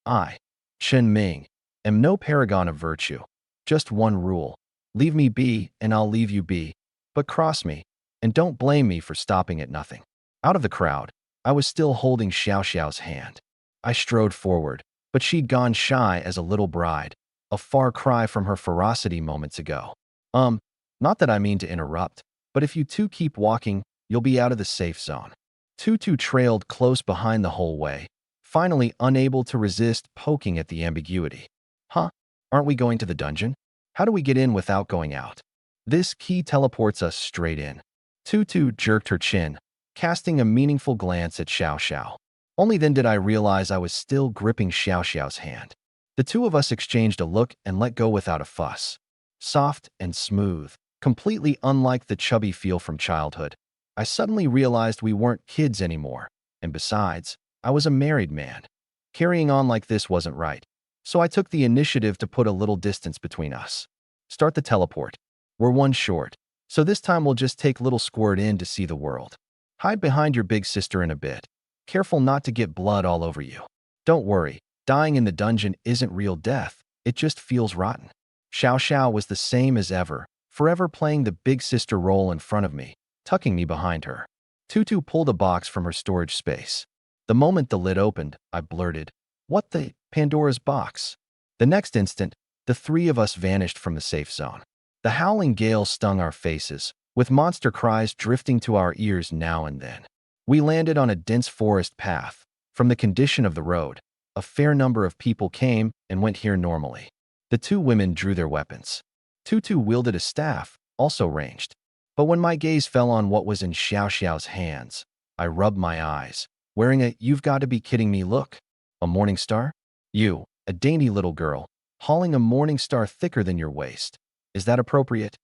A: I, Chen Ming, am no paragon of virtue. Just one rule. Leave me be, and I'll leave you be. But cross me, and don't blame me for stopping at nothing. Out of the crowd, I was still holding Xiao's hand. I strode forward, but she'd gone shy as a little bride, a far cry from her ferocity moments ago. Not that I mean to interrupt, but if you two keep walking, you'll be out of the safe zone. Tutu trailed close behind the whole way, finally unable to resist poking at the ambiguity. Huh? Aren't we going to the dungeon? How do we get in without going out? This key teleports us straight in. Tutu jerked her chin, casting a meaningful glance at Xiao. Only then did I realize I was still gripping Xiao's hand. The two of us exchanged a look and let go without a fuss. Soft and smooth, completely unlike the chubby feel from childhood. I suddenly realized we weren't kids anymore, and besides, I was a married man. Carrying on like this wasn't right, so I took the initiative to put a little distance between us. Start the teleport. We're one short, so this time we'll just take little squirt in to see the world. Hide behind your big sister in a bit. Careful not to get blood all over you. Don't worry, dying in the dungeon isn't real death, it just feels rotten. Xiao was the same as ever, forever playing the big sister role in front of me, tucking me behind her. Tutu pulled a box from her storage space. The moment the lid opened, I blurted, "What the Pandora's box?" The next instant, the three of us vanished from the safe zone. The howling gale stung our faces, with monster cries drifting to our ears now and then. We landed on a dense forest path. From the condition of the road, a fair number of people came and went here normally. The two women drew their weapons. Tutu wielded a staff, also ranged. But when my gaze fell on what was in Xiao's hands, I rubbed my eyes, wearing a "you've got to be kidding me" look. A morning star? You, a dainty little girl, hauling a morning star thicker than your waist. Is that appropriate?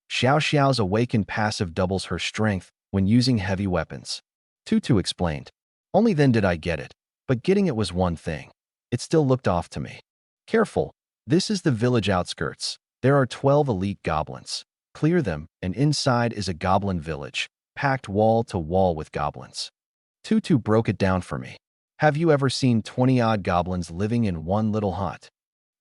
A: Xiao's awakened passive doubles her strength when using heavy weapons. Tutu explained. Only then did I get it, but getting it was one thing. It still looked off to me. Careful, this is the village outskirts. There are 12 elite goblins. Clear them, and inside is a goblin village, packed wall to wall with goblins. Tutu broke it down for me. Have you ever seen 20-odd goblins living in one little hut?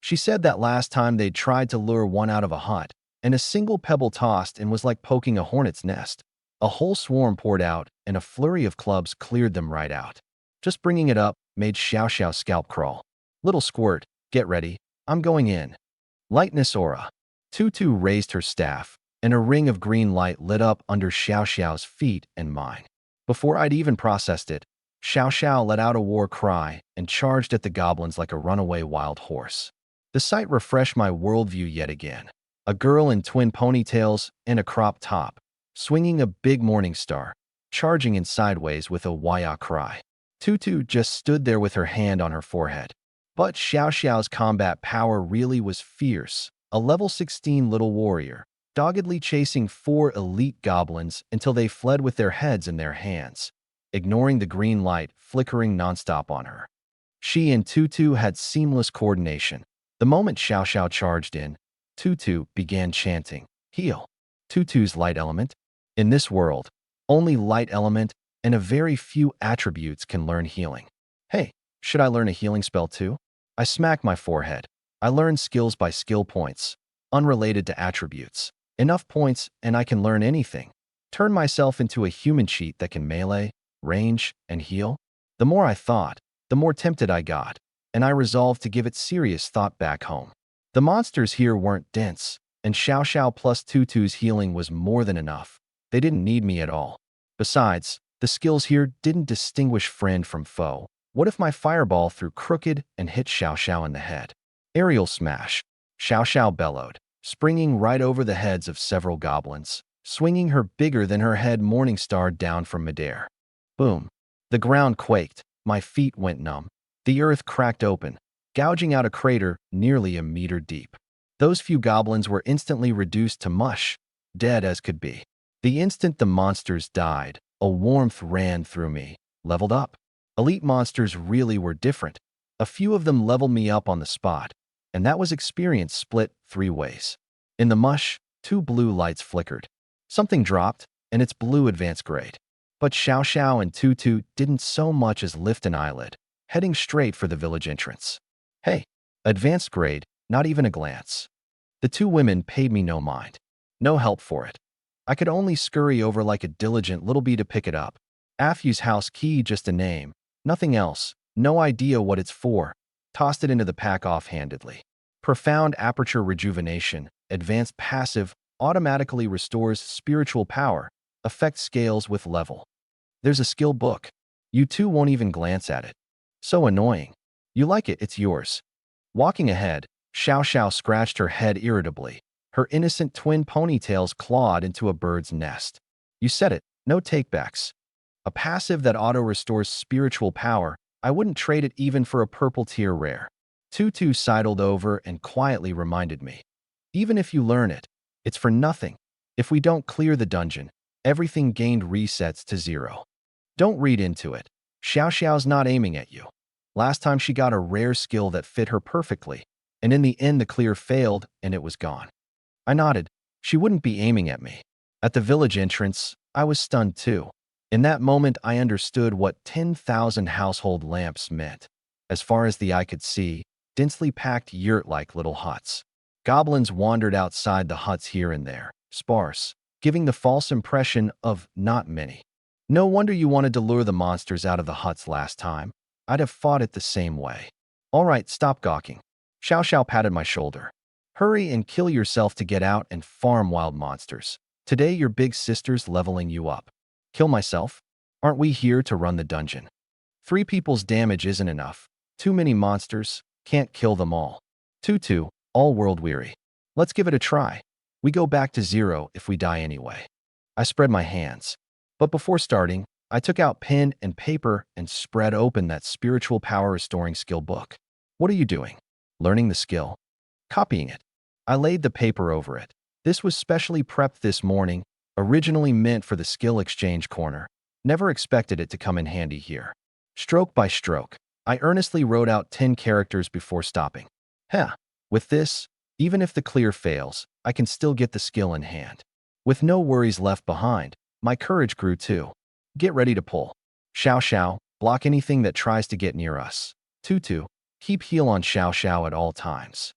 A: She said that last time they'd tried to lure one out of a hut, and a single pebble tossed and was like poking a hornet's nest. A whole swarm poured out, and a flurry of clubs cleared them right out. Just bringing it up made Xiao's scalp crawl. Little squirt, get ready, I'm going in. Lightness aura. Tutu raised her staff, and a ring of green light lit up under Xiao's feet and mine. Before I'd even processed it, Xiao Xiao let out a war cry and charged at the goblins like a runaway wild horse. The sight refreshed my worldview yet again. A girl in twin ponytails and a crop top, swinging a big morning star, charging in sideways with a waya cry. Tutu just stood there with her hand on her forehead. But Xiao Xiao's combat power really was fierce. A level 16 little warrior, doggedly chasing 4 elite goblins until they fled with their heads in their hands, ignoring the green light flickering nonstop on her. She and Tutu had seamless coordination. The moment Xiao Xiao charged in, Tutu began chanting, "Heal." Tutu's light element. In this world, only light element and a very few attributes can learn healing. Hey, should I learn a healing spell too? I smack my forehead. I learn skills by skill points, unrelated to attributes. Enough points and I can learn anything. Turn myself into a human cheat that can melee, range, and heal. The more I thought, the more tempted I got, and I resolved to give it serious thought back home. The monsters here weren't dense, and Xiao Xiao plus Tutu's healing was more than enough. They didn't need me at all. Besides, the skills here didn't distinguish friend from foe. What if my fireball threw crooked and hit Xiao Xiao in the head? Aerial smash. Xiao Xiao bellowed, springing right over the heads of several goblins, swinging her bigger-than-her-head morning star down from midair. Boom. The ground quaked. My feet went numb. The earth cracked open, gouging out a crater nearly a meter deep. Those few goblins were instantly reduced to mush, dead as could be. The instant the monsters died, a warmth ran through me. Leveled up. Elite monsters really were different. A few of them leveled me up on the spot, and that was experience split 3 ways. In the mush, 2 blue lights flickered. Something dropped, and it's blue advanced grade. But Xiao Xiao and Tutu didn't so much as lift an eyelid, heading straight for the village entrance. Hey, advanced grade, not even a glance. The 2 women paid me no mind. No help for it. I could only scurry over like a diligent little bee to pick it up. Afyu's house key, just a name. Nothing else. No idea what it's for. Tossed it into the pack offhandedly. Profound aperture rejuvenation, advanced passive, automatically restores spiritual power, effect scales with level. There's a skill book. You 2 won't even glance at it. So annoying. You like it, it's yours. Walking ahead, Xiao Xiao scratched her head irritably. Her innocent twin ponytails clawed into a bird's nest. You said it, no takebacks. A passive that auto-restores spiritual power, I wouldn't trade it even for a purple tier rare. Tutu sidled over and quietly reminded me. Even if you learn it, it's for nothing. If we don't clear the dungeon, everything gained resets to 0. Don't read into it. Xiao Xiao's not aiming at you. Last time she got a rare skill that fit her perfectly, and in the end the clear failed and it was gone. I nodded. She wouldn't be aiming at me. At the village entrance, I was stunned too. In that moment, I understood what 10,000 household lamps meant. As far as the eye could see, densely packed yurt-like little huts. Goblins wandered outside the huts here and there, sparse, giving the false impression of not many. No wonder you wanted to lure the monsters out of the huts last time. I'd have fought it the same way. All right, stop gawking. Xiao Xiao patted my shoulder. Hurry and kill yourself to get out and farm wild monsters. Today your big sister's leveling you up. Kill myself? Aren't we here to run the dungeon? 3 people's damage isn't enough. Too many monsters, can't kill them all. Tutu, all world weary. Let's give it a try. We go back to 0 if we die anyway. I spread my hands. But before starting, I took out pen and paper and spread open that spiritual power restoring skill book. What are you doing? Learning the skill? Copying it. I laid the paper over it. This was specially prepped this morning, originally meant for the skill exchange corner. Never expected it to come in handy here. Stroke by stroke, I earnestly wrote out 10 characters before stopping. With this, even if the clear fails, I can still get the skill in hand. With no worries left behind, my courage grew too. Get ready to pull. Xiao Xiao, block anything that tries to get near us. Tutu, keep heal on Xiao Xiao at all times.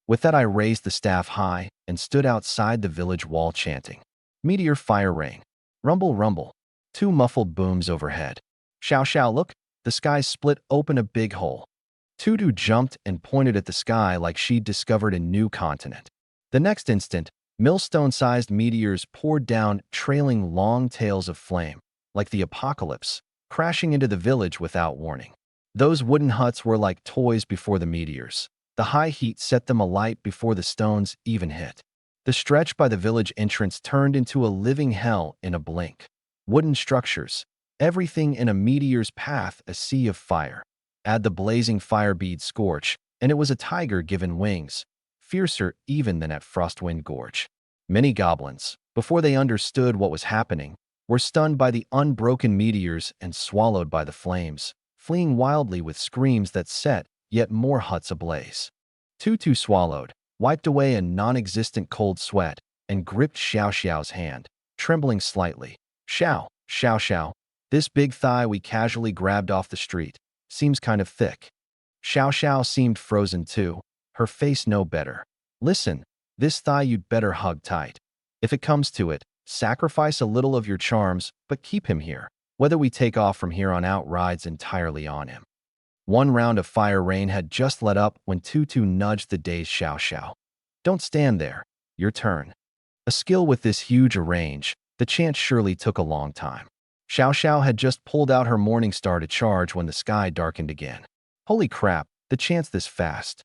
A: With that, I raised the staff high and stood outside the village wall chanting. Meteor fire rain. Rumble rumble. 2 muffled booms overhead. Xiao Xiao, look, the sky split open a big hole. Tutu jumped and pointed at the sky like she'd discovered a new continent. The next instant, millstone-sized meteors poured down, trailing long tails of flame, like the apocalypse, crashing into the village without warning. Those wooden huts were like toys before the meteors. The high heat set them alight before the stones even hit. The stretch by the village entrance turned into a living hell in a blink. Wooden structures, everything in a meteor's path, a sea of fire. Add the blazing fire bead scorch, and it was a tiger given wings, fiercer even than at Frostwind Gorge. Many goblins, before they understood what was happening, were stunned by the unbroken meteors and swallowed by the flames, fleeing wildly with screams that set yet more huts ablaze. Tutu swallowed, wiped away a non-existent cold sweat, and gripped Xiao Xiao's hand, trembling slightly. Xiao, Xiao Xiao, this big thigh we casually grabbed off the street, seems kind of thick. Xiao Xiao seemed frozen too, her face no better. Listen, this thigh you'd better hug tight. If it comes to it, sacrifice a little of your charms, but keep him here. Whether we take off from here on out rides entirely on him. One round of fire rain had just let up when Tutu nudged the dazed Xiao Xiao. Don't stand there. Your turn. A skill with this huge a range, the chant surely took a long time. Xiao Xiao had just pulled out her morning star to charge when the sky darkened again. Holy crap, the chant's this fast.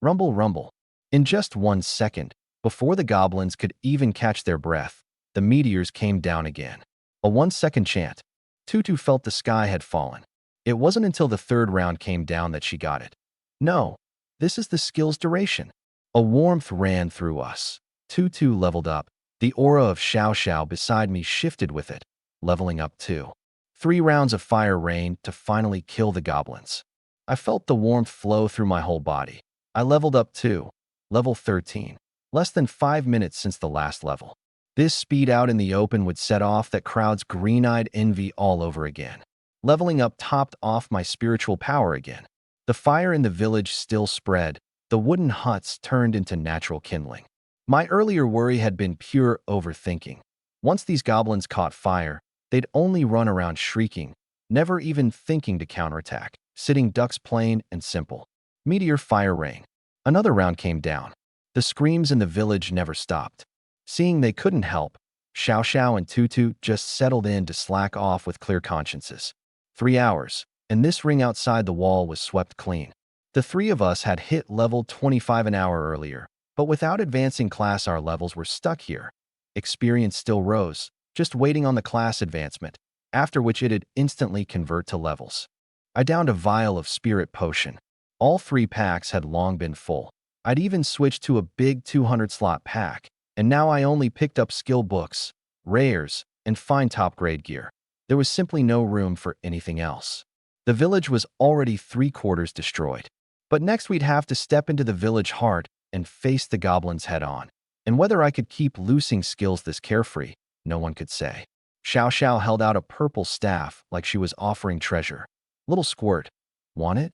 A: Rumble, rumble. In just 1 second, before the goblins could even catch their breath, the meteors came down again. A 1-second chant. Tutu felt the sky had fallen. It wasn't until the third round came down that she got it. No, this is the skill's duration. A warmth ran through us. Tutu leveled up. The aura of Xiao Xiao beside me shifted with it, leveling up too. 3 rounds of fire rain to finally kill the goblins. I felt the warmth flow through my whole body. I leveled up too. Level 13. Less than 5 minutes since the last level. This speed out in the open would set off that crowd's green-eyed envy all over again. Leveling up topped off my spiritual power again. The fire in the village still spread. The wooden huts turned into natural kindling. My earlier worry had been pure overthinking. Once these goblins caught fire, they'd only run around shrieking, never even thinking to counterattack, sitting ducks plain and simple. Meteor fire rain. Another round came down. The screams in the village never stopped. Seeing they couldn't help, Xiao Xiao and Tutu just settled in to slack off with clear consciences. 3 hours, and this ring outside the wall was swept clean. The 3 of us had hit level 25 an hour earlier, but without advancing class our levels were stuck here. Experience still rose, just waiting on the class advancement, after which it'd instantly convert to levels. I downed a vial of spirit potion. All 3 packs had long been full. I'd even switched to a big 200-slot pack, and now I only picked up skill books, rares, and fine top-grade gear. There was simply no room for anything else. The village was already 3/4 destroyed. But next we'd have to step into the village heart and face the goblins head-on. And whether I could keep loosing skills this carefree, no one could say. Xiao Xiao held out a purple staff like she was offering treasure. Little squirt. Want it?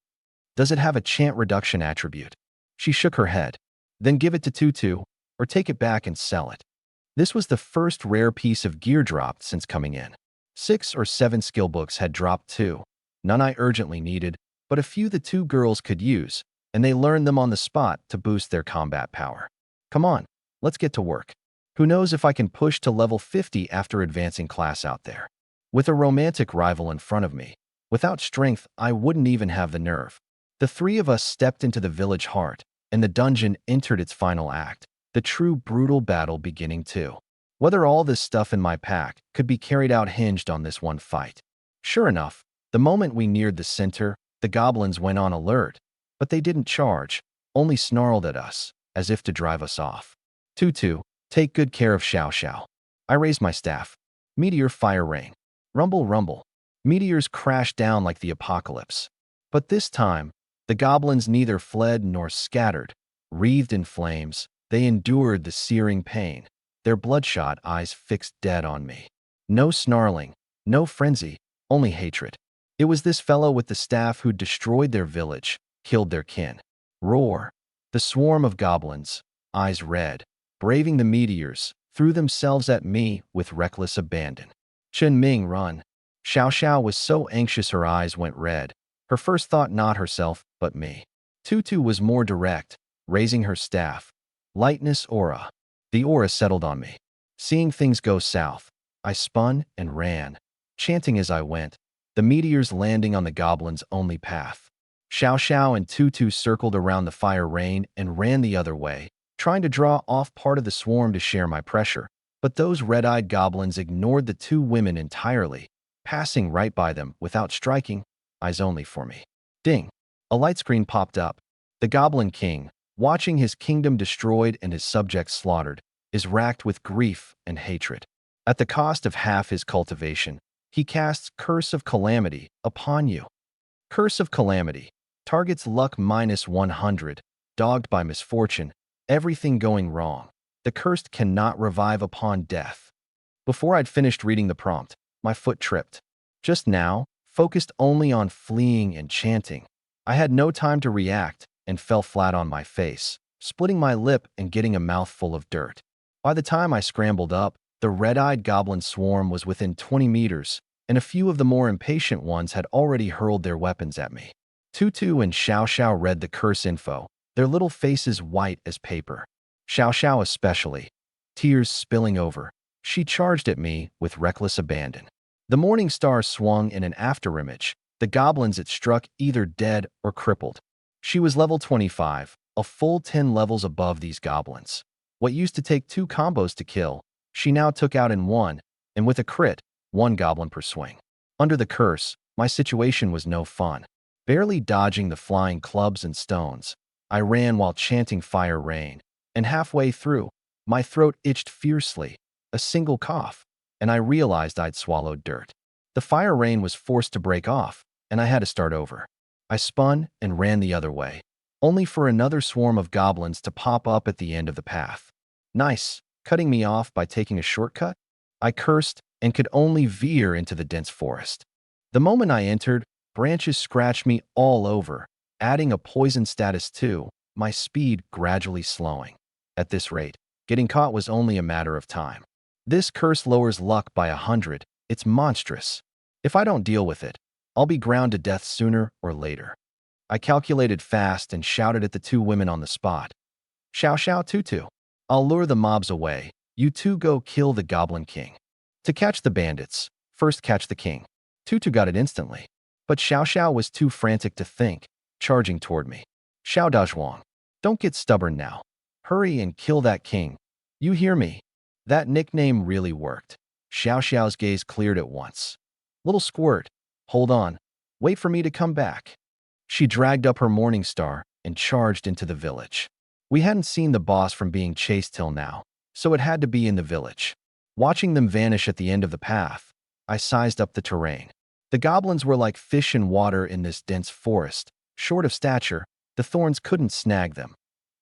A: Does it have a chant reduction attribute? She shook her head. Then give it to Tutu, or take it back and sell it. This was the first rare piece of gear dropped since coming in. 6 or 7 skill books had dropped too. None I urgently needed, but a few the 2 girls could use, and they learned them on the spot to boost their combat power. Come on, let's get to work. Who knows if I can push to level 50 after advancing class out there. With a romantic rival in front of me, without strength, I wouldn't even have the nerve. The 3 of us stepped into the village heart, and the dungeon entered its final act, the true brutal battle beginning too. Whether all this stuff in my pack could be carried out hinged on this one fight. Sure enough, the moment we neared the center, the goblins went on alert, but they didn't charge, only snarled at us, as if to drive us off. Tutu, take good care of Xiao Xiao. I raised my staff. Meteor fire rain. Rumble, rumble. Meteors crashed down like the apocalypse. But this time, the goblins neither fled nor scattered. Wreathed in flames, they endured the searing pain, their bloodshot eyes fixed dead on me. No snarling, no frenzy, only hatred. It was this fellow with the staff who'd destroyed their village, killed their kin. Roar. The swarm of goblins, eyes red, braving the meteors, threw themselves at me with reckless abandon. Chen Ming, run. Xiao Xiao was so anxious her eyes went red. Her first thought not herself, but me. Tutu was more direct, raising her staff. Lightness aura. The aura settled on me. Seeing things go south, I spun and ran, chanting as I went. the meteors landing on the goblin's only path. Xiao Xiao and Tutu circled around the fire rain and ran the other way, trying to draw off part of the swarm to share my pressure. But those red-eyed goblins ignored the two women entirely, passing right by them without striking, eyes only for me. Ding! A light screen popped up. The Goblin King, watching his kingdom destroyed and his subjects slaughtered, is racked with grief and hatred. At the cost of half his cultivation, he casts Curse of Calamity upon you. Curse of Calamity targets luck -100, dogged by misfortune, everything going wrong. The cursed cannot revive upon death. Before I'd finished reading the prompt, my foot tripped. Just now, focused only on fleeing and chanting, I had no time to react and fell flat on my face, splitting my lip and getting a mouthful of dirt. By the time I scrambled up, the red-eyed goblin swarm was within 20 meters, and a few of the more impatient ones had already hurled their weapons at me. Tutu and Xiao Xiao read the curse info, their little faces white as paper. Xiao Xiao especially, tears spilling over. She charged at me with reckless abandon. The morning star swung in an afterimage. The goblins it struck either dead or crippled. She was level 25, a full 10 levels above these goblins. What used to take 2 combos to kill, she now took out in 1, and with a crit, 1 goblin per swing. Under the curse, my situation was no fun. Barely dodging the flying clubs and stones, I ran while chanting Fire Rain, and halfway through, my throat itched fiercely, a single cough, and I realized I'd swallowed dirt. The Fire Rain was forced to break off, and I had to start over. I spun and ran the other way, only for another swarm of goblins to pop up at the end of the path. Nice, cutting me off by taking a shortcut? I cursed and could only veer into the dense forest. The moment I entered, branches scratched me all over, adding a poison status too, my speed gradually slowing. At this rate, getting caught was only a matter of time. This curse lowers luck by 100. It's monstrous. If I don't deal with it, I'll be ground to death sooner or later. I calculated fast and shouted at the two women on the spot. Xiao Xiao Tutu, I'll lure the mobs away. You two go kill the Goblin King. To catch the bandits, first catch the king. Tutu got it instantly. But Xiao Xiao was too frantic to think, charging toward me. Xiao Dazhuang, don't get stubborn now. Hurry and kill that king. You hear me? That nickname really worked. Xiao Xiao's gaze cleared at once. Little squirt, hold on. Wait for me to come back. She dragged up her morning star and charged into the village. We hadn't seen the boss from being chased till now, so it had to be in the village. Watching them vanish at the end of the path, I sized up the terrain. The goblins were like fish in water in this dense forest. Short of stature, the thorns couldn't snag them.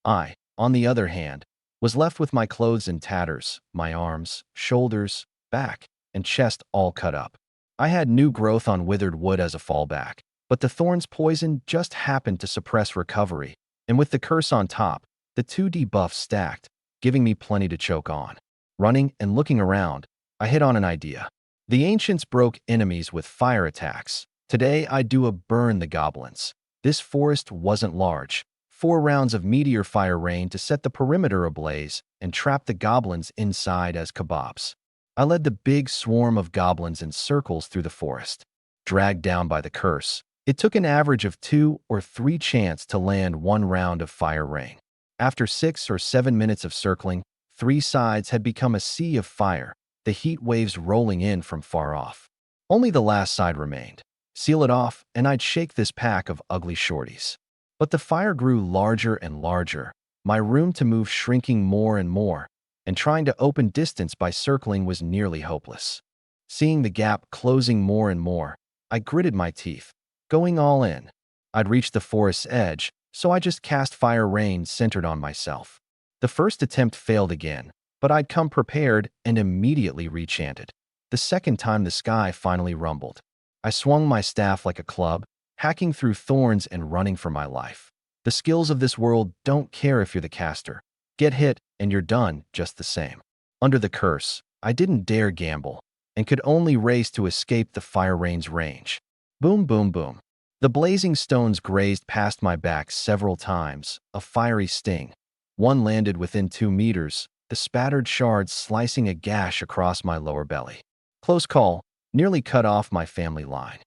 A: I, on the other hand, was left with my clothes in tatters, my arms, shoulders, back, and chest all cut up. I had new growth on withered wood as a fallback, but the thorns' poison just happened to suppress recovery, and with the curse on top, the 2 debuffs stacked, giving me plenty to choke on. Running and looking around, I hit on an idea. The ancients broke enemies with fire attacks. Today I do a burn the goblins. This forest wasn't large. 4 rounds of meteor fire rain to set the perimeter ablaze and trap the goblins inside as kebabs. I led the big swarm of goblins in circles through the forest. Dragged down by the curse, it took an average of 2 or 3 chance to land 1 round of fire rain. After 6 or 7 minutes of circling, 3 sides had become a sea of fire, the heat waves rolling in from far off. Only the last side remained. Seal it off, and I'd shake this pack of ugly shorties. But the fire grew larger and larger, my room to move shrinking more and more, and trying to open distance by circling was nearly hopeless. Seeing the gap closing more and more, I gritted my teeth, going all in. I'd reached the forest's edge, so I just cast fire rain centered on myself. The first attempt failed again, but I'd come prepared and immediately rechanted. The second time the sky finally rumbled. I swung my staff like a club, hacking through thorns and running for my life. The skills of this world don't care if you're the caster. Get hit, and you're done just the same. Under the curse, I didn't dare gamble, and could only race to escape the fire rain's range. Boom, boom, boom. The blazing stones grazed past my back several times, a fiery sting. One landed within 2 meters, the spattered shards slicing a gash across my lower belly. Close call, nearly cut off my family line.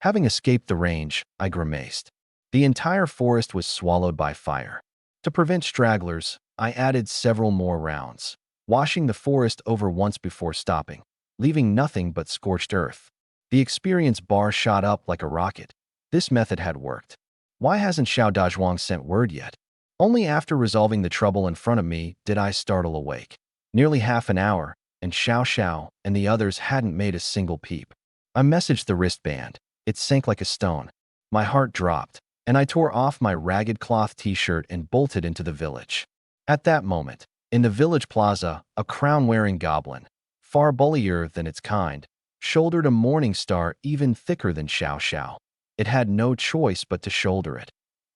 A: Having escaped the range, I grimaced. The entire forest was swallowed by fire. To prevent stragglers, I added several more rounds, washing the forest over once before stopping, leaving nothing but scorched earth. The experience bar shot up like a rocket. This method had worked. Why hasn't Xiao Dazhuang sent word yet? Only after resolving the trouble in front of me did I startle awake. Nearly half an hour, and Xiao Xiao and the others hadn't made a single peep. I messaged the wristband. It sank like a stone. My heart dropped, and I tore off my ragged cloth t-shirt and bolted into the village. At that moment, in the village plaza, a crown-wearing goblin, far bullier than its kind, shouldered a morning star even thicker than Xiao Xiao. It had no choice but to shoulder it.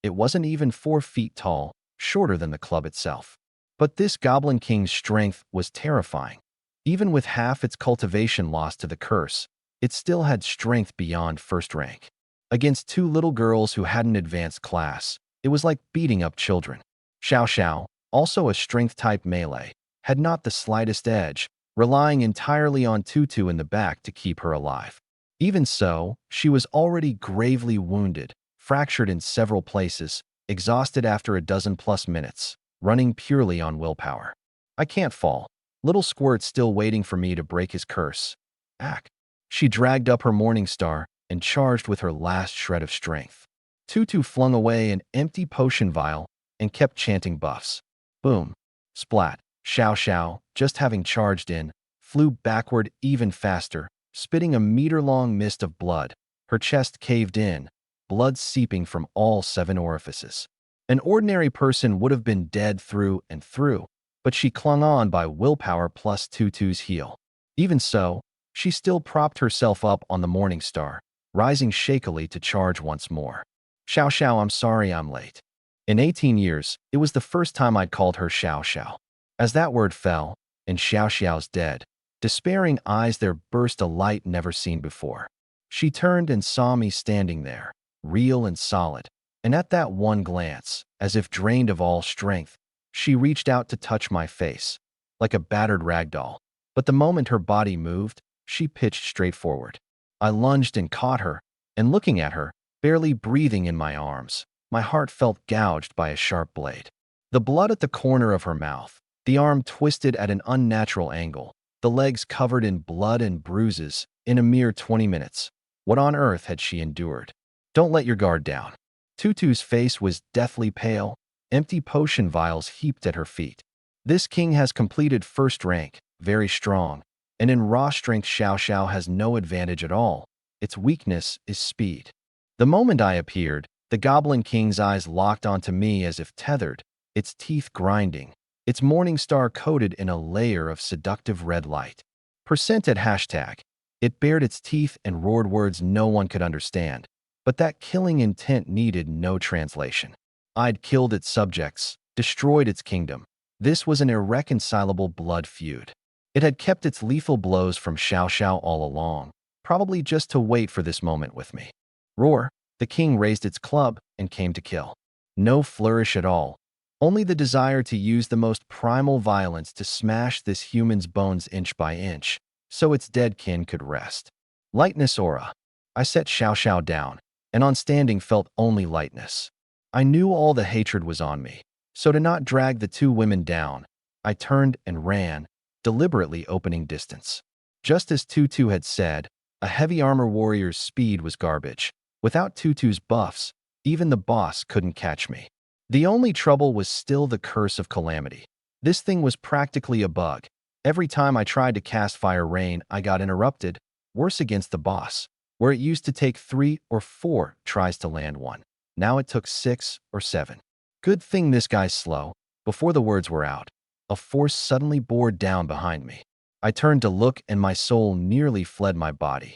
A: It wasn't even 4 feet tall, shorter than the club itself. But this Goblin King's strength was terrifying. Even with half its cultivation lost to the curse, it still had strength beyond first rank. Against 2 little girls who hadn't advanced class, it was like beating up children. Xiao Xiao, also a strength-type melee, had not the slightest edge, relying entirely on Tutu in the back to keep her alive. Even so, she was already gravely wounded, fractured in several places, exhausted after a dozen-plus minutes, running purely on willpower. I can't fall. Little Squirt's still waiting for me to break his curse. Ack. She dragged up her morning star and charged with her last shred of strength. Tutu flung away an empty potion vial and kept chanting buffs. Boom. Splat. Xiao Xiao, just having charged in, flew backward even faster, spitting a meter-long mist of blood. Her chest caved in, blood seeping from all 7 orifices. An ordinary person would have been dead through and through, but she clung on by willpower plus Tutu's heal. Even so, she still propped herself up on the morning star, rising shakily to charge once more. Xiao Xiao, I'm sorry I'm late. In 18 years, it was the first time I'd called her Xiao Xiao. As that word fell, and Xiao Xiao's dead, despairing eyes there burst a light never seen before. She turned and saw me standing there, real and solid, and at that one glance, as if drained of all strength, she reached out to touch my face, like a battered rag doll. But the moment her body moved, she pitched straight forward. I lunged and caught her, and looking at her, barely breathing in my arms, my heart felt gouged by a sharp blade. The blood at the corner of her mouth, the arm twisted at an unnatural angle, the legs covered in blood and bruises, in a mere 20 minutes. What on earth had she endured? Don't let your guard down. Tutu's face was deathly pale, empty potion vials heaped at her feet. This king has completed first rank, very strong, and in raw strength Xiao Xiao has no advantage at all. Its weakness is speed. The moment I appeared, the Goblin King's eyes locked onto me as if tethered, its teeth grinding, its morning star coated in a layer of seductive red light. Percented hashtag. It bared its teeth and roared words no one could understand, but that killing intent needed no translation. I'd killed its subjects, destroyed its kingdom. This was an irreconcilable blood feud. It had kept its lethal blows from Xiao Xiao all along, probably just to wait for this moment with me. Roar, the king raised its club and came to kill. No flourish at all, only the desire to use the most primal violence to smash this human's bones inch by inch, so its dead kin could rest. Lightness aura. I set Xiao Xiao down, and on standing felt only lightness. I knew all the hatred was on me, so to not drag the 2 women down, I turned and ran, deliberately opening distance. Just as Tutu had said, a heavy armor warrior's speed was garbage. Without Tutu's buffs, even the boss couldn't catch me. The only trouble was still the curse of calamity. This thing was practically a bug. Every time I tried to cast Fire Rain, I got interrupted, worse against the boss, where it used to take 3 or 4 tries to land one. Now it took 6 or 7. Good thing this guy's slow. Before the words were out, a force suddenly bore down behind me. I turned to look and my soul nearly fled my body.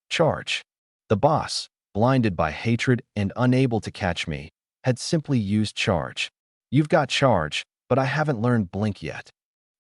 A: Charge. The boss, blinded by hatred and unable to catch me, had simply used charge. You've got charge, but I haven't learned blink yet.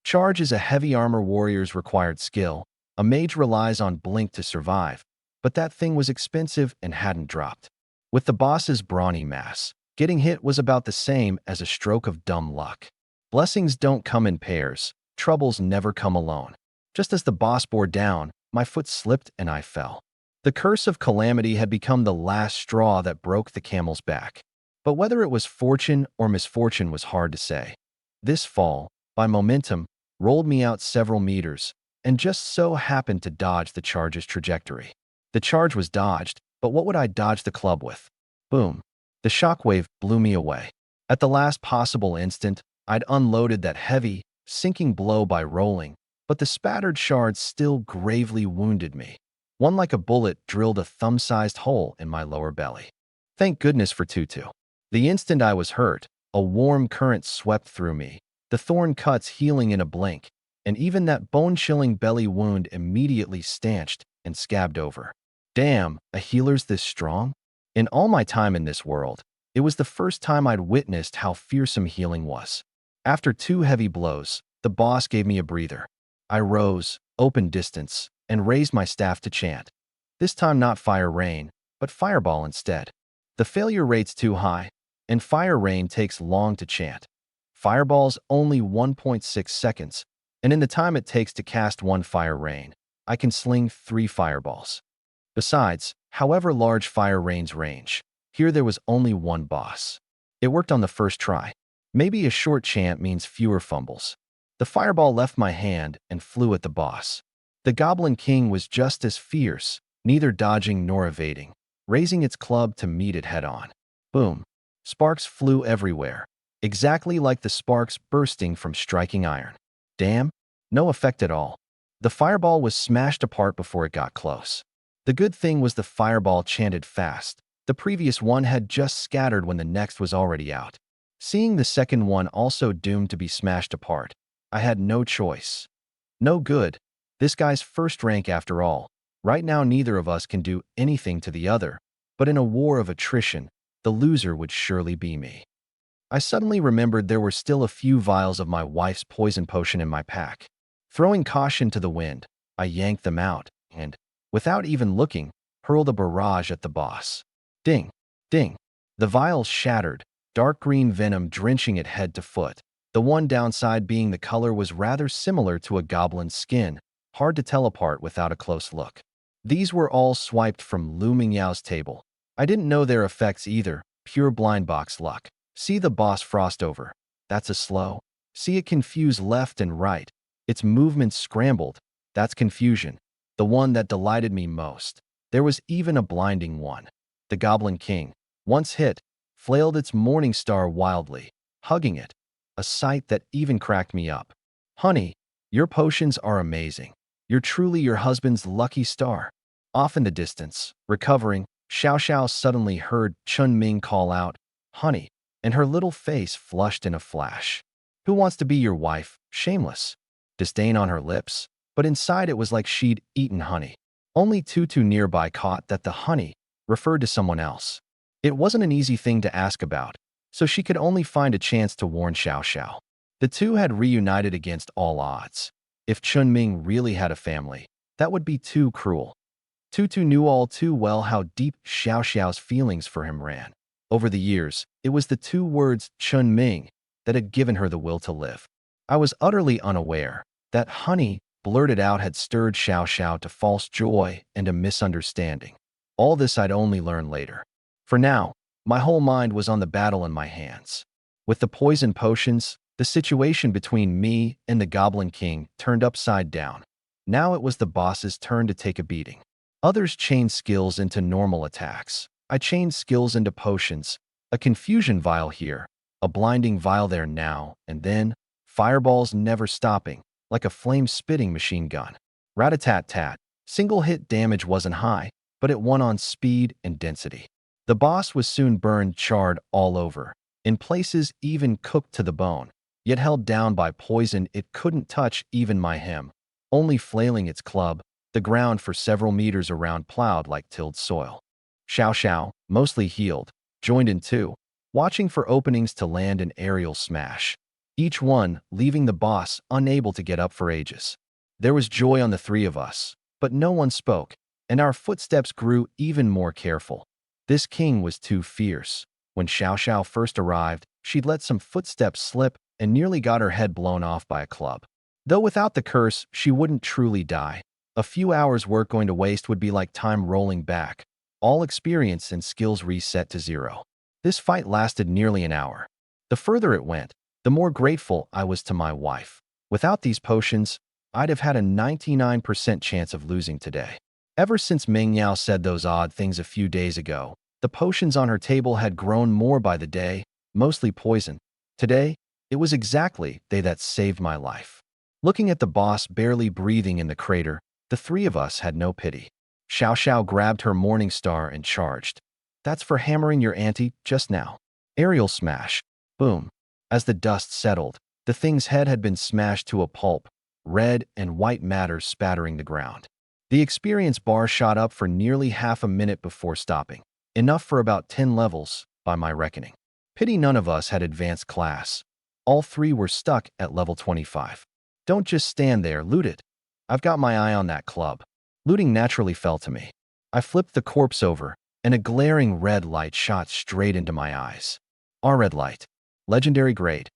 A: Charge is a heavy armor warrior's required skill. A mage relies on blink to survive, but that thing was expensive and hadn't dropped. With the boss's brawny mass, getting hit was about the same as a stroke of dumb luck. Blessings don't come in pairs, troubles never come alone. Just as the boss bore down, my foot slipped and I fell. The curse of calamity had become the last straw that broke the camel's back. But whether it was fortune or misfortune was hard to say. This fall, by momentum, rolled me out several meters, and just so happened to dodge the charge's trajectory. The charge was dodged, but what would I dodge the club with? Boom. The shockwave blew me away. At the last possible instant, I'd unloaded that heavy, sinking blow by rolling, but the spattered shards still gravely wounded me. One like a bullet drilled a thumb-sized hole in my lower belly. Thank goodness for Tutu. The instant I was hurt, a warm current swept through me, the thorn cuts healing in a blink, and even that bone-chilling belly wound immediately stanched and scabbed over. Damn, a healer's this strong? In all my time in this world, it was the first time I'd witnessed how fearsome healing was. After 2 heavy blows, the boss gave me a breather. I rose, opened distance, and raised my staff to chant. This time not fire rain, but fireball instead. The failure rate's too high, and fire rain takes long to chant. Fireball's only 1.6 seconds, and in the time it takes to cast 1 fire rain, I can sling 3 fireballs. Besides, however large fire rain's range, here there was only 1 boss. It worked on the first try. Maybe a short chant means fewer fumbles. The fireball left my hand and flew at the boss. The Goblin King was just as fierce, neither dodging nor evading, raising its club to meet it head-on. Boom. Sparks flew everywhere, exactly like the sparks bursting from striking iron. Damn, no effect at all. The fireball was smashed apart before it got close. The good thing was the fireball chanted fast. The previous one had just scattered when the next was already out. Seeing the second one also doomed to be smashed apart, I had no choice. No good. This guy's first rank after all. Right now neither of us can do anything to the other, but in a war of attrition, the loser would surely be me. I suddenly remembered there were still a few vials of my wife's poison potion in my pack. Throwing caution to the wind, I yanked them out and, without even looking, hurled a barrage at the boss. Ding! Ding! The vials shattered, dark green venom drenching it head to foot. The one downside being the color was rather similar to a goblin's skin, hard to tell apart without a close look. These were all swiped from Lu Mingyao's table. I didn't know their effects either, pure blind box luck. See the boss frost over. That's a slow. See it confuse left and right. Its movements scrambled. That's confusion. The one that delighted me most. There was even a blinding one. The Goblin King, once hit, flailed its morning star wildly, hugging it. A sight that even cracked me up. Honey, your potions are amazing. You're truly your husband's lucky star. Off in the distance, recovering, Xiao Xiao suddenly heard Chun Ming call out, "Honey," and her little face flushed in a flash. Who wants to be your wife? Shameless. Disdain on her lips, but inside it was like she'd eaten honey. Only Tutu nearby caught that the honey referred to someone else. It wasn't an easy thing to ask about, so she could only find a chance to warn Xiao Xiao. The two had reunited against all odds. If Chun Ming really had a family, that would be too cruel. Tutu knew all too well how deep Xiao Xiao's feelings for him ran. Over the years, it was the 2 words Chun Ming that had given her the will to live. I was utterly unaware that honey blurted out had stirred Xiao Xiao to false joy and a misunderstanding. All this I'd only learn later. For now, my whole mind was on the battle in my hands. With the poison potions, the situation between me and the Goblin King turned upside down. Now it was the boss's turn to take a beating. Others chained skills into normal attacks. I chained skills into potions, a confusion vial here, a blinding vial there now, and then fireballs never stopping, like a flame-spitting machine gun. Rat-a-tat-tat. Single hit damage wasn't high, but it won on speed and density. The boss was soon burned charred all over, in places even cooked to the bone, yet held down by poison it couldn't touch even my hem, only flailing its club, the ground for several meters around plowed like tilled soil. Xiao Xiao, mostly healed, joined in too, watching for openings to land an aerial smash, each one leaving the boss unable to get up for ages. There was joy on the 3 of us, but no one spoke, and our footsteps grew even more careful. This king was too fierce. When Xiao Xiao first arrived, she'd let some footsteps slip and nearly got her head blown off by a club. Though without the curse, she wouldn't truly die. A few hours work going to waste would be like time rolling back. All experience and skills reset to zero. This fight lasted nearly an hour. The further it went, the more grateful I was to my wife. Without these potions, I'd have had a 99% chance of losing today. Ever since Ming Yao said those odd things a few days ago, the potions on her table had grown more by the day, mostly poison. Today, it was exactly they that saved my life. Looking at the boss barely breathing in the crater, the three of us had no pity. Xiao Xiao grabbed her morning star and charged. That's for hammering your auntie just now. Aerial smash. Boom. As the dust settled, the thing's head had been smashed to a pulp, red and white matter spattering the ground. The experience bar shot up for nearly half a minute before stopping. Enough for about 10 levels, by my reckoning. Pity none of us had advanced class. All three were stuck at level 25. Don't just stand there, loot it. I've got my eye on that club. Looting naturally fell to me. I flipped the corpse over, and a glaring red light shot straight into my eyes. Our red light. Legendary grade.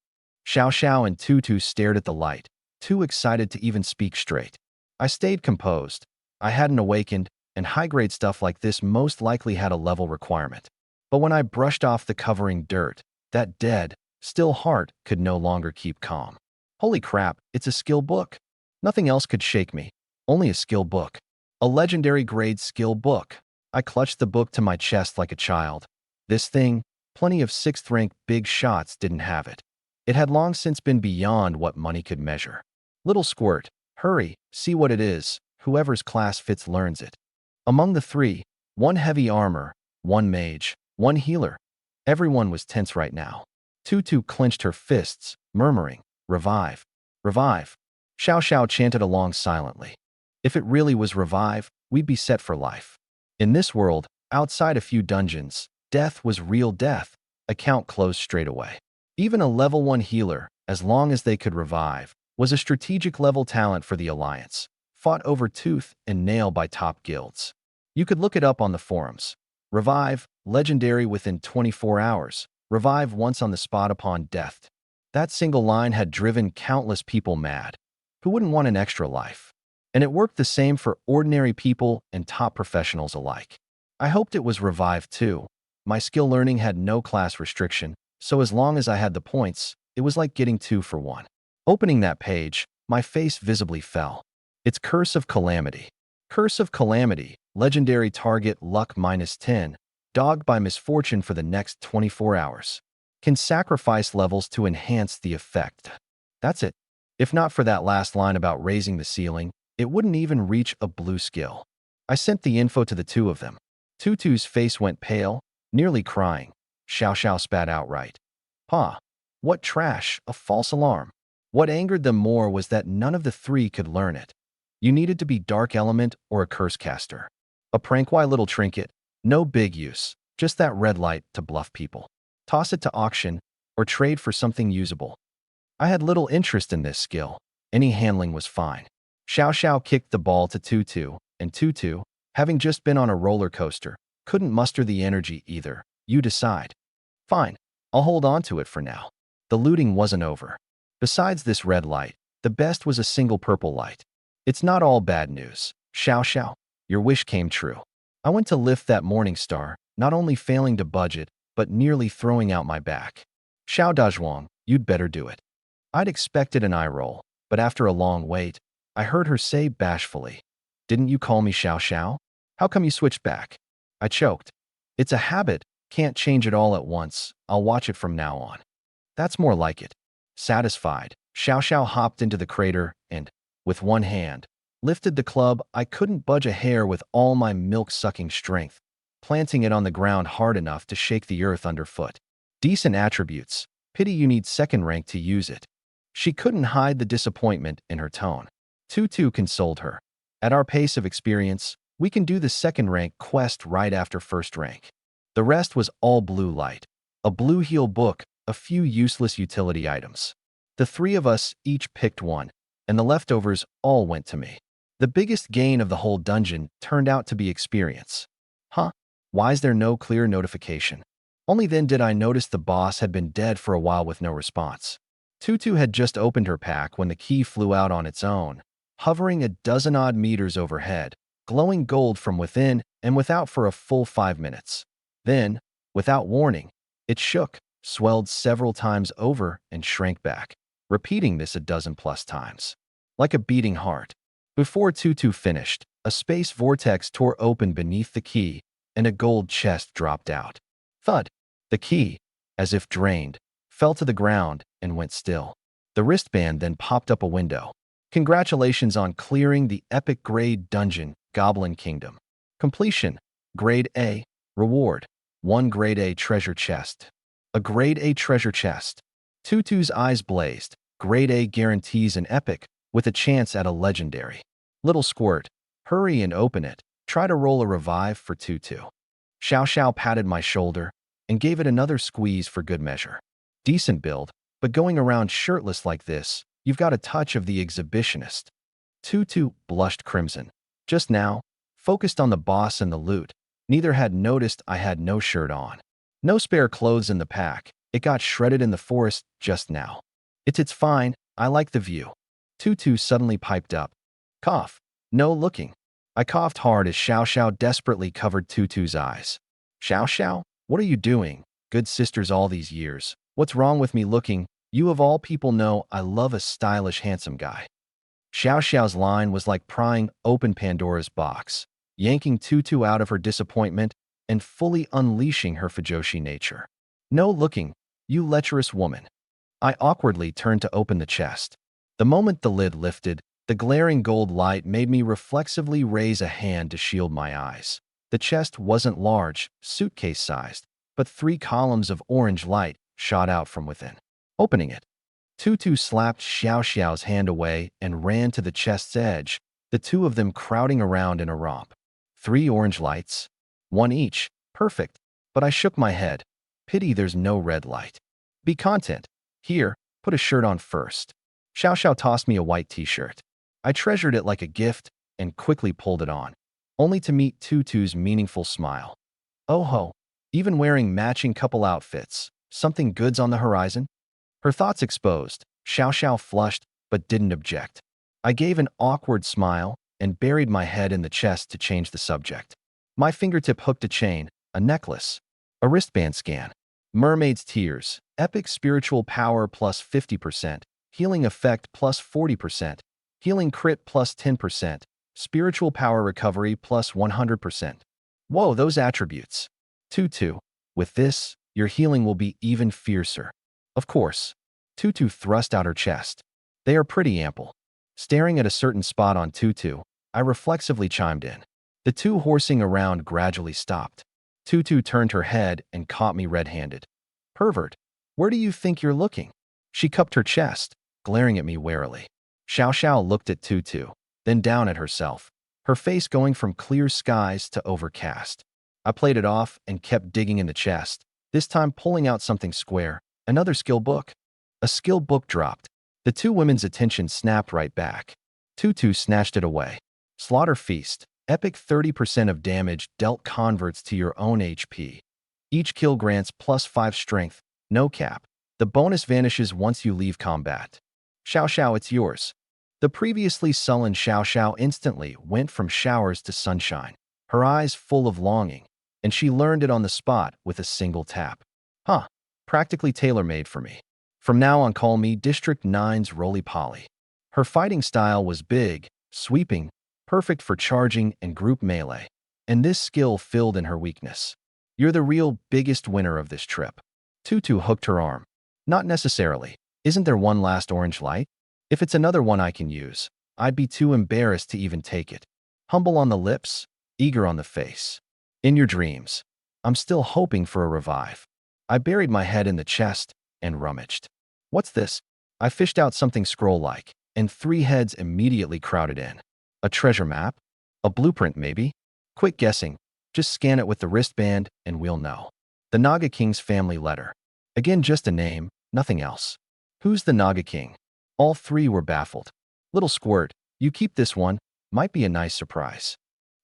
A: Xiao Xiao and Tutu stared at the light, too excited to even speak straight. I stayed composed. I hadn't awakened, and high-grade stuff like this most likely had a level requirement. But when I brushed off the covering dirt, that dead, still heart could no longer keep calm. Holy crap, it's a skill book. Nothing else could shake me. Only a skill book. A legendary grade skill book. I clutched the book to my chest like a child. This thing, plenty of 6th rank big shots didn't have it. It had long since been beyond what money could measure. Little squirt, hurry, see what it is. Whoever's class fits learns it. Among the three, one heavy armor, one mage, one healer. Everyone was tense right now. Tutu clenched her fists, murmuring, "Revive, revive." Xiao Xiao chanted along silently. If it really was revive, we'd be set for life. In this world, outside a few dungeons, death was real death. Account closed straight away. Even a level 1 healer, as long as they could revive, was a strategic level talent for the Alliance, fought over tooth and nail by top guilds. You could look it up on the forums. Revive, legendary within 24 hours. Revive once on the spot upon death. That single line had driven countless people mad. Who wouldn't want an extra life? And it worked the same for ordinary people and top professionals alike. I hoped it was revive too. My skill learning had no class restriction, so as long as I had the points, it was like getting 2 for 1. Opening that page, my face visibly fell. It's Curse of Calamity. Curse of Calamity, legendary target luck -10, dogged by misfortune for the next 24 hours. Can sacrifice levels to enhance the effect. That's it. If not for that last line about raising the ceiling, it wouldn't even reach a blue skill. I sent the info to the two of them. Tutu's face went pale, nearly crying. Xiao Xiao spat outright. Pa, what trash, a false alarm. What angered them more was that none of the three could learn it. You needed to be Dark Element or a Curse Caster. A prank-why little trinket, no big use, just that red light to bluff people. Toss it to auction, or trade for something usable. I had little interest in this skill. Any handling was fine. Xiao Xiao kicked the ball to Tutu, and Tutu, having just been on a roller coaster, couldn't muster the energy either. You decide. Fine, I'll hold on to it for now. The looting wasn't over. Besides this red light, the best was a single purple light. It's not all bad news. Xiao Xiao, your wish came true. I went to lift that morning star, not only failing to budget, but nearly throwing out my back. Xiao Dazhuang, you'd better do it. I'd expected an eye roll, but after a long wait, I heard her say bashfully, "Didn't you call me Xiao Xiao? How come you switched back?" I choked. It's a habit, can't change it all at once. I'll watch it from now on. That's more like it. Satisfied, Xiao Xiao hopped into the crater and, with one hand, lifted the club. I couldn't budge a hair with all my milk-sucking strength, planting it on the ground hard enough to shake the earth underfoot. Decent attributes. Pity you need 2nd rank to use it. She couldn't hide the disappointment in her tone. Tutu consoled her. At our pace of experience, we can do the 2nd rank quest right after 1st rank. The rest was all blue light. A blue heal book, a few useless utility items. The three of us each picked one, and the leftovers all went to me. The biggest gain of the whole dungeon turned out to be experience. Huh? Why is there no clear notification? Only then did I notice the boss had been dead for a while with no response. Tutu had just opened her pack when the key flew out on its own. hovering a dozen-odd meters overhead, glowing gold from within and without for a full 5 minutes. Then, without warning, it shook, swelled several times over, and shrank back, repeating this a dozen plus times. Like a beating heart. Before Tutu finished, a space vortex tore open beneath the key, and a gold chest dropped out. Thud! The key, as if drained, fell to the ground and went still. The wristband then popped up a window. Congratulations on clearing the epic grade dungeon, Goblin Kingdom. Completion. Grade A. Reward. 1 Grade A treasure chest. A Grade A treasure chest. Tutu's eyes blazed. Grade A guarantees an epic, with a chance at a legendary. Little squirt. Hurry and open it. Try to roll a revive for Tutu. Xiao Xiao patted my shoulder and gave it another squeeze for good measure. Decent build, but going around shirtless like this, you've got a touch of the exhibitionist. Tutu blushed crimson. Just now, focused on the boss and the loot, neither had noticed I had no shirt on. No spare clothes in the pack. It got shredded in the forest just now. It's fine. I like the view. Tutu suddenly piped up. Cough. No looking. I coughed hard as Xiao Xiao desperately covered Tutu's eyes. Xiao Xiao, what are you doing? Good sisters all these years. What's wrong with me looking? You of all people know I love a stylish, handsome guy. Xiao Xiao's line was like prying open Pandora's box, yanking Tutu out of her disappointment and fully unleashing her Fujoshi nature. No looking, you lecherous woman. I awkwardly turned to open the chest. The moment the lid lifted, the glaring gold light made me reflexively raise a hand to shield my eyes. The chest wasn't large, suitcase-sized, but 3 columns of orange light shot out from within. Opening it, Tutu slapped Xiao Xiao's hand away and ran to the chest's edge, the two of them crowding around in a romp. 3 orange lights, 1 each, perfect, but I shook my head. Pity there's no red light. Be content. Here, put a shirt on first. Xiao Xiao tossed me a white t-shirt. I treasured it like a gift and quickly pulled it on, only to meet Tutu's meaningful smile. Oh ho, even wearing matching couple outfits, something good's on the horizon? Her thoughts exposed, Xiao Xiao flushed but didn't object. I gave an awkward smile and buried my head in the chest to change the subject. My fingertip hooked a chain, a necklace, a wristband scan. Mermaid's Tears, epic spiritual power plus 50%, healing effect plus 40%, healing crit plus 10%, spiritual power recovery plus 100%. Whoa, those attributes. Tutu, with this, your healing will be even fiercer. Of course. Tutu thrust out her chest. They are pretty ample. Staring at a certain spot on Tutu, I reflexively chimed in. The two horsing around gradually stopped. Tutu turned her head and caught me red-handed. Pervert, where do you think you're looking? She cupped her chest, glaring at me warily. Xiao Xiao looked at Tutu, then down at herself, her face going from clear skies to overcast. I played it off and kept digging in the chest, this time pulling out something square, another skill book. A skill book dropped. The two women's attention snapped right back. Tutu snatched it away. Slaughter Feast. Epic 30% of damage dealt converts to your own HP. Each kill grants plus 5 strength, no cap. The bonus vanishes once you leave combat. Xiao Xiao, it's yours. The previously sullen Xiao Xiao instantly went from showers to sunshine, her eyes full of longing, and she learned it on the spot with a single tap. Huh, practically tailor-made for me. From now on, call me District 9's Roly-Poly. Her fighting style was big, sweeping, perfect for charging and group melee, and this skill filled in her weakness. You're the real biggest winner of this trip. Tutu hooked her arm. Not necessarily. Isn't there one last orange light? If it's another one I can use, I'd be too embarrassed to even take it. Humble on the lips, eager on the face. In your dreams. I'm still hoping for a revive. I buried my head in the chest and rummaged. What's this? I fished out something scroll-like, and 3 heads immediately crowded in. A treasure map? A blueprint, maybe? Quick guessing. Just scan it with the wristband and we'll know. The Naga King's family letter. Again, just a name, nothing else. Who's the Naga King? All 3 were baffled. Little squirt, you keep this one. Might be a nice surprise.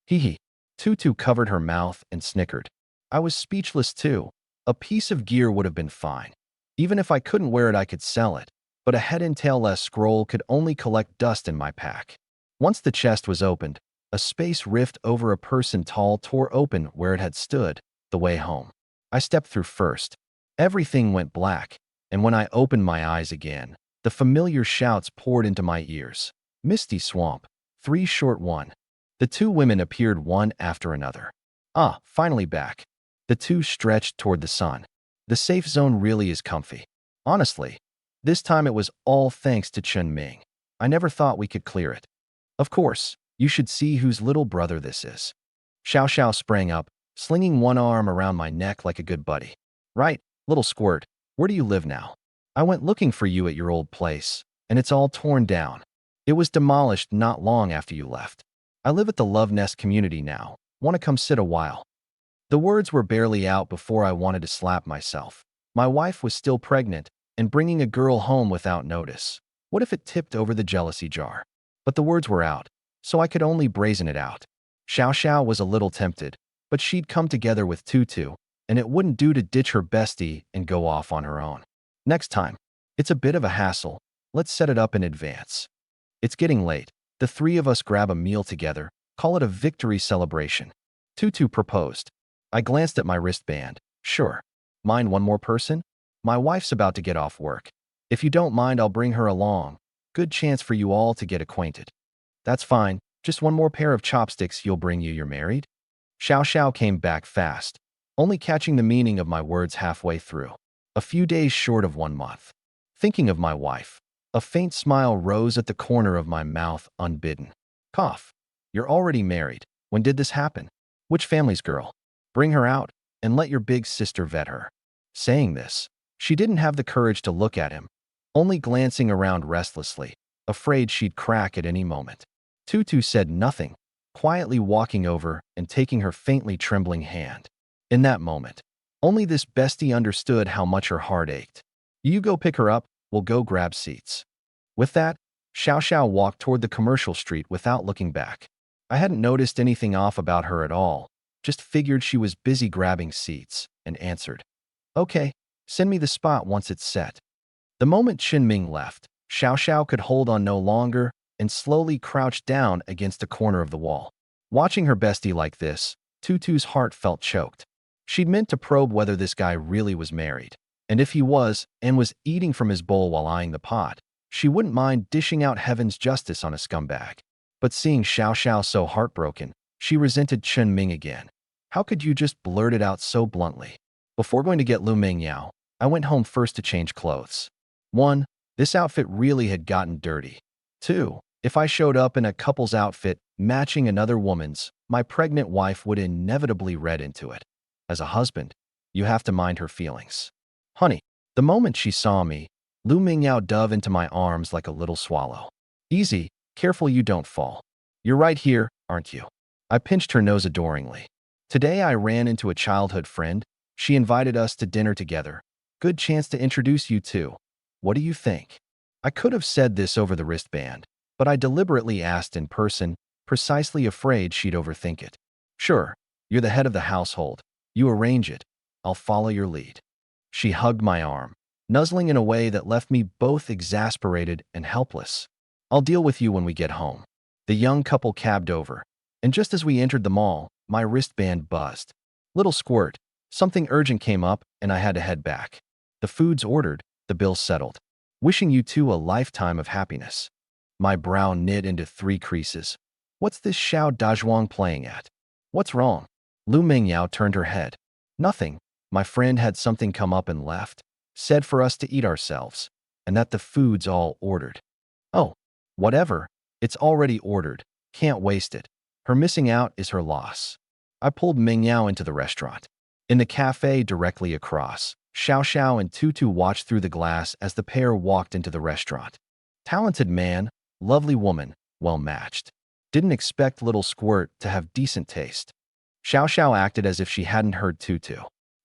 A: Hee hee. Tutu covered her mouth and snickered. I was speechless too. A piece of gear would have been fine. Even if I couldn't wear it, I could sell it. But a head and tail-less scroll could only collect dust in my pack. Once the chest was opened, a space rift over a person tall tore open where it had stood, the way home. I stepped through first. Everything went black, and when I opened my eyes again, the familiar shouts poured into my ears. Misty Swamp, 3 short 1. The two women appeared one after another. Ah, finally back. The two stretched toward the sun. The safe zone really is comfy. Honestly, this time it was all thanks to Chun Ming. I never thought we could clear it. Of course, you should see whose little brother this is. Xiao Xiao sprang up, slinging one arm around my neck like a good buddy. Right, little squirt, where do you live now? I went looking for you at your old place, and it's all torn down. It was demolished not long after you left. I live at the Love Nest community now. Want to come sit a while? The words were barely out before I wanted to slap myself. My wife was still pregnant and bringing a girl home without notice. What if it tipped over the jealousy jar? But the words were out, so I could only brazen it out. Xiao Xiao was a little tempted, but she'd come together with Tutu, and it wouldn't do to ditch her bestie and go off on her own. Next time. It's a bit of a hassle. Let's set it up in advance. It's getting late. The three of us grab a meal together, call it a victory celebration. Tutu proposed. I glanced at my wristband. Sure. Mind one more person? My wife's about to get off work. If you don't mind, I'll bring her along. Good chance for you all to get acquainted. That's fine. Just one more pair of chopsticks you'll bring you're married? Xiao Xiao came back fast, only catching the meaning of my words halfway through. A few days short of 1 month. Thinking of my wife, a faint smile rose at the corner of my mouth unbidden. Cough. You're already married. When did this happen? Which family's girl? Bring her out, and let your big sister vet her. Saying this, she didn't have the courage to look at him, only glancing around restlessly, afraid she'd crack at any moment. Tutu said nothing, quietly walking over and taking her faintly trembling hand. In that moment, only this bestie understood how much her heart ached. You go pick her up, we'll go grab seats. With that, Xiao Xiao walked toward the commercial street without looking back. I hadn't noticed anything off about her at all, just figured she was busy grabbing seats, and answered. Okay, send me the spot once it's set. The moment Qin Ming left, Xiao Xiao could hold on no longer and slowly crouched down against a corner of the wall. Watching her bestie like this, Tutu's heart felt choked. She'd meant to probe whether this guy really was married, and if he was and was eating from his bowl while eyeing the pot, she wouldn't mind dishing out heaven's justice on a scumbag. But seeing Xiao Xiao so heartbroken, she resented Chen Ming again. How could you just blurt it out so bluntly? Before going to get Lu Mingyao, I went home first to change clothes. 1. This outfit really had gotten dirty. 2. If I showed up in a couple's outfit matching another woman's, my pregnant wife would inevitably read into it. As a husband, you have to mind her feelings. Honey, the moment she saw me, Lu Mingyao dove into my arms like a little swallow. Easy, careful you don't fall. You're right here, aren't you? I pinched her nose adoringly. Today I ran into a childhood friend. She invited us to dinner together. Good chance to introduce you too. What do you think? I could have said this over the wristband, but I deliberately asked in person, precisely afraid she'd overthink it. Sure, you're the head of the household. You arrange it. I'll follow your lead. She hugged my arm, nuzzling in a way that left me both exasperated and helpless. I'll deal with you when we get home. The young couple cabbed over, and just as we entered the mall, my wristband buzzed. Little squirt, something urgent came up and I had to head back. The food's ordered, the bill settled. Wishing you two a lifetime of happiness. My brow knit into 3 creases. What's this Xiao Dazhuang playing at? What's wrong? Lu Mingyao turned her head. Nothing. My friend had something come up and left. Said for us to eat ourselves, and that the food's all ordered. Oh, whatever. It's already ordered. Can't waste it. Her missing out is her loss. I pulled Mingyao into the restaurant. In the cafe directly across, Xiao Xiao and Tutu watched through the glass as the pair walked into the restaurant. Talented man, lovely woman, well matched. Didn't expect little squirt to have decent taste. Xiao Xiao acted as if she hadn't heard Tutu.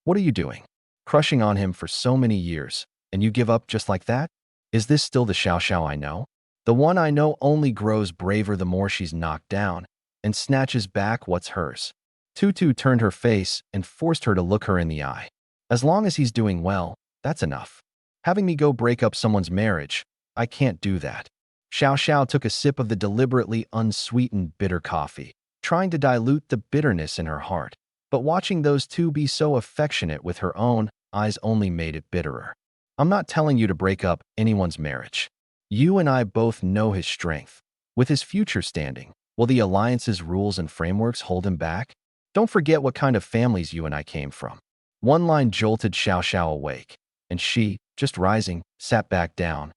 A: What are you doing? Crushing on him for so many years, and you give up just like that? Is this still the Xiao Xiao I know? The one I know only grows braver the more she's knocked down, and snatches back what's hers. Tutu turned her face and forced her to look her in the eye. As long as he's doing well, that's enough. Having me go break up someone's marriage, I can't do that. Xiao Xiao took a sip of the deliberately unsweetened bitter coffee, trying to dilute the bitterness in her heart. But watching those two be so affectionate with her own eyes only made it bitterer. I'm not telling you to break up anyone's marriage. You and I both know his strength. With his future standing, will the alliance's rules and frameworks hold him back? Don't forget what kind of families you and I came from. One line jolted Xiao Xiao awake, and she, just rising, sat back down.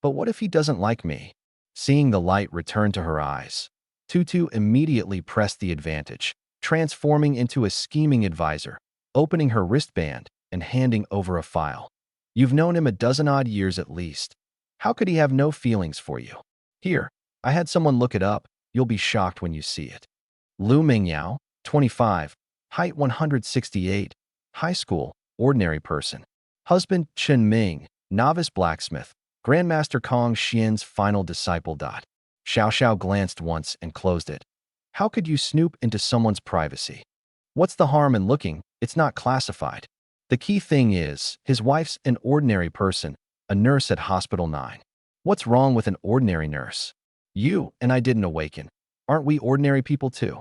A: But what if he doesn't like me? Seeing the light return to her eyes, Tutu immediately pressed the advantage, transforming into a scheming advisor, opening her wristband and handing over a file. You've known him a dozen-odd years at least. How could he have no feelings for you? Here, I had someone look it up. You'll be shocked when you see it. Lu Mingyao, 25, height 168, high school, ordinary person. Husband Chen Ming, novice blacksmith, Grandmaster Kong Xian's final disciple. Xiao Xiao glanced once and closed it. How could you snoop into someone's privacy? What's the harm in looking? It's not classified. The key thing is, his wife's an ordinary person, a nurse at Hospital 9. What's wrong with an ordinary nurse? You and I didn't awaken. Aren't we ordinary people too?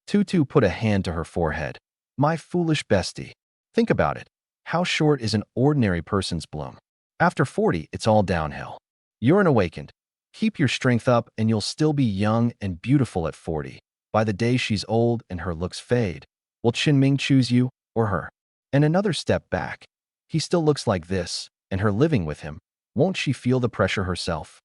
A: Tutu put a hand to her forehead. My foolish bestie. Think about it. How short is an ordinary person's bloom? After 40, it's all downhill. You're an awakened. Keep your strength up and you'll still be young and beautiful at 40. By the day she's old and her looks fade, will Qinming choose you or her? And another step back. He still looks like this, and her living with him. Won't she feel the pressure herself?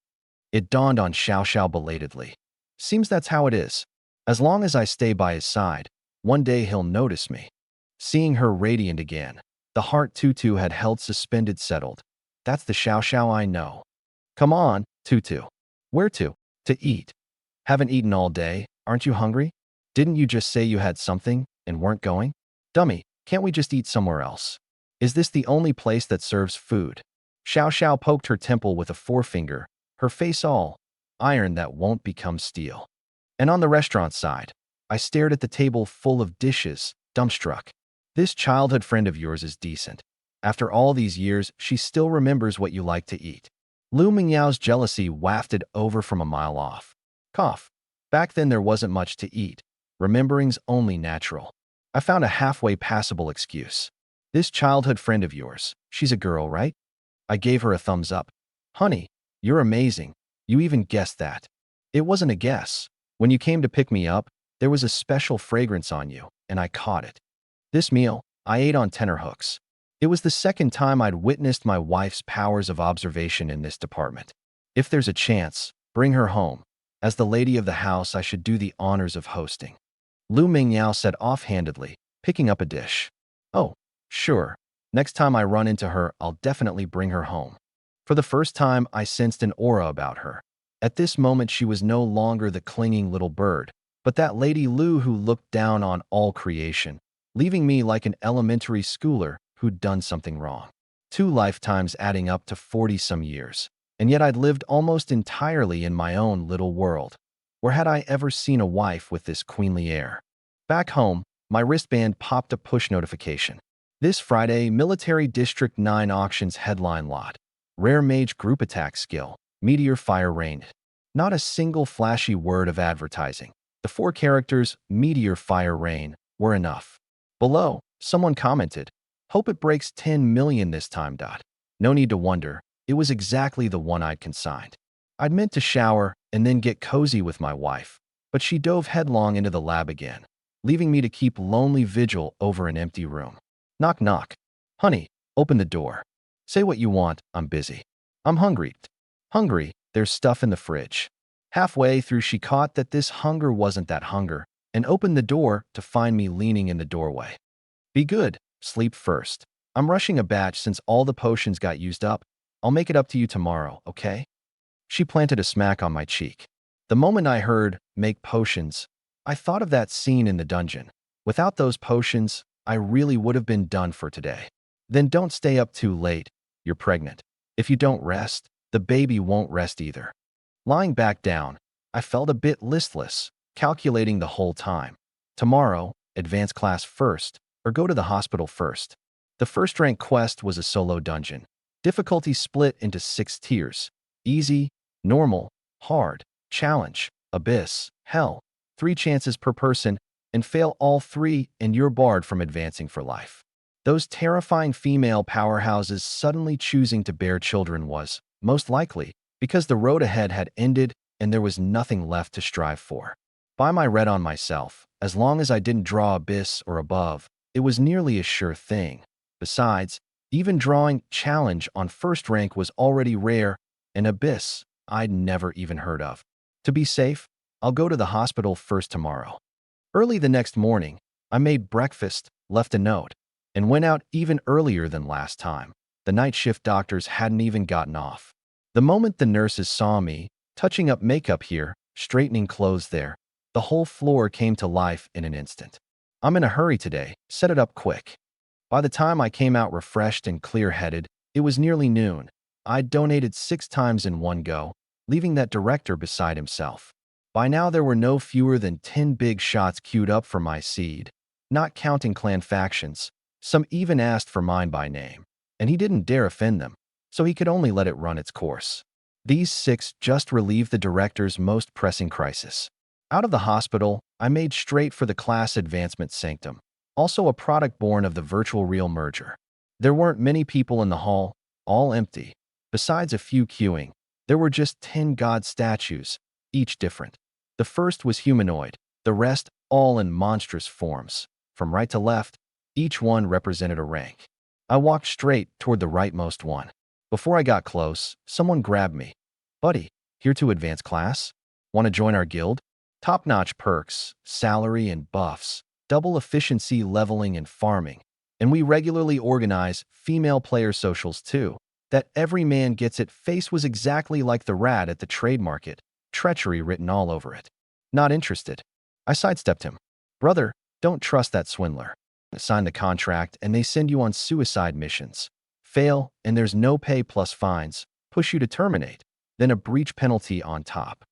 A: It dawned on Xiao Xiao belatedly. Seems that's how it is. As long as I stay by his side, one day he'll notice me. Seeing her radiant again, the heart Tutu had held suspended settled. That's the Xiao Xiao I know. Come on, Tutu. Where to? To eat. Haven't eaten all day, aren't you hungry? Didn't you just say you had something and weren't going? Dummy, can't we just eat somewhere else? Is this the only place that serves food? Xiao Xiao poked her temple with a forefinger, her face all iron that won't become steel. And on the restaurant side, I stared at the table full of dishes, dumbstruck. This childhood friend of yours is decent. After all these years, she still remembers what you like to eat. Lu Mingyao's jealousy wafted over from a mile off. Cough. Back then there wasn't much to eat. Remembering's only natural. I found a halfway passable excuse. This childhood friend of yours, she's a girl, right? I gave her a thumbs up. Honey, you're amazing. You even guessed that. It wasn't a guess. When you came to pick me up, there was a special fragrance on you, and I caught it. This meal, I ate on tenterhooks. It was the second time I'd witnessed my wife's powers of observation in this department. If there's a chance, bring her home. As the lady of the house, I should do the honors of hosting. Lu Mingyao said offhandedly, picking up a dish. Oh, sure. Next time I run into her, I'll definitely bring her home. For the first time, I sensed an aura about her. At this moment, she was no longer the clinging little bird, but that Lady Lu who looked down on all creation, leaving me like an elementary schooler who'd done something wrong. 2 lifetimes adding up to 40-some years, and yet I'd lived almost entirely in my own little world. Where had I ever seen a wife with this queenly air? Back home, my wristband popped a push notification. This Friday, Military District 9 auctions headline lot. Rare mage group attack skill. Meteor fire rain. Not a single flashy word of advertising. The 4 characters, Meteor fire rain, were enough. Below, someone commented, hope it breaks 10 million this time. No need to wonder, it was exactly the one I'd consigned. I'd meant to shower and then get cozy with my wife, but she dove headlong into the lab again, leaving me to keep lonely vigil over an empty room. Knock knock. Honey, open the door. Say what you want, I'm busy. I'm hungry. Hungry, there's stuff in the fridge. Halfway through she caught that this hunger wasn't that hunger, and opened the door to find me leaning in the doorway. Be good, sleep first. I'm rushing a batch since all the potions got used up. I'll make it up to you tomorrow, okay? She planted a smack on my cheek. The moment I heard, make potions, I thought of that scene in the dungeon. Without those potions, I really would have been done for today. Then don't stay up too late. You're pregnant. If you don't rest, the baby won't rest either. Lying back down, I felt a bit listless, calculating the whole time. Tomorrow, advance class first, or go to the hospital first. The first rank quest was a solo dungeon. Difficulty split into 6 tiers. Easy, normal, hard, challenge, abyss, hell. 3 chances per person, and fail all 3 and you're barred from advancing for life. Those terrifying female powerhouses suddenly choosing to bear children was, most likely, because the road ahead had ended and there was nothing left to strive for. By my read on myself, as long as I didn't draw abyss or above, it was nearly a sure thing. Besides, even drawing challenge on first rank was already rare, and abyss I'd never even heard of. To be safe, I'll go to the hospital first tomorrow. Early the next morning, I made breakfast, left a note, and went out even earlier than last time. The night shift doctors hadn't even gotten off. The moment the nurses saw me, touching up makeup here, straightening clothes there, the whole floor came to life in an instant. I'm in a hurry today, set it up quick. By the time I came out refreshed and clear-headed, it was nearly noon. I'd donated 6 times in one go, leaving that director beside himself. By now there were no fewer than 10 big shots queued up for my seed, not counting clan factions. Some even asked for mine by name, and he didn't dare offend them, so he could only let it run its course. These 6 just relieved the director's most pressing crisis. Out of the hospital, I made straight for the class advancement sanctum, also a product born of the virtual real merger. There weren't many people in the hall, all empty. Besides a few queuing, there were just 10 god statues, each different. The first was humanoid, the rest all in monstrous forms. From right to left, each one represented a rank. I walked straight toward the rightmost one. Before I got close, someone grabbed me. "Buddy, here to advance class? Want to join our guild? Top-notch perks, salary and buffs, double efficiency leveling and farming. And we regularly organize female player socials too. That every man gets it." Face was exactly like the rat at the trade market, treachery written all over it. Not interested. I sidestepped him. "Brother, don't trust that swindler. Sign the contract and they send you on suicide missions. Fail, and there's no pay plus fines, push you to terminate, then a breach penalty on top."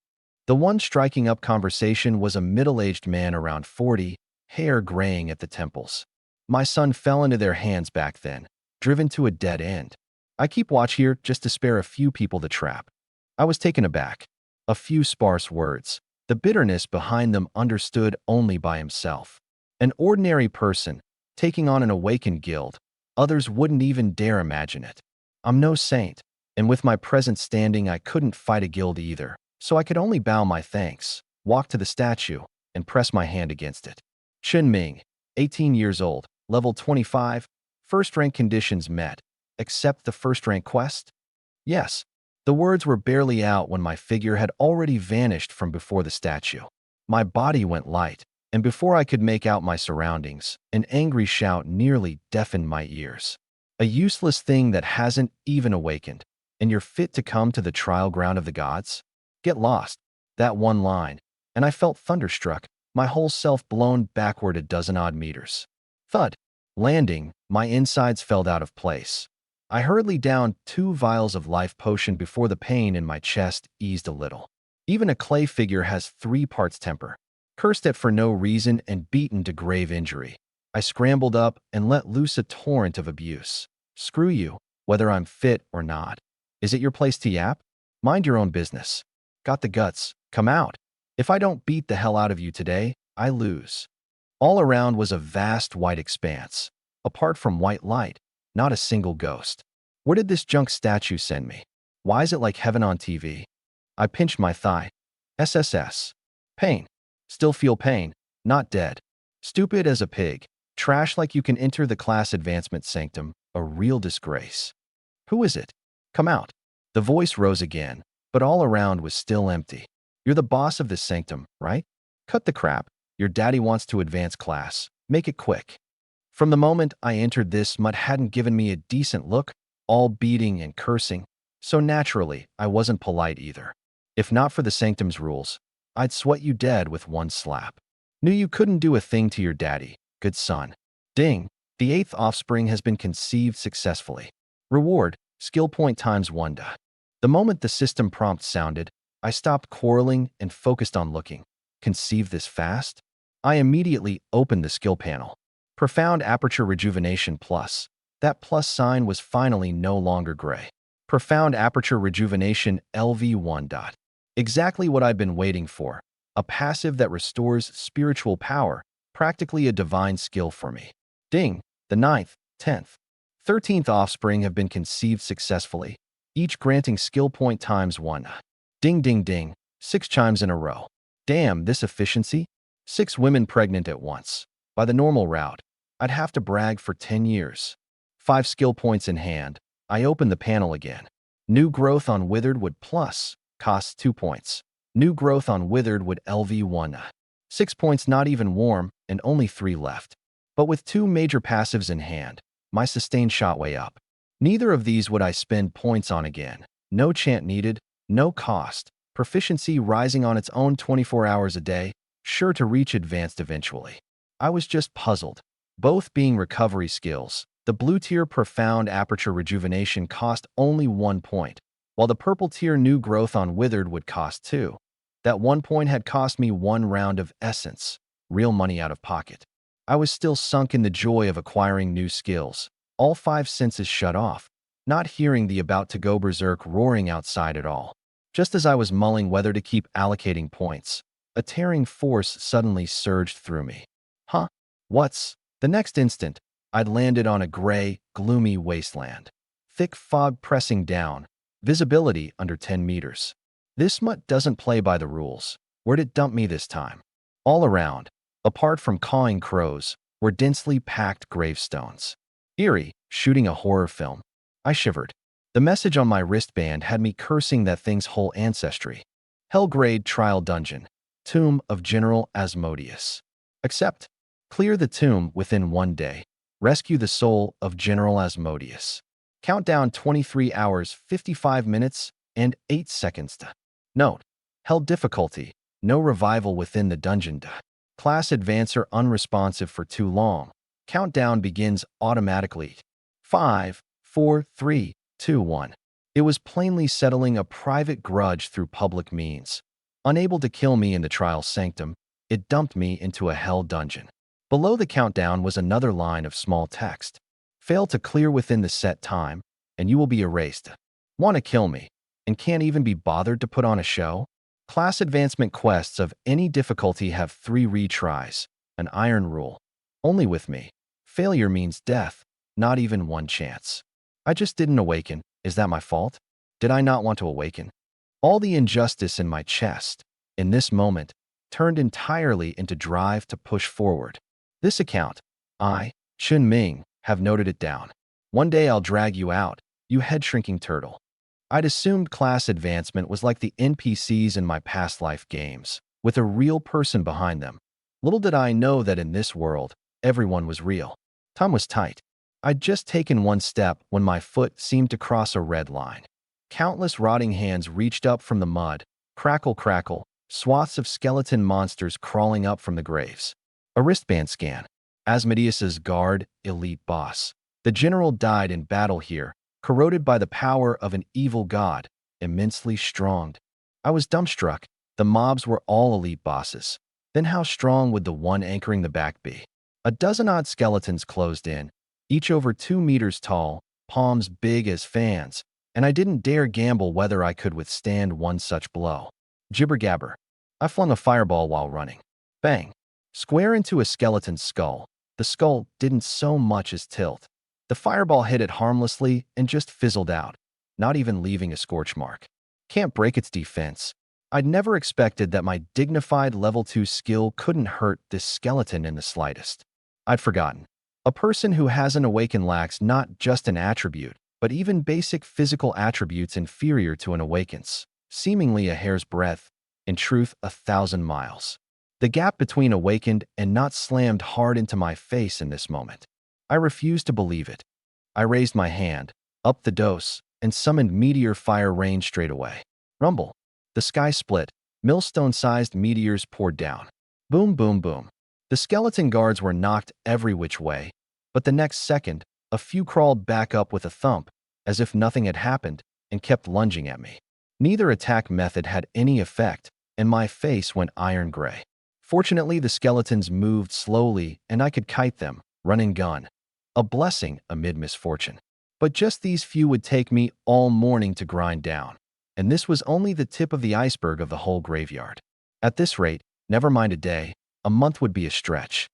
A: The one striking up conversation was a middle-aged man around 40, hair graying at the temples. My son fell into their hands back then, driven to a dead end. I keep watch here just to spare a few people the trap. I was taken aback. A few sparse words, the bitterness behind them understood only by himself. An ordinary person, taking on an awakened guild, others wouldn't even dare imagine it. I'm no saint, and with my present standing I couldn't fight a guild either, so I could only bow my thanks, walk to the statue, and press my hand against it. Chen Ming, 18 years old, level 25, first rank conditions met. Accept the first rank quest? Yes. The words were barely out when my figure had already vanished from before the statue. My body went light, and before I could make out my surroundings, an angry shout nearly deafened my ears. "A useless thing that hasn't even awakened, and you're fit to come to the trial ground of the gods? Get lost." That one line, and I felt thunderstruck, my whole self blown backward a dozen odd meters. Thud. Landing, my insides fell out of place. I hurriedly downed 2 vials of life potion before the pain in my chest eased a little. Even a clay figure has 3 parts temper. Cursed at for no reason and beaten to grave injury, I scrambled up and let loose a torrent of abuse. "Screw you, whether I'm fit or not. Is it your place to yap? Mind your own business. Got the guts, come out. If I don't beat the hell out of you today, I lose." All around was a vast white expanse. Apart from white light, not a single ghost. Where did this junk statue send me? Why is it like heaven on TV? I pinched my thigh. SSS. Pain. Still feel pain, not dead. Stupid as a pig. Trash like you can enter the class advancement sanctum. A real disgrace. "Who is it? Come out." The voice rose again, but all around was still empty. "You're the boss of this sanctum, right? Cut the crap. Your daddy wants to advance class. Make it quick." From the moment I entered, this mutt hadn't given me a decent look, all beating and cursing, so naturally I wasn't polite either. If not for the sanctum's rules, I'd sweat you dead with one slap. Knew you couldn't do a thing to your daddy, good son. Ding, the 8th offspring has been conceived successfully. Reward, skill point times 1. The moment the system prompt sounded, I stopped quarreling and focused on looking. Conceive this fast? I immediately opened the skill panel. Profound Aperture Rejuvenation Plus. That plus sign was finally no longer gray. Profound Aperture Rejuvenation LV1. Exactly what I'd been waiting for. A passive that restores spiritual power, practically a divine skill for me. Ding, the 9th, 10th, 13th offspring have been conceived successfully, each granting skill point times 1. Ding ding ding, 6 chimes in a row. Damn, this efficiency? 6 women pregnant at once. By the normal route, I'd have to brag for 10 years. 5 skill points in hand. I open the panel again. New growth on withered wood plus, costs 2 points. New growth on withered wood LV1. 6 points not even warm, and only 3 left. But with 2 major passives in hand, my sustain shot way up. Neither of these would I spend points on again. No chant needed, no cost. Proficiency rising on its own 24 hours a day, sure to reach advanced eventually. I was just puzzled. Both being recovery skills, the blue tier profound aperture rejuvenation cost only 1 point, while the purple tier new growth on withered would cost 2. That 1 point had cost me 1 round of essence, real money out of pocket. I was still sunk in the joy of acquiring new skills, all 5 senses shut off, not hearing the about-to-go berserk roaring outside at all. Just as I was mulling whether to keep allocating points, a tearing force suddenly surged through me. Huh? What's? The next instant, I'd landed on a gray, gloomy wasteland. Thick fog pressing down, visibility under 10 meters. This mutt doesn't play by the rules. Where'd it dump me this time? All around, apart from cawing crows, were densely packed gravestones. Eerie, shooting a horror film. I shivered. The message on my wristband had me cursing that thing's whole ancestry. Hellgrade Trial Dungeon. Tomb of General Asmodeus. Accept. Clear the tomb within 1 day. Rescue the soul of General Asmodeus. Countdown 23 hours, 55 minutes, and 8 seconds. Note. Hell difficulty. No revival within the dungeon. Class Advancer unresponsive for too long. Countdown begins automatically. 5, 4, 3, 2, 1. It was plainly settling a private grudge through public means. Unable to kill me in the trial sanctum, it dumped me into a hell dungeon. Below the countdown was another line of small text. Fail to clear within the set time, and you will be erased. Want to kill me, and can't even be bothered to put on a show? Class advancement quests of any difficulty have 3 retries, an iron rule. Only with me. Failure means death, not even 1 chance. I just didn't awaken. Is that my fault? Did I not want to awaken? All the injustice in my chest, in this moment, turned entirely into drive to push forward. This account, I, Chun Ming, have noted it down. One day I'll drag you out, you head-shrinking turtle. I'd assumed class advancement was like the NPCs in my past life games, with a real person behind them. Little did I know that in this world, everyone was real. Time was tight. I'd just taken 1 step when my foot seemed to cross a red line. Countless rotting hands reached up from the mud, crackle crackle, swaths of skeleton monsters crawling up from the graves. A wristband scan. Asmodeus's guard, elite boss. The general died in battle here, corroded by the power of an evil god, immensely strong. I was dumbstruck. The mobs were all elite bosses. Then how strong would the one anchoring the back be? A dozen-odd skeletons closed in, each over 2 meters tall, palms big as fans, and I didn't dare gamble whether I could withstand one such blow. Jibber-gabber. I flung a fireball while running. Bang. Square into a skeleton's skull. The skull didn't so much as tilt. The fireball hit it harmlessly and just fizzled out, not even leaving a scorch mark. Can't break its defense. I'd never expected that my dignified level 2 skill couldn't hurt this skeleton in the slightest. I'd forgotten. A person who hasn't awakened lacks not just an attribute, but even basic physical attributes inferior to an awaken's, seemingly a hair's breadth, in truth 1,000 miles. The gap between awakened and not slammed hard into my face in this moment. I refused to believe it. I raised my hand, upped the dose, and summoned meteor fire rain straight away. Rumble. The sky split. Millstone-sized meteors poured down. Boom, boom, boom. The skeleton guards were knocked every which way, but the next second, a few crawled back up with a thump, as if nothing had happened, and kept lunging at me. Neither attack method had any effect, and my face went iron gray. Fortunately, the skeletons moved slowly, and I could kite them, run and gun. A blessing amid misfortune. But just these few would take me all morning to grind down. And this was only the tip of the iceberg of the whole graveyard. At this rate, never mind a day, a month would be a stretch.